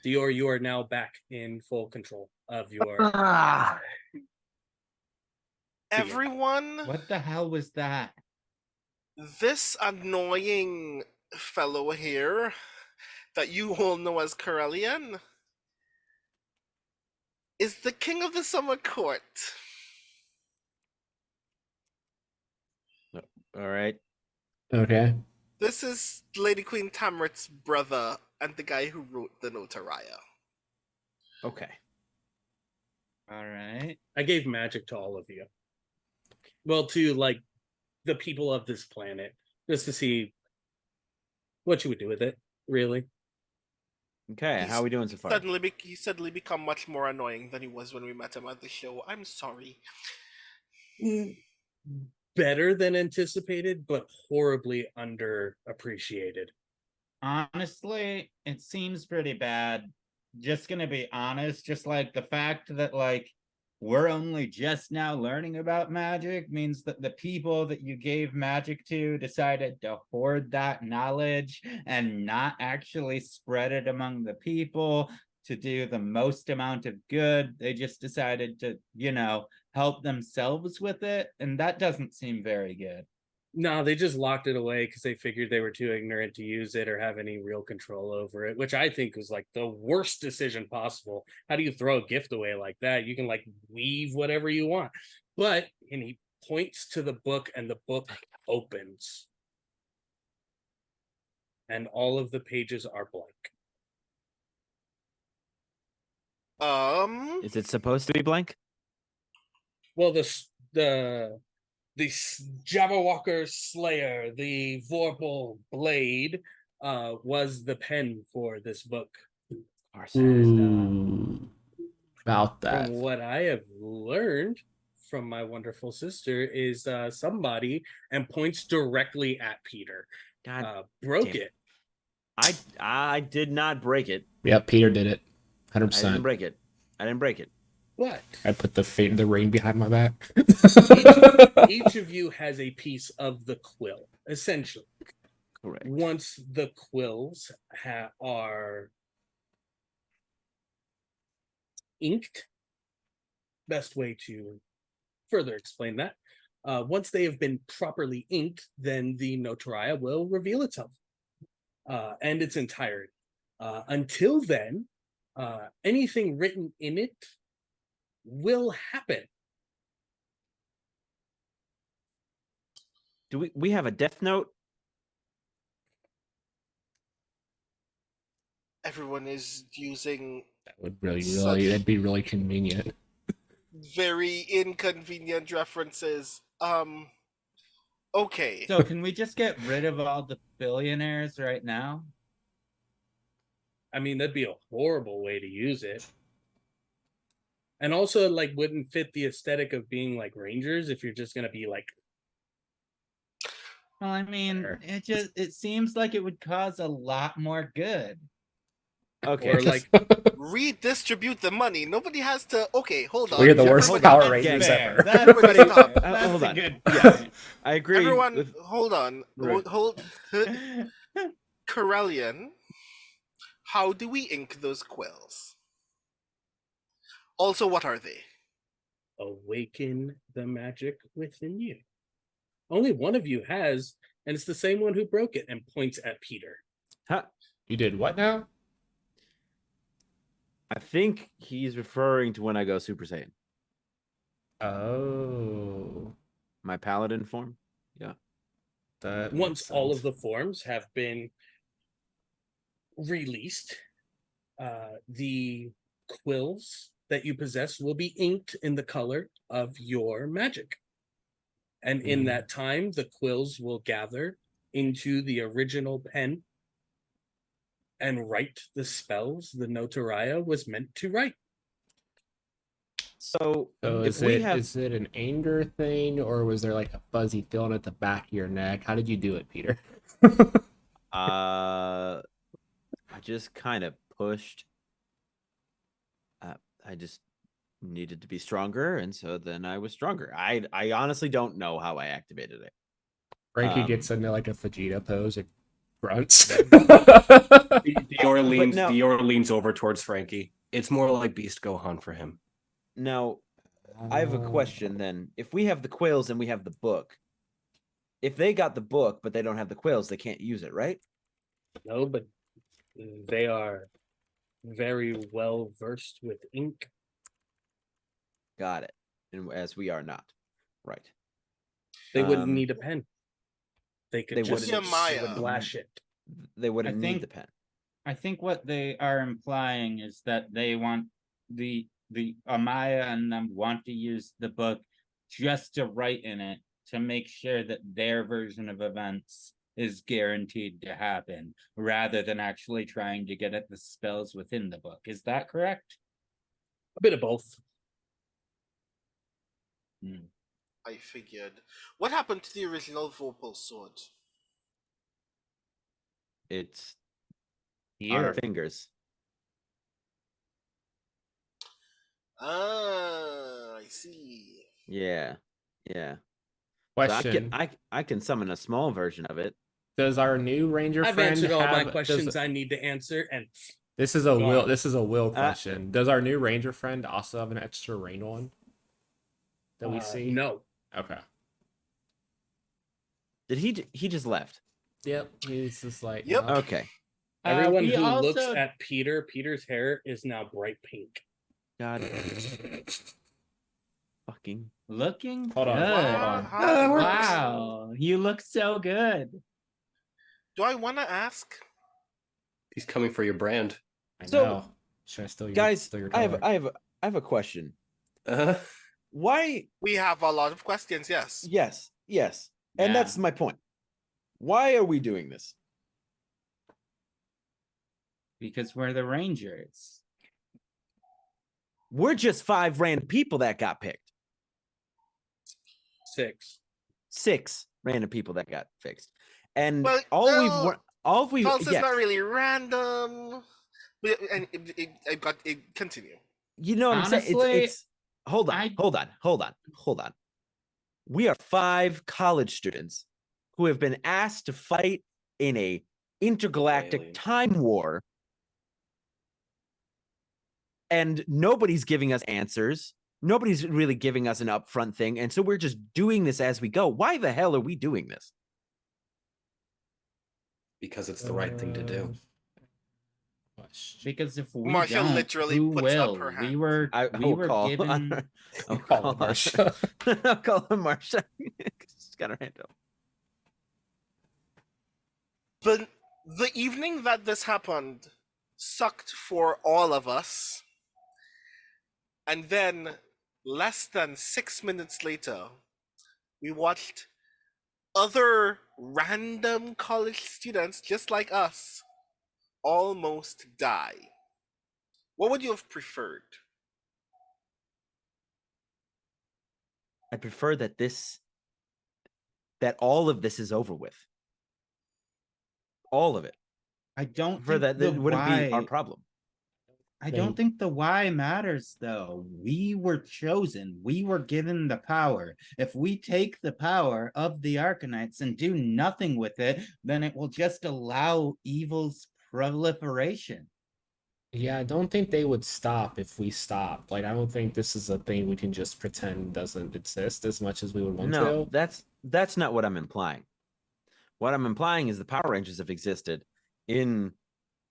Dior, you are now back in full control of your. Everyone, What the hell was that? this annoying fellow here that you all know as Corellian is the king of the summer court. All right. Okay. This is Lady Queen Tamrit's brother and the guy who wrote the Notaria. Okay. All right. I gave magic to all of you. Well, to like the people of this planet, just to see what you would do with it. Really. Okay. How are we doing so far? He suddenly become much more annoying than he was when we met him at the show. I'm sorry. Better than anticipated, but horribly underappreciated. Honestly, it seems pretty bad. Just gonna be honest, just like the fact that like we're only just now learning about magic means that the people that you gave magic to decided to hoard that knowledge and not actually spread it among the people to do the most amount of good. They just decided to, help themselves with it, and that doesn't seem very good. No, they just locked it away because they figured they were too ignorant to use it or have any real control over it, which I think was like the worst decision possible. How do you throw a gift away like that? You can like weave whatever you want. And he points to the book and the book opens. And all of the pages are blank. Is it supposed to be blank? Well, the Jabberwocker Slayer, the Vorpal Blade, was the pen for this book. About that. From what I have learned from my wonderful sister is somebody, and points directly at Peter, broke it. I did not break it. Yep, Peter did it. 100%. I didn't break it. What? I put the ring behind my back. Each of you has a piece of the quill, essentially. Correct. Once the quills are inked, best way to further explain that, once they have been properly inked, then the Notaria will reveal itself and its entirety. Until then, anything written in it will happen. Do we have a death note? Everyone is using That would that'd be really convenient. very inconvenient references. Okay. So can we just get rid of all the billionaires right now? I mean, that'd be a horrible way to use it. And also, like, wouldn't fit the aesthetic of being like Rangers if you're just gonna be like. Well, I mean, it seems like it would cause a lot more good. Okay. Or like redistribute the money. Nobody has to. Okay, hold on. We're the worst Everybody- Power Rangers ever. Everybody stop. That's hold a on. good Yes. point. I agree. Everyone, hold on. Right. Hold. Corellian, how do we ink those quills? Also, what are they? Awaken the magic within you. Only one of you has, and it's the same one who broke it, and points at Peter. Huh. You did what now? I think he's referring to when I go Super Saiyan. Oh, My paladin form. Yeah. that Once makes all of sense. the forms have been released, the quills that you possess will be inked in the color of your magic. And in that time, the quills will gather into the original pen and write the spells the Notaria was meant to write. So So if is we it have is it an anger thing, or was there like a fuzzy feeling at the back of your neck? How did you do it, Peter? I just kind of pushed. I just needed to be stronger, and so then I was stronger. I honestly don't know how I activated it. Frankie gets into like a Vegeta pose and grunts. Dior leans over towards Frankie. It's more like Beast Gohan for him. Now, I have a question then. If we have the quails and we have the book, if they got the book but they don't have the quails, they can't use it, right? No, but they are very well versed with ink. Got it. And as we are not. Right. They wouldn't need a pen. They could They just wouldn't- Maya. flash it. They wouldn't I need think- the pen. I think what they are implying is that they want the Amaya and them want to use the book just to write in it to make sure that their version of events is guaranteed to happen, rather than actually trying to get at the spells within the book. Is that correct? A bit of both. I figured. What happened to the original Vorpal sword? It's on Here. our fingers. Ah, I see. Yeah. Yeah. So Question: I can summon a small version of it. Does our new ranger I've friend answered all my have- questions does- I need to answer, and This is a Go will. on. This is a will question. Does our new ranger friend also have an extra rain one that we see? no. Okay. Did he just left? Yep. He's just like. Yep. no. Okay. Everyone we who looks also- at Peter's hair is now bright pink. God. Fucking. Looking Hold on, good. hold on. How- Wow, you look so good. Do I want to ask? He's coming for your brand. I So, know. Should I steal your? Guys, steal your I color? have a question. Uh, Why? We have a lot of questions, yes. Yes. And Yeah. that's my point. Why are we doing this? Because we're the Rangers. We're just 5 random people that got picked. 6. 6 random people that got fixed. And Well, all no, we've False is yes. not really random. And I got it. Continue. You know what I'm saying? Honestly, It's hold on. We are 5 college students who have been asked to fight in a intergalactic Alien. time war. And nobody's giving us answers. Nobody's really giving us an upfront thing. And so we're just doing this as we go. Why the hell are we doing this? because it's the right thing to do. Question. Because if we Marcia don't, literally who puts up will? her We hand. were I we will were call given. I'll Call call her Marcia. I'll call her Marcia. She's got her hand up. The evening that this happened sucked for all of us. And then, less than 6 minutes later, we watched other random college students, just like us, almost die. What would you have preferred? I prefer that all of this is over with. All of it. I don't For think that the it wouldn't why. be our problem. I don't think the why matters though. We were chosen. We were given the power. If we take the power of the ArcaKnights and do nothing with it, then it will just allow evil's proliferation. Yeah, I don't think they would stop if we stopped. Like, I don't think this is a thing we can just pretend doesn't exist as much as we would want No, to. that's not what I'm implying. What I'm implying is the Power Rangers have existed in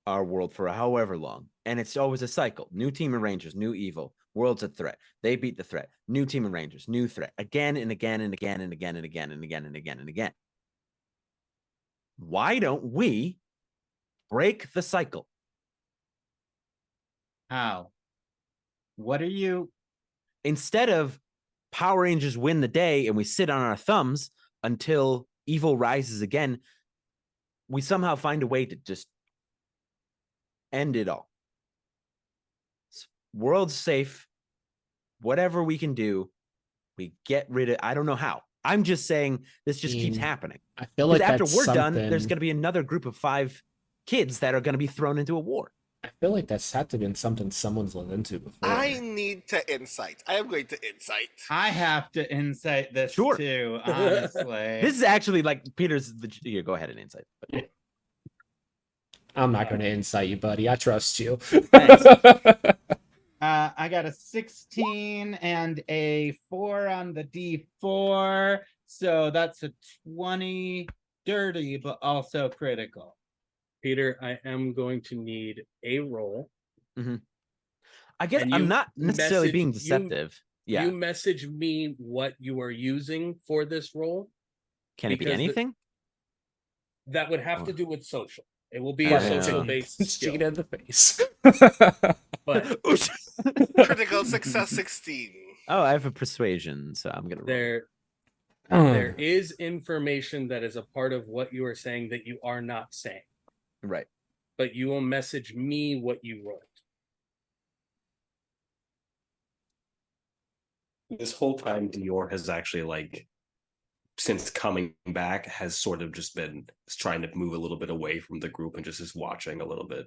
our world for however long, and it's always a cycle. New team of Rangers, new evil, world's a threat. They beat the threat. New team of Rangers, new threat. Again and again and again and again and again and again and again and again. Why don't we break the cycle? How? What are you? Instead of Power Rangers win the day and we sit on our thumbs until evil rises again, we somehow find a way to just end it all. World's safe. Whatever we can do, we get rid of. I don't know how. I'm just saying this just keeps happening. I feel like after that's we're something... done, there's going to be another group of 5 kids that are going to be thrown into a war. I feel like that's had to been something someone's looked into before. I need to insight. I am going to insight. I have to insight this Sure. too, honestly. This is actually like Peter's. Here, go ahead and insight. I'm not going to insight you, buddy. I trust you. Thanks. I got a 16 and a 4 on the D4. So that's a 20 dirty, but also critical. Peter, I am going to need a roll. I guess And I'm you not necessarily message- being you- deceptive. Yeah. You message me what you are using for this roll. Can it be because the- anything? That would have to do with social. It will be Yeah. a social based It's skill. Gina in the face. But Critical success 16. Oh, I have a persuasion, so I'm gonna roll. there is information that is a part of what you are saying that you are not saying. Right. But you will message me what you wrote. This whole time, Dior has actually, like, since coming back, has sort of just been trying to move a little bit away from the group and just is watching a little bit.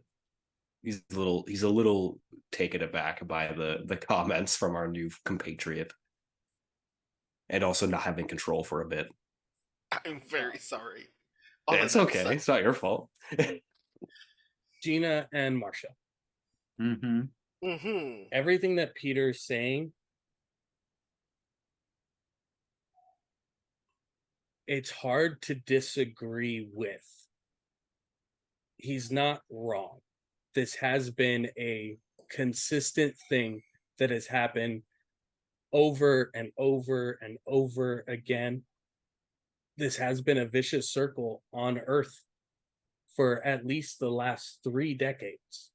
He's a little taken aback by the comments from our new compatriot, and also not having control for a bit. I'm very sorry. It's okay. It's not your fault. Gina and Marcia. Everything that Peter's saying, it's hard to disagree with. He's not wrong. This has been a consistent thing that has happened over and over and over again. This has been a vicious circle on Earth for at least the last 3 decades.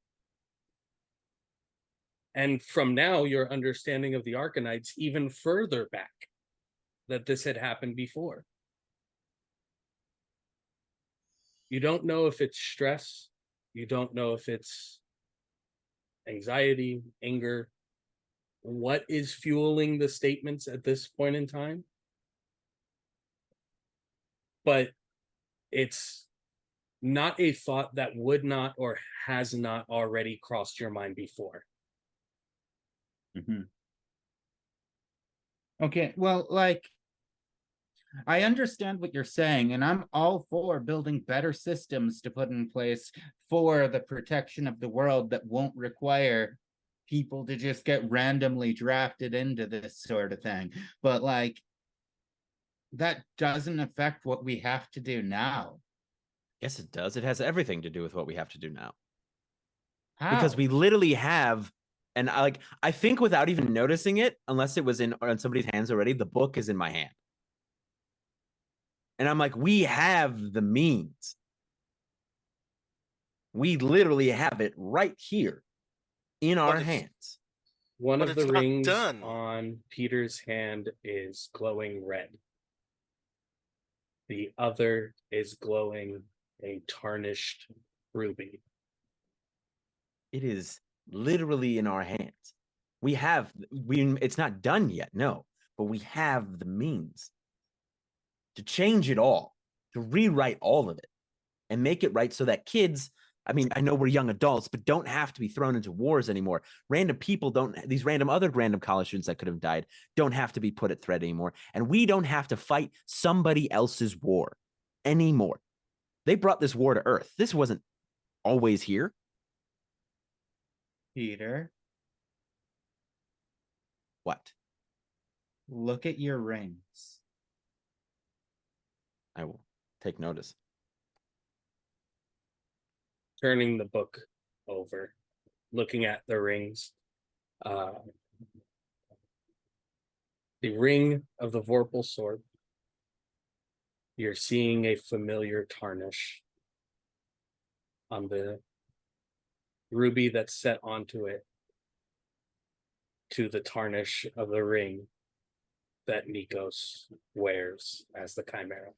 And from now, your understanding of the ArcaKnights even further back that this had happened before. You don't know if it's stress. You don't know if it's anxiety, anger. What is fueling the statements at this point in time? But it's not a thought that would not or has not already crossed your mind before. Okay, well, like, I understand what you're saying, and I'm all for building better systems to put in place for the protection of the world that won't require people to just get randomly drafted into this sort of thing. But, like, that doesn't affect what we have to do now. Yes, it does. It has everything to do with what we have to do now. How? Because we literally have, and I think without even noticing it, unless it was on somebody's hands already, the book is in my hand. And I'm like, we have the means. We literally have it right here in our hands. One But of the it's not rings done. on Peter's hand is glowing red. The other is glowing a tarnished ruby. It is literally in our hands. It's not done yet, no, but we have the means to change it all, to rewrite all of it and make it right so that kids, I mean, I know we're young adults, but don't have to be thrown into wars anymore. Random people these other random college students that could have died don't have to be put at threat anymore. And we don't have to fight somebody else's war anymore. They brought this war to Earth. This wasn't always here. Peter, What? look at your rings. I will take notice. Turning the book over, looking at the rings. The ring of the Vorpal sword. You're seeing a familiar tarnish on the ruby that's set onto it to the tarnish of the ring that Nikos wears as the Chimera.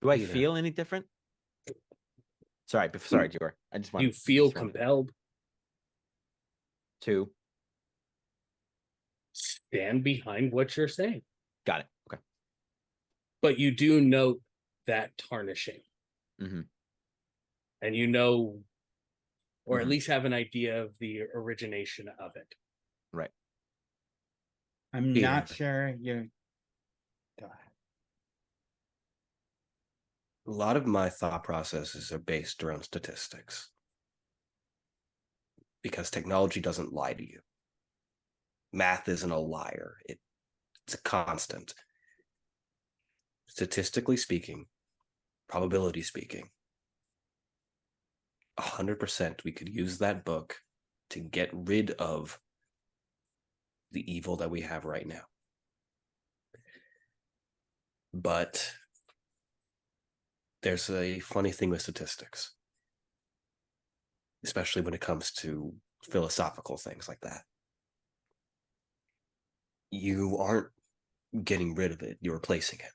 Do I Peter. feel any different? Sorry, Jor. I just want You feel compelled. to Stand behind what you're saying. got it. Okay. But you do note that tarnishing. Mhm. And you know, or at Mhm. least have an idea of the origination of it. Right. I'm Peter. not sure you're. Go ahead. A lot of my thought processes are based around statistics. Because technology doesn't lie to you. Math isn't a liar. It's a constant. Statistically speaking, probability speaking, 100% we could use that book to get rid of the evil that we have right now. But there's a funny thing with statistics, especially when it comes to philosophical things like that. You aren't getting rid of it, you're replacing it.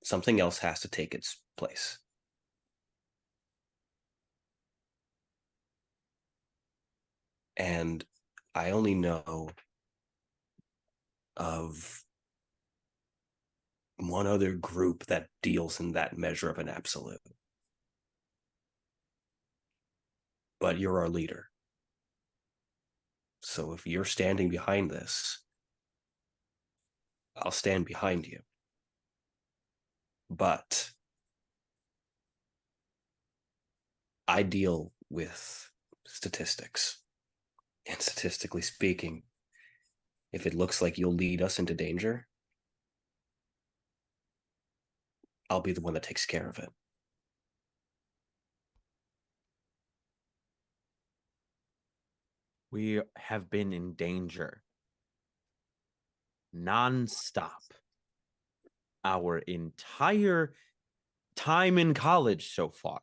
Something else has to take its place. And I only know of one other group that deals in that measure of an absolute. But you're our leader. So if you're standing behind this, I'll stand behind you. But I deal with statistics. And statistically speaking, if it looks like you'll lead us into danger, I'll be the one that takes care of it. We have been in danger non-stop our entire time in college so far.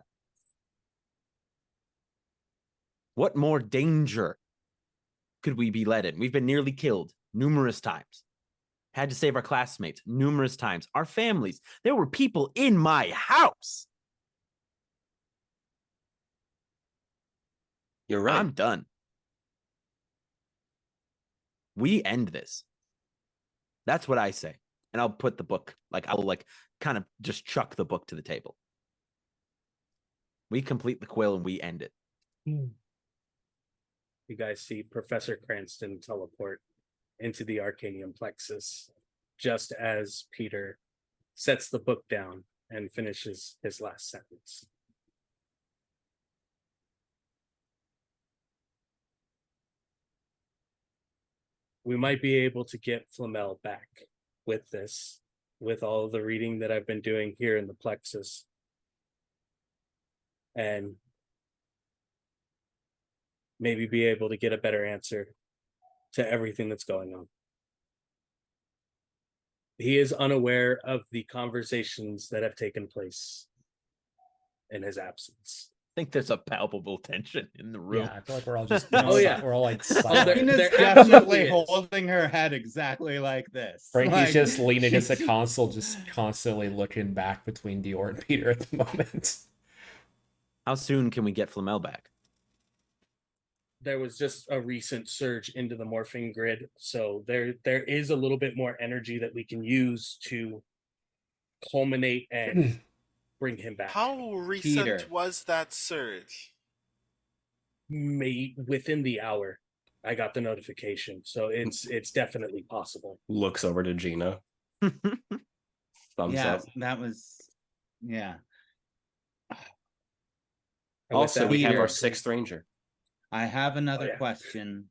What more danger could we be led in? We've been nearly killed numerous times. Had to save our classmates numerous times. Our families. There were people in my house. You're right. I'm done. We end this. That's what I say. And I'll put the book, I'll kind of just chuck the book to the table. We complete the quill and we end it. You guys see Professor Cranston teleport into the Arcanium plexus just as Peter sets the book down and finishes his last sentence. We might be able to get Flamel back with this, with all the reading that I've been doing here in the plexus. And maybe be able to get a better answer to everything that's going on. He is unaware of the conversations that have taken place in his absence. I think there's a palpable tension in the room. Yeah, I feel like we're all just. Oh, yeah. We're all like. Oh, Silent. There Tina's absolutely definitely is. holding her head exactly like this. Frankie's Like, just leaning against the she's- console, just constantly looking back between Dior and Peter at the moment. How soon can we get Flamel back? There was just a recent surge into the morphing grid, so there is a little bit more energy that we can use to culminate and bring him back. How recent Peter. was that surge? Within the hour, I got the notification, so it's definitely possible. Looks over to Gina. Thumbs yeah, up. that was, yeah. And with Also, that, we have Peter. our 6th ranger. I have another yeah. question.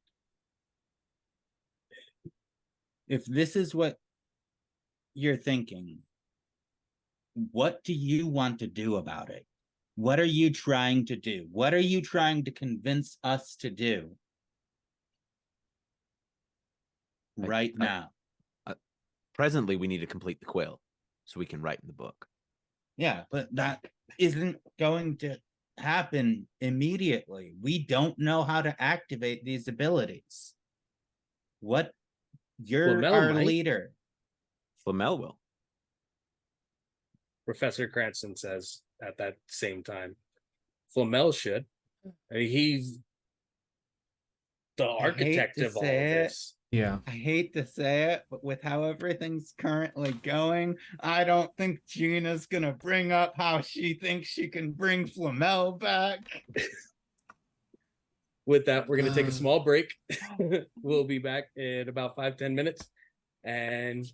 If this is what you're thinking, what do you want to do about it? What are you trying to do? What are you trying to convince us to do right now? Presently, we need to complete the quill so we can write in the book. Yeah, but that isn't going to happen immediately. We don't know how to activate these abilities. What? You're Flamel our might. leader. Flamel will. Professor Cranston says at that same time. Flamel should. I mean, he's the architect to of all say of it. this. Yeah. I hate to say it, but with how everything's currently going, I don't think Gina's gonna bring up how she thinks she can bring Flamel back. With that, we're going to take a small break. We'll be back in about 5-10 minutes and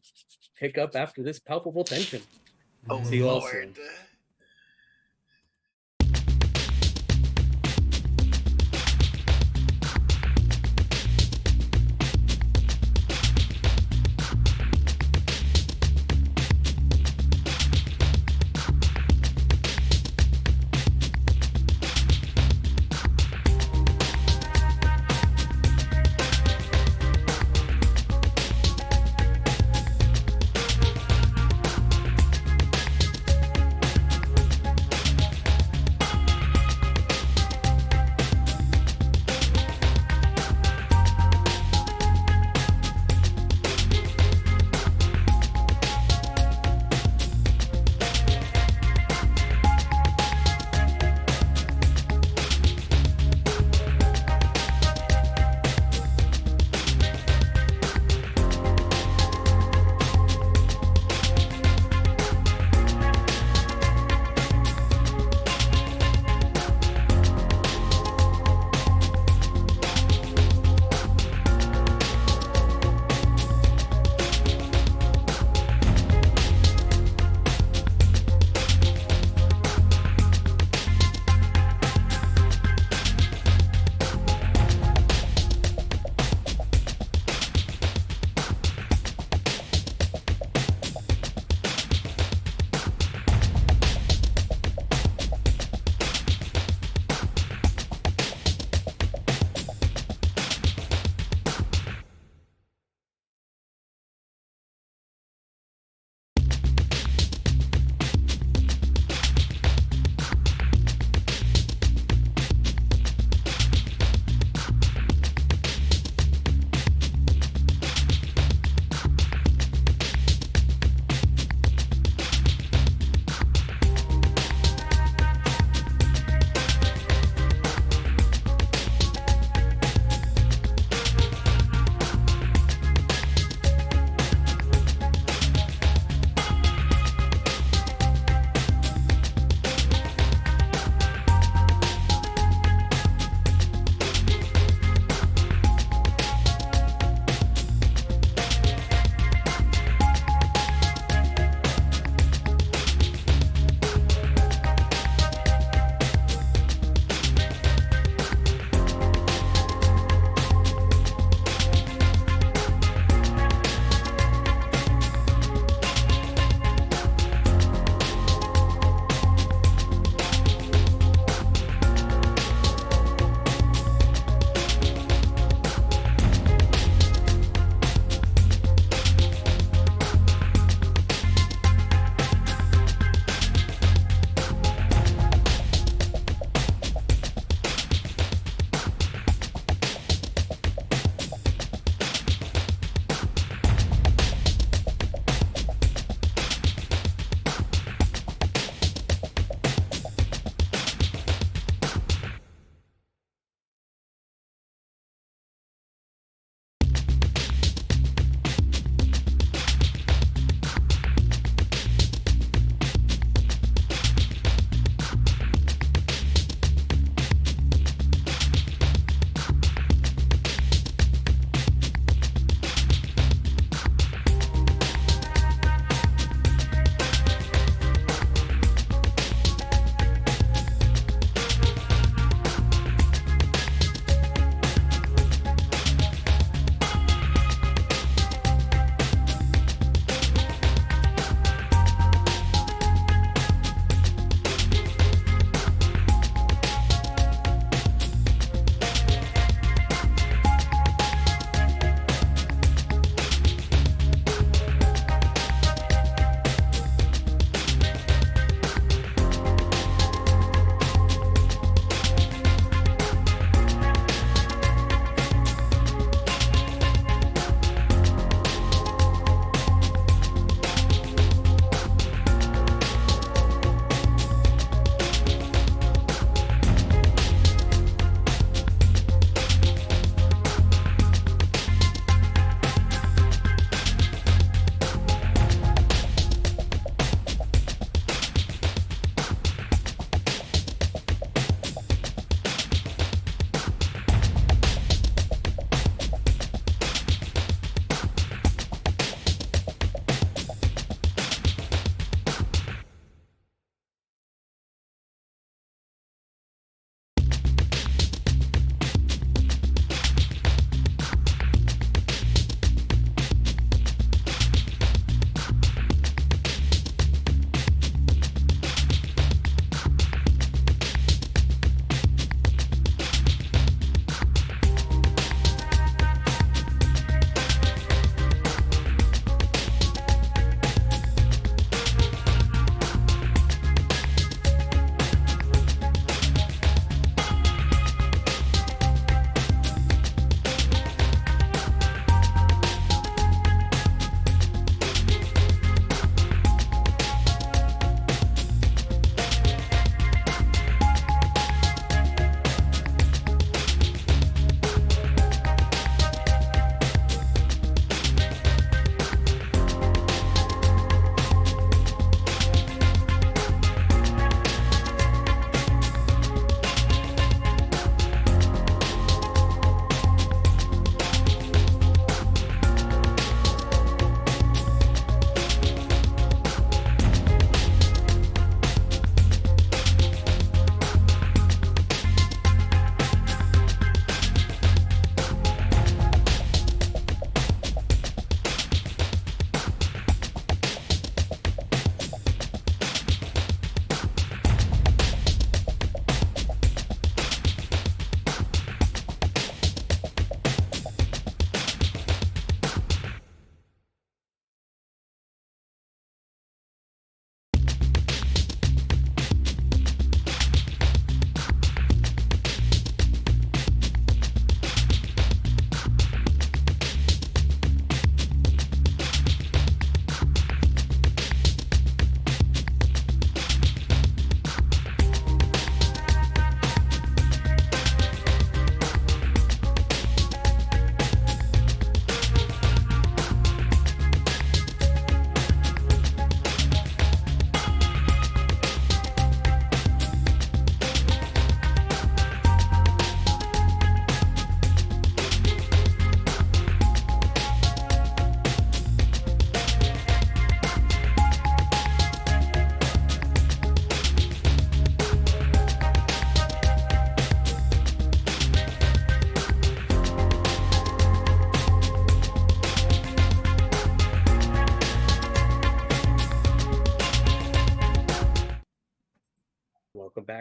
pick up after this palpable tension. Oh See you all Lord. soon.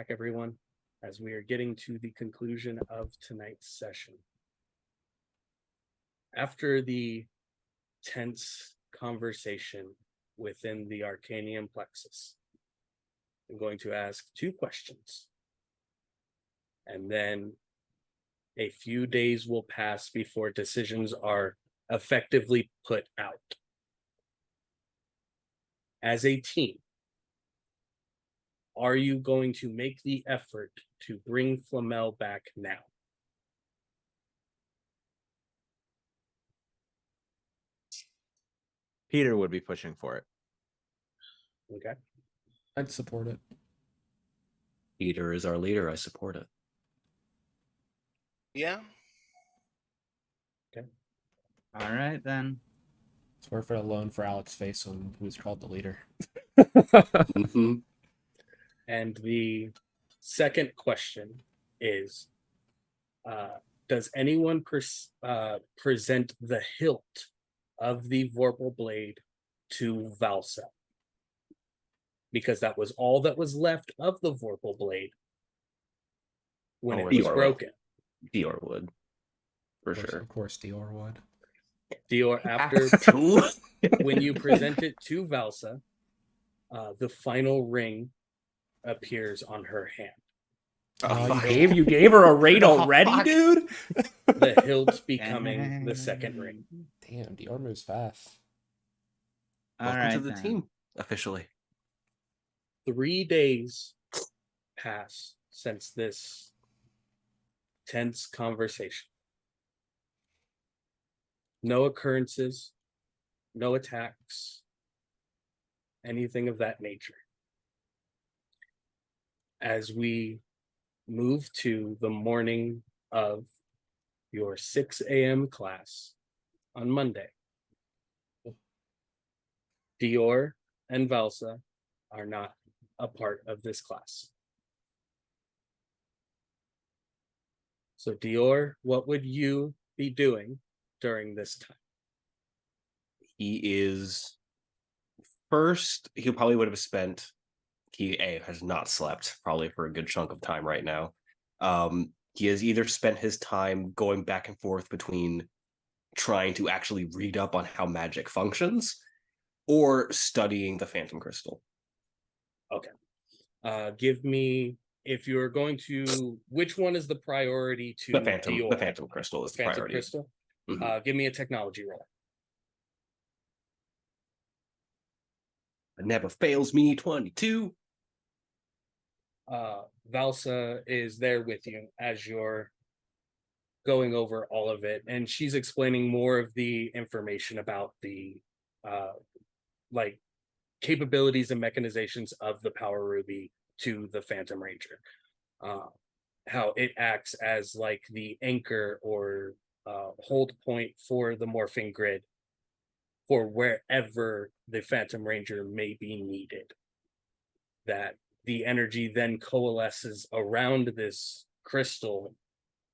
back, everyone, as we are getting to the conclusion of tonight's session. After the tense conversation within the Arcanium plexus, I'm going to ask 2 questions. And then a few days will pass before decisions are effectively put out. As a team, are you going to make the effort to bring Flamel back now? Peter would be pushing for it. Okay. I'd support it. Peter is our leader. I support it. Yeah. All right then. It's worth it alone for Alec's face when he was called the leader. Mhm. And the second question is, does anyone present the hilt of the Vorpal blade to Valsa? Because that was all that was left of the Vorpal blade when it was Dior would. broken. Dior would, for sure. Of course, Dior would. Dior, after when you present it to Valsa, the final ring appears on her hand. Oh, You gave her a raid Oh, already, fuck. dude. The hilt becoming the second ring. Damn, Dior moves fast. All Welcome right to the then. team, officially. 3 days pass since this tense conversation. No occurrences, no attacks, anything of that nature. As we move to the morning of your 6 a.m. class on Monday, Dior and Valsa are not a part of this class. So Dior, what would you be doing during this time? He is first. He probably would have spent. He has not slept probably for a good chunk of time right now. He has either spent his time going back and forth between trying to actually read up on how magic functions or studying the Phantom Crystal. Give me, if you're going to, which one is the priority to Dior? The Phantom Crystal is the Phantom priority. Crystal? Mhm. Give me a technology roll. It never fails me, 22. Valsa is there with you as you're going over all of it, and she's explaining more of the information about the like capabilities and mechanizations of the Power Ruby to the Phantom Ranger. How it acts as like the anchor or hold point for the Morphing Grid for wherever the Phantom Ranger may be needed. That the energy then coalesces around this crystal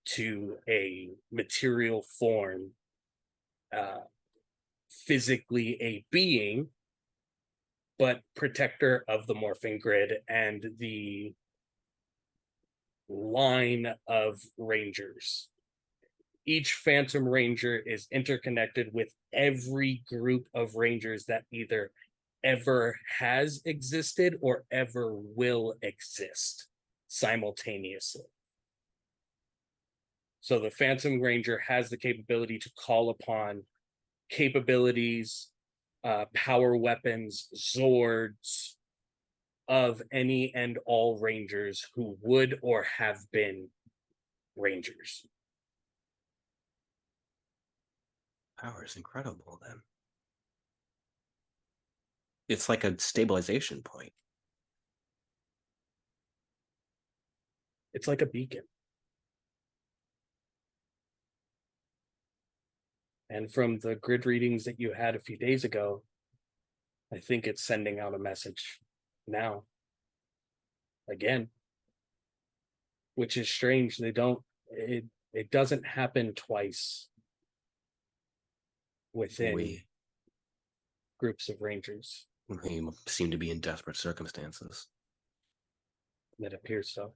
to a material form, physically a being, but protector of the Morphing Grid and the line of rangers. Each Phantom Ranger is interconnected with every group of rangers that either ever has existed or ever will exist simultaneously. So the Phantom Ranger has the capability to call upon capabilities, power weapons, Zords of any and all Rangers who would or have been Rangers. Power is incredible then. It's like a stabilization point. It's like a beacon. And from the grid readings that you had a few days ago, I think it's sending out a message now. Again. Which is strange. It doesn't happen twice within groups of Rangers. We seem to be in desperate circumstances. It appears so.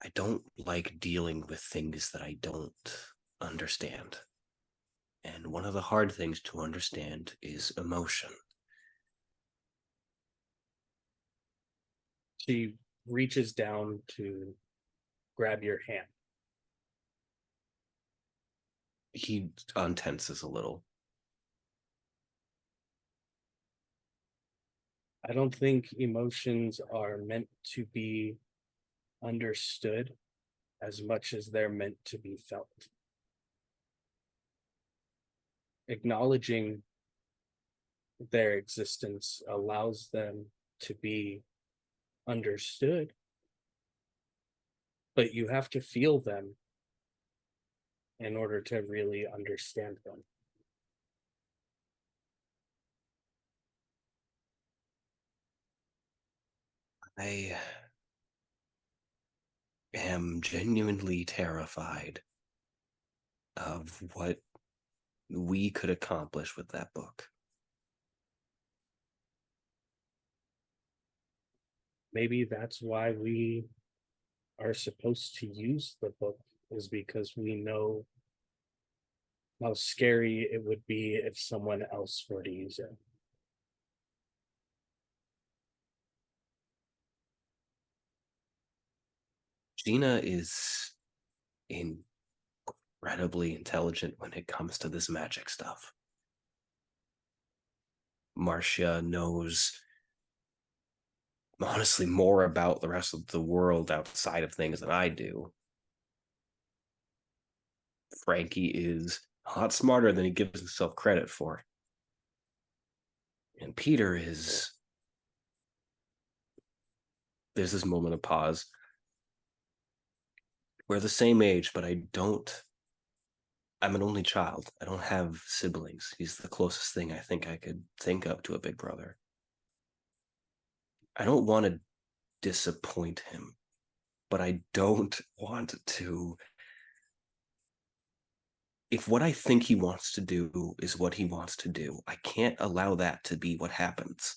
I don't like dealing with things that I don't understand. And one of the hard things to understand is emotion. She reaches down to grab your hand. He untenses a little. I don't think emotions are meant to be understood as much as they're meant to be felt. Acknowledging their existence allows them to be understood, but you have to feel them in order to really understand them. I am genuinely terrified of what we could accomplish with that book. Maybe that's why we are supposed to use the book, is because we know how scary it would be if someone else were to use it. Gina is incredibly intelligent when it comes to this magic stuff. Marcia knows, honestly, more about the rest of the world outside of things than I do. Frankie is a lot smarter than he gives himself credit for. And Peter is... There's this moment of pause. We're the same age, but I'm an only child. I don't have siblings. He's the closest thing I think I could think of to a big brother. I don't want to disappoint him, but I don't want to... If what I think he wants to do is what he wants to do, I can't allow that to be what happens.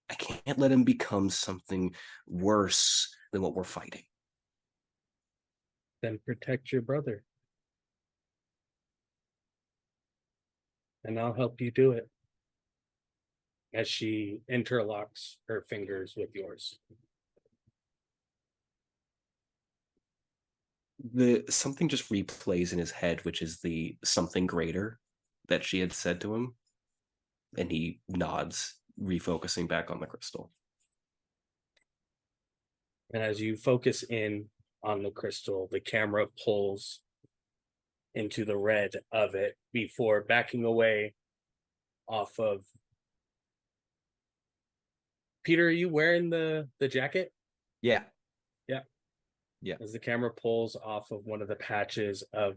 I can't let him become something worse than what we're fighting. Then protect your brother. And I'll help you do it. As she interlocks her fingers with yours. Something just replays in his head, which is the something greater that she had said to him. And he nods, refocusing back on the crystal. And as you focus in on the crystal, the camera pulls into the red of it before backing away off of... Peter, are you wearing the jacket? Yeah. Yeah. Yeah. As the camera pulls off of one of the patches of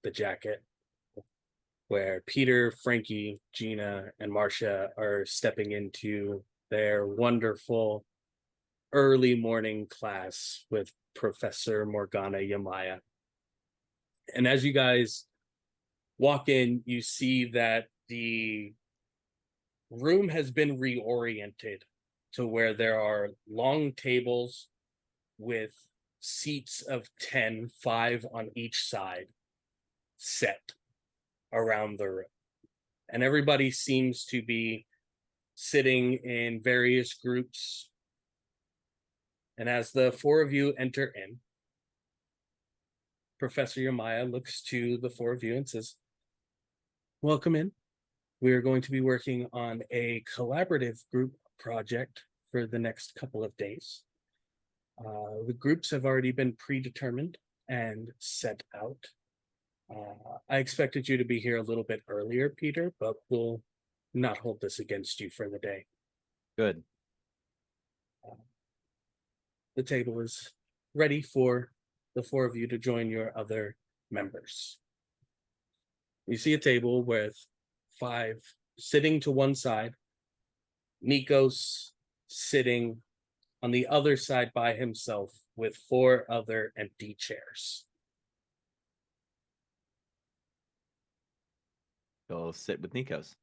the jacket, where Peter, Frankie, Gina, and Marcia are stepping into their wonderful early morning class with Professor Morgana Yamaya. And as you guys walk in, you see that the room has been reoriented to where there are long tables with seats of 10, 5 on each side, set around the room. And everybody seems to be sitting in various groups. And as the four of you enter in, Professor Yamaya looks to the four of you and says, "Welcome in. We are going to be working on a collaborative group project for the next couple of days. The groups have already been predetermined and set out. I expected you to be here a little bit earlier, Peter, but we'll not hold this against you for the day. Good. The table is ready for the four of you to join your other members. You see a table with 5 sitting to one side, Nikos sitting on the other side by himself with 4 other empty chairs. Go sit with Nikos.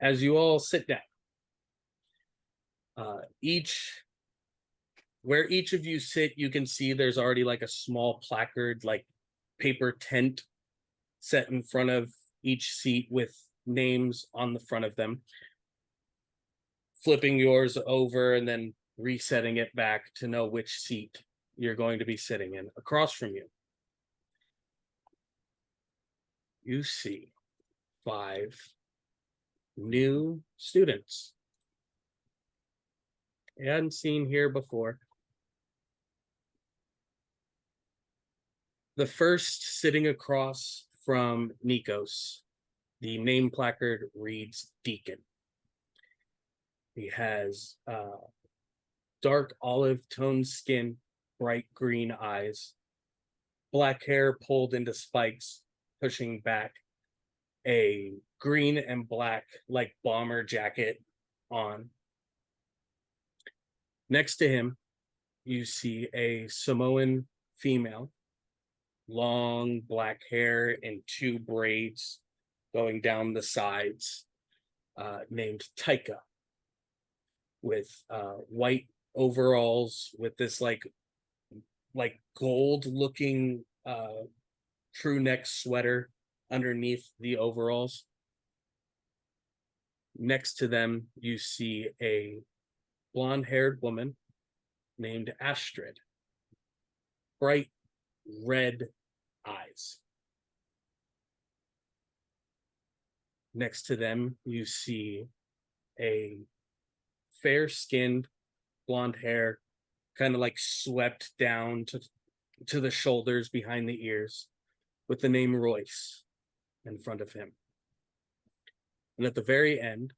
As you all sit down, where each of you sit, you can see there's already like a small placard, like paper tent set in front of each seat with names on the front of them. Flipping yours over and then resetting it back to know which seat you're going to be sitting in. Across from you, you see 5 new students you hadn't seen here before. The first sitting across from Nikos, the name placard reads Deacon. He has dark olive toned skin, bright green eyes, black hair pulled into spikes, pushing back, a green and black like bomber jacket on. Next to him, you see a Samoan female, long black hair and 2 braids going down the sides, named Taika, with white overalls with this like gold looking crew neck sweater underneath the overalls. Next to them, you see a blonde-haired woman named Astrid, bright red eyes. Next to them, you see a fair-skinned, blonde hair, kind of like swept down to the shoulders behind the ears, with the name Royce in front of him. And at the very end,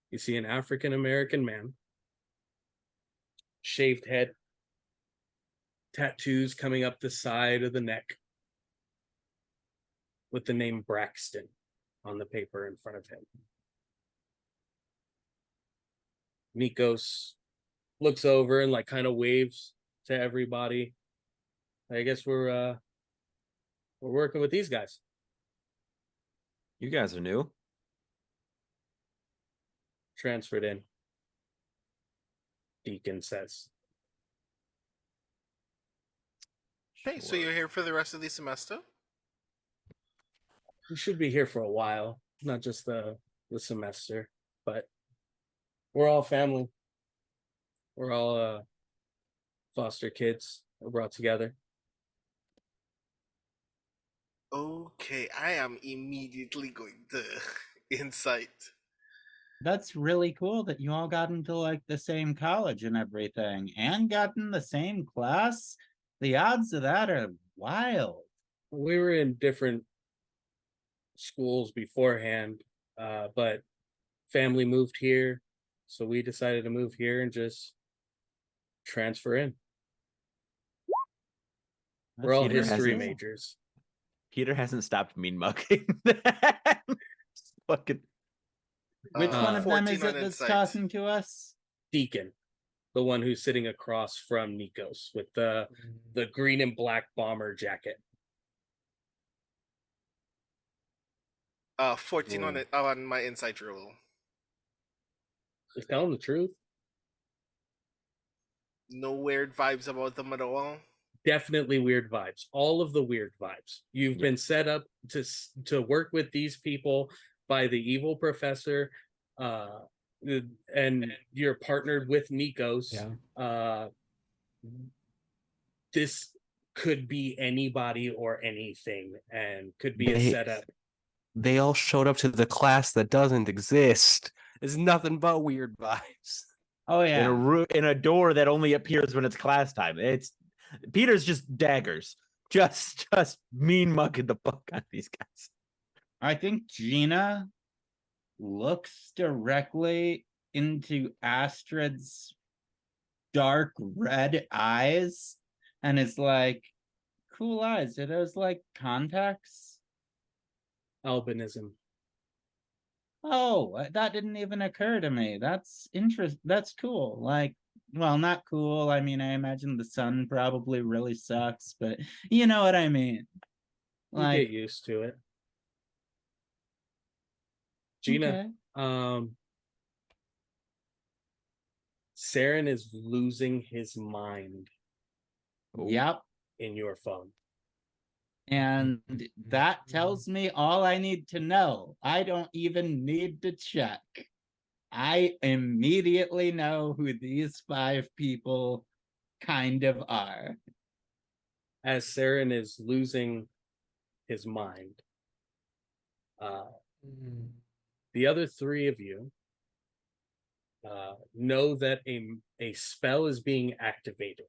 you see an African-American man, shaved head, tattoos coming up the side of the neck, with the name Braxton on the paper in front of him. Nikos looks over and like kind of waves to everybody. I guess we're working with these guys. You guys are new. Transferred in, Deacon says. Okay, so you're here for the rest of the semester? We should be here for a while, not just the semester, but we're all family. We're all foster kids brought together. Okay, I am immediately going to insight. That's really cool that you all got into like the same college and everything and got in the same class. The odds of that are wild. We were in different schools beforehand, but family moved here, so we decided to move here and just transfer in. We're all Peter history hasn't- majors. Peter hasn't stopped mean mugging. Fucking Which one of them 14 is on it that's insight. talking to us? Deacon, the one who's sitting across from Nikos with the green and black bomber jacket. 14 on it on my insight roll. Just telling the truth. No weird vibes about them at all. Definitely weird vibes. All of the weird vibes. You've been set up to work with these people by the evil professor, and you're partnered with Nikos. This could be anybody or anything, and could be a setup. They all showed up to the class that doesn't exist. It's nothing but weird vibes. Oh yeah. in a door that only appears when it's class time. It's Peter's just daggers. Just mean mugging the fuck out of these guys. I think Gina looks directly into Astrid's dark red eyes and is like, cool eyes. Are those like contacts? Albinism. Oh, that didn't even occur to me. That's interesting. That's cool. Like, well, not cool. I mean, I imagine the sun probably really sucks, but you know what I mean. You Like, get used to it. Gina, Saren is losing his mind Yep. in your phone. And that tells me all I need to know. I don't even need to check. I immediately know who these 5 people kind of are. As Saren is losing his mind, the other 3 of you know that a spell is being activated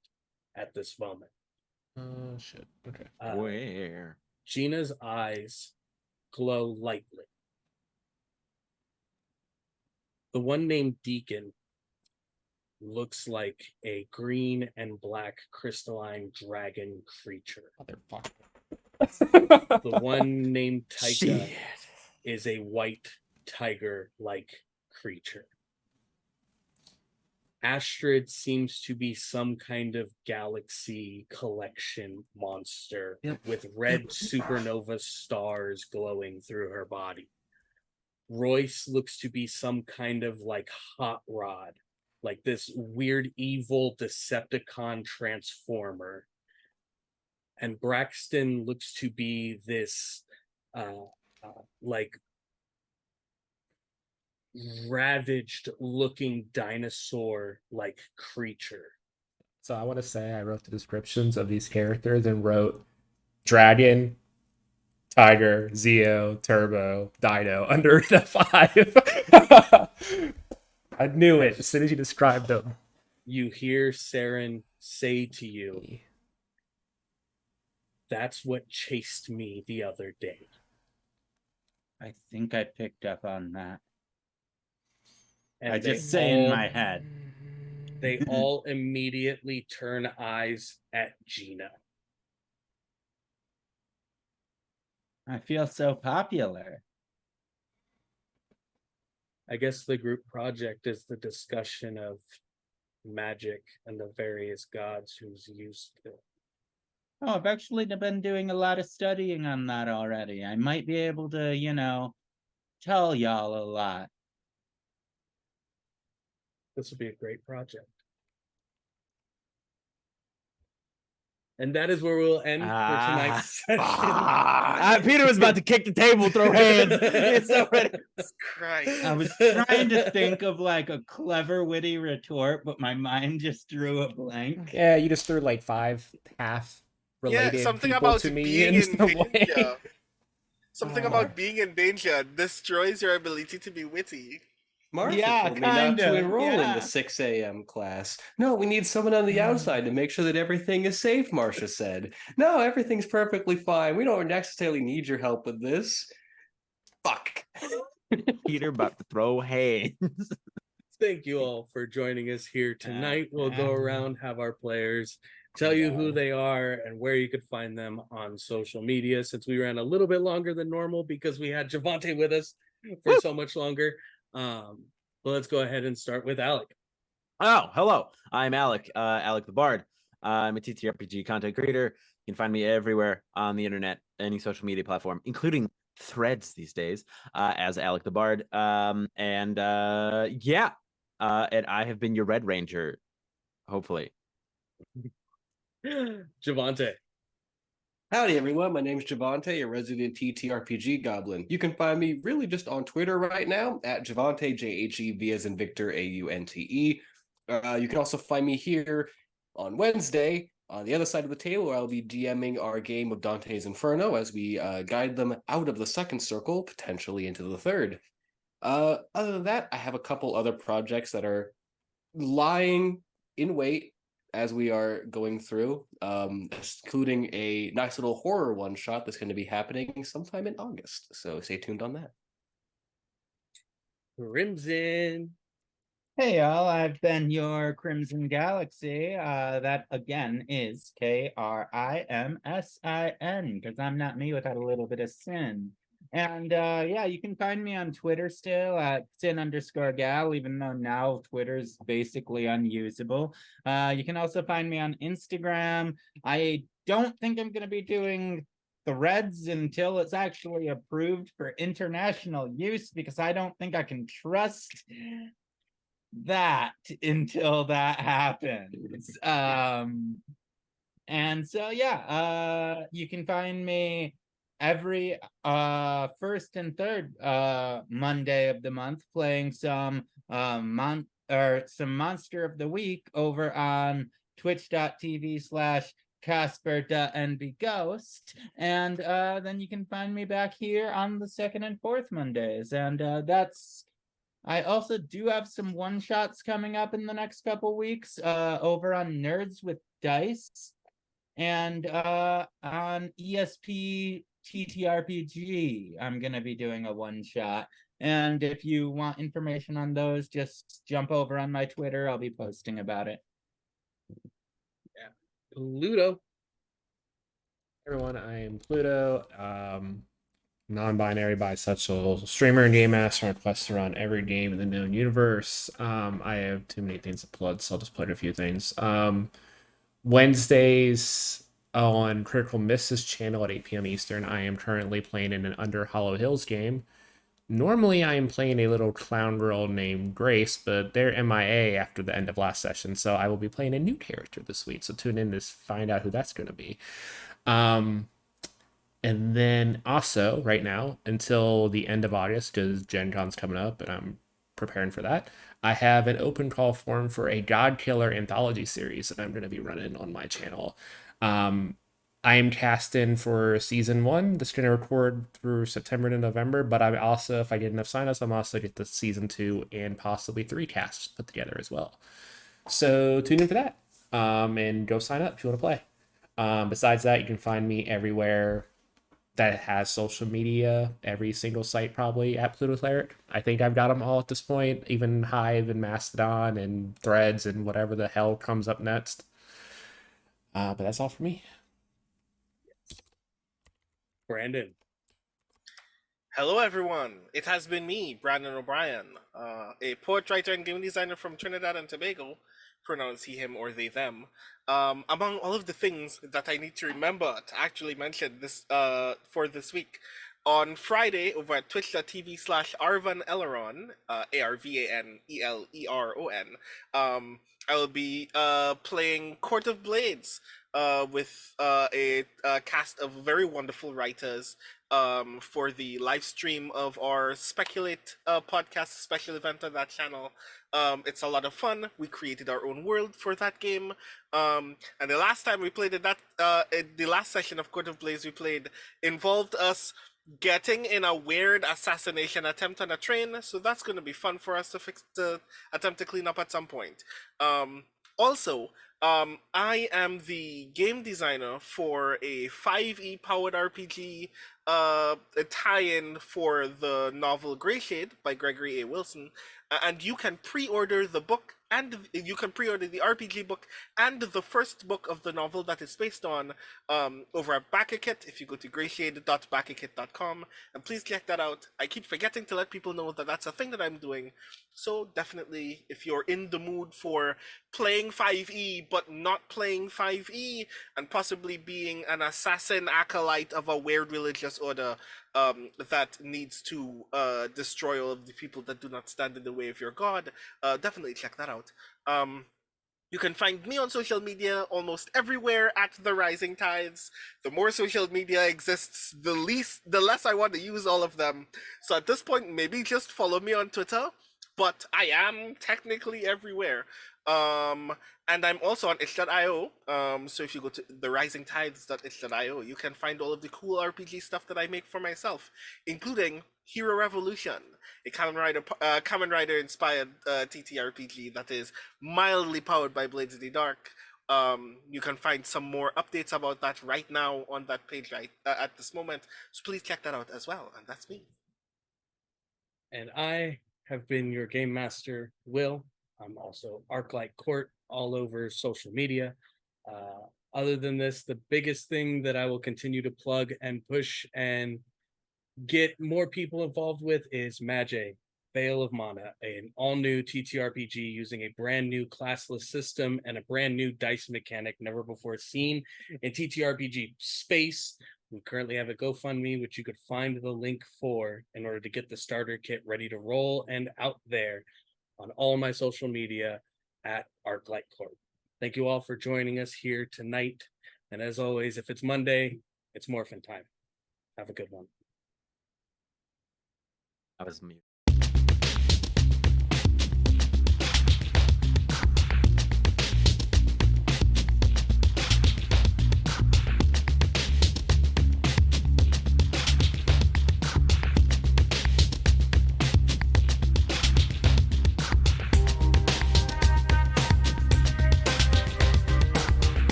at this moment. Oh, shit. Okay. Where? Gina's eyes glow lightly. The one named Deacon looks like a green and black crystalline dragon creature. Motherfucker. The one named Taika Shit. is a white tiger-like creature. Astrid seems to be some kind of galaxy collection monster with red supernova stars glowing through her body. Royce looks to be some kind of like hot rod, like this weird evil Decepticon transformer. And Braxton looks to be this like ravaged looking dinosaur like creature. So I want to say I wrote the descriptions of these characters and wrote dragon, tiger, Zeo, turbo, dino under the 5. I knew it as soon as you described them. You hear Saren say to you, "That's what chased me the other day." I think I picked up on that. And I just say in my head. They all immediately turn eyes at Gina. I feel so popular. I guess the group project is the discussion of magic and the various gods who's used it. Oh, I've actually been doing a lot of studying on that already. I might be able to, tell y'all a lot. This would be a great project. And that is where we'll end for tonight's session. Peter was about to kick the table, throw hands. It's so ready. Christ. I was trying to think of like a clever, witty retort, but my mind just drew a blank. Yeah, you just threw like 5 half related something people about to me being in in the way. danger. Something about being in danger destroys your ability to be witty. Marcia Yeah, told me not to kinda, enroll in yeah. the 6 a.m. class. No, we need someone on the outside to make sure that everything is safe, Marcia said. No, everything's perfectly fine. We don't necessarily need your help with this. Fuck. Peter about to throw hands. Thank you all for joining us here tonight. We'll go around, have our players tell you who they are and where you could find them on social media, since we ran a little bit longer than normal because we had Javante with us for so much longer. But let's go ahead and start with Alec. Oh, hello. I'm Alec, Alec the Bard. I'm a TTRPG content creator. You can find me everywhere on the internet, any social media platform, including Threads these days, as Alec the Bard. And I have been your Red Ranger, hopefully. Javante. Howdy, everyone. My name's Javante, a resident TTRPG goblin. You can find me really just on Twitter right now at Javante, JHEV as in Victor, AUNTE. You can also find me here on Wednesday on the other side of the table, where I'll be DMing our game of Dante's Inferno as we guide them out of the second circle, potentially into the third. Other than that, I have a couple other projects that are lying in wait as we are going through, including a nice little horror one-shot that's going to be happening sometime in August. So stay tuned on that. Krimsin. Hey y'all, I've been your Crimson Galaxy. That again is Krimsin, because I'm not me without a little bit of sin. And you can find me on Twitter still at sin_gal, even though now Twitter's basically unusable. You can also find me on Instagram. I don't think I'm going to be doing threads until it's actually approved for international use, because I don't think I can trust that until that happens. And so you can find me every first and third Monday of the month playing some some Monster of the Week over on twitch.tv/Casper.nbghost, and then you can find me back here on the second and fourth Mondays, and I also do have some one-shots coming up in the next couple weeks over on Nerds with Dice and on ESP TTRPG. I'm going to be doing a one-shot. And if you want information on those, just jump over on my Twitter. I'll be posting about it. Yeah. Pluto. Everyone, I am Pluto. Non-binary bisexual streamer and game master. I quest to run every game in the known universe. I have too many things to plug, so I'll just plug a few things. Wednesdays on Critical Misses channel at 8 p.m. Eastern, I am currently playing in an Under Hollow Hills game. Normally, I am playing a little clown girl named Grace, but they're MIA after the end of last session, so I will be playing a new character this week, so tune in to find out who that's going to be. And then also, right now, until the end of August, because Gen Con's coming up, and I'm preparing for that, I have an open call form for a God Killer anthology series that I'm going to be running on my channel. I am cast in for season 1. That's going to record through September to November, but I'm also, if I get enough signups, I'm also get the season 2 and possibly 3 casts put together as well. So tune in for that, and go sign up if you want to play. Besides that, you can find me everywhere that has social media, every single site probably at Pluto Cleric. I think I've got them all at this point, even Hive and Mastodon and Threads and whatever the hell comes up next. But that's all for me. Brandon. Hello, everyone. It has been me, Brandon O'Brien, a poet, writer, and game designer from Trinidad and Tobago. Pronounce he, him, or they, them. Among all of the things that I need to remember to actually mention this for this week, on Friday over at twitch.tv/ArvanEleron, ARVANELERON, I will be playing Court of Blades with a cast of very wonderful writers for the live stream of our Speculate podcast special event on that channel. It's a lot of fun. We created our own world for that game. And the last time we played it, the last session of Court of Blades we played involved us getting in a weird assassination attempt on a train. So that's going to be fun for us to attempt to clean up at some point. Also, I am the game designer for a 5e powered RPG tie-in for the novel Grey Shade by Gregory A. Wilson, and you can pre-order the book, and you can pre-order the RPG book and the first book of the novel that it's based on over at BackaKit. If you go to greyshade.backakit.com, and please check that out. I keep forgetting to let people know that that's a thing that I'm doing, so definitely, if you're in the mood for playing 5e but not playing 5e and possibly being an assassin acolyte of a weird religious order that needs to destroy all of the people that do not stand in the way of your god, definitely check that out. You can find me on social media almost everywhere at The Rising Tides. The more social media exists, the less I want to use all of them. So at this point, maybe just follow me on Twitter, but I am technically everywhere. And I'm also on itch.io. So if you go to therisingtides.itch.io, you can find all of the cool RPG stuff that I make for myself, including Hero Revolution, a Kamen Rider inspired TTRPG that is mildly powered by Blades of the Dark. You can find some more updates about that right now on that page right at this moment. So please check that out as well. And that's me. And I have been your game master, Will. I'm also ArcLight Court all over social media. Other than this, the biggest thing that I will continue to plug and push and get more people involved with is Magi, Veil of Mana, an all-new TTRPG using a brand new classless system and a brand new dice mechanic never before seen in TTRPG space, We currently have a GoFundMe, which you could find the link for in order to get the starter kit ready to roll and out there on all my social media at ArcLight Corp. Thank you all for joining us here tonight. And as always, if it's Monday, it's morphin' time. Have a good one. I was mute.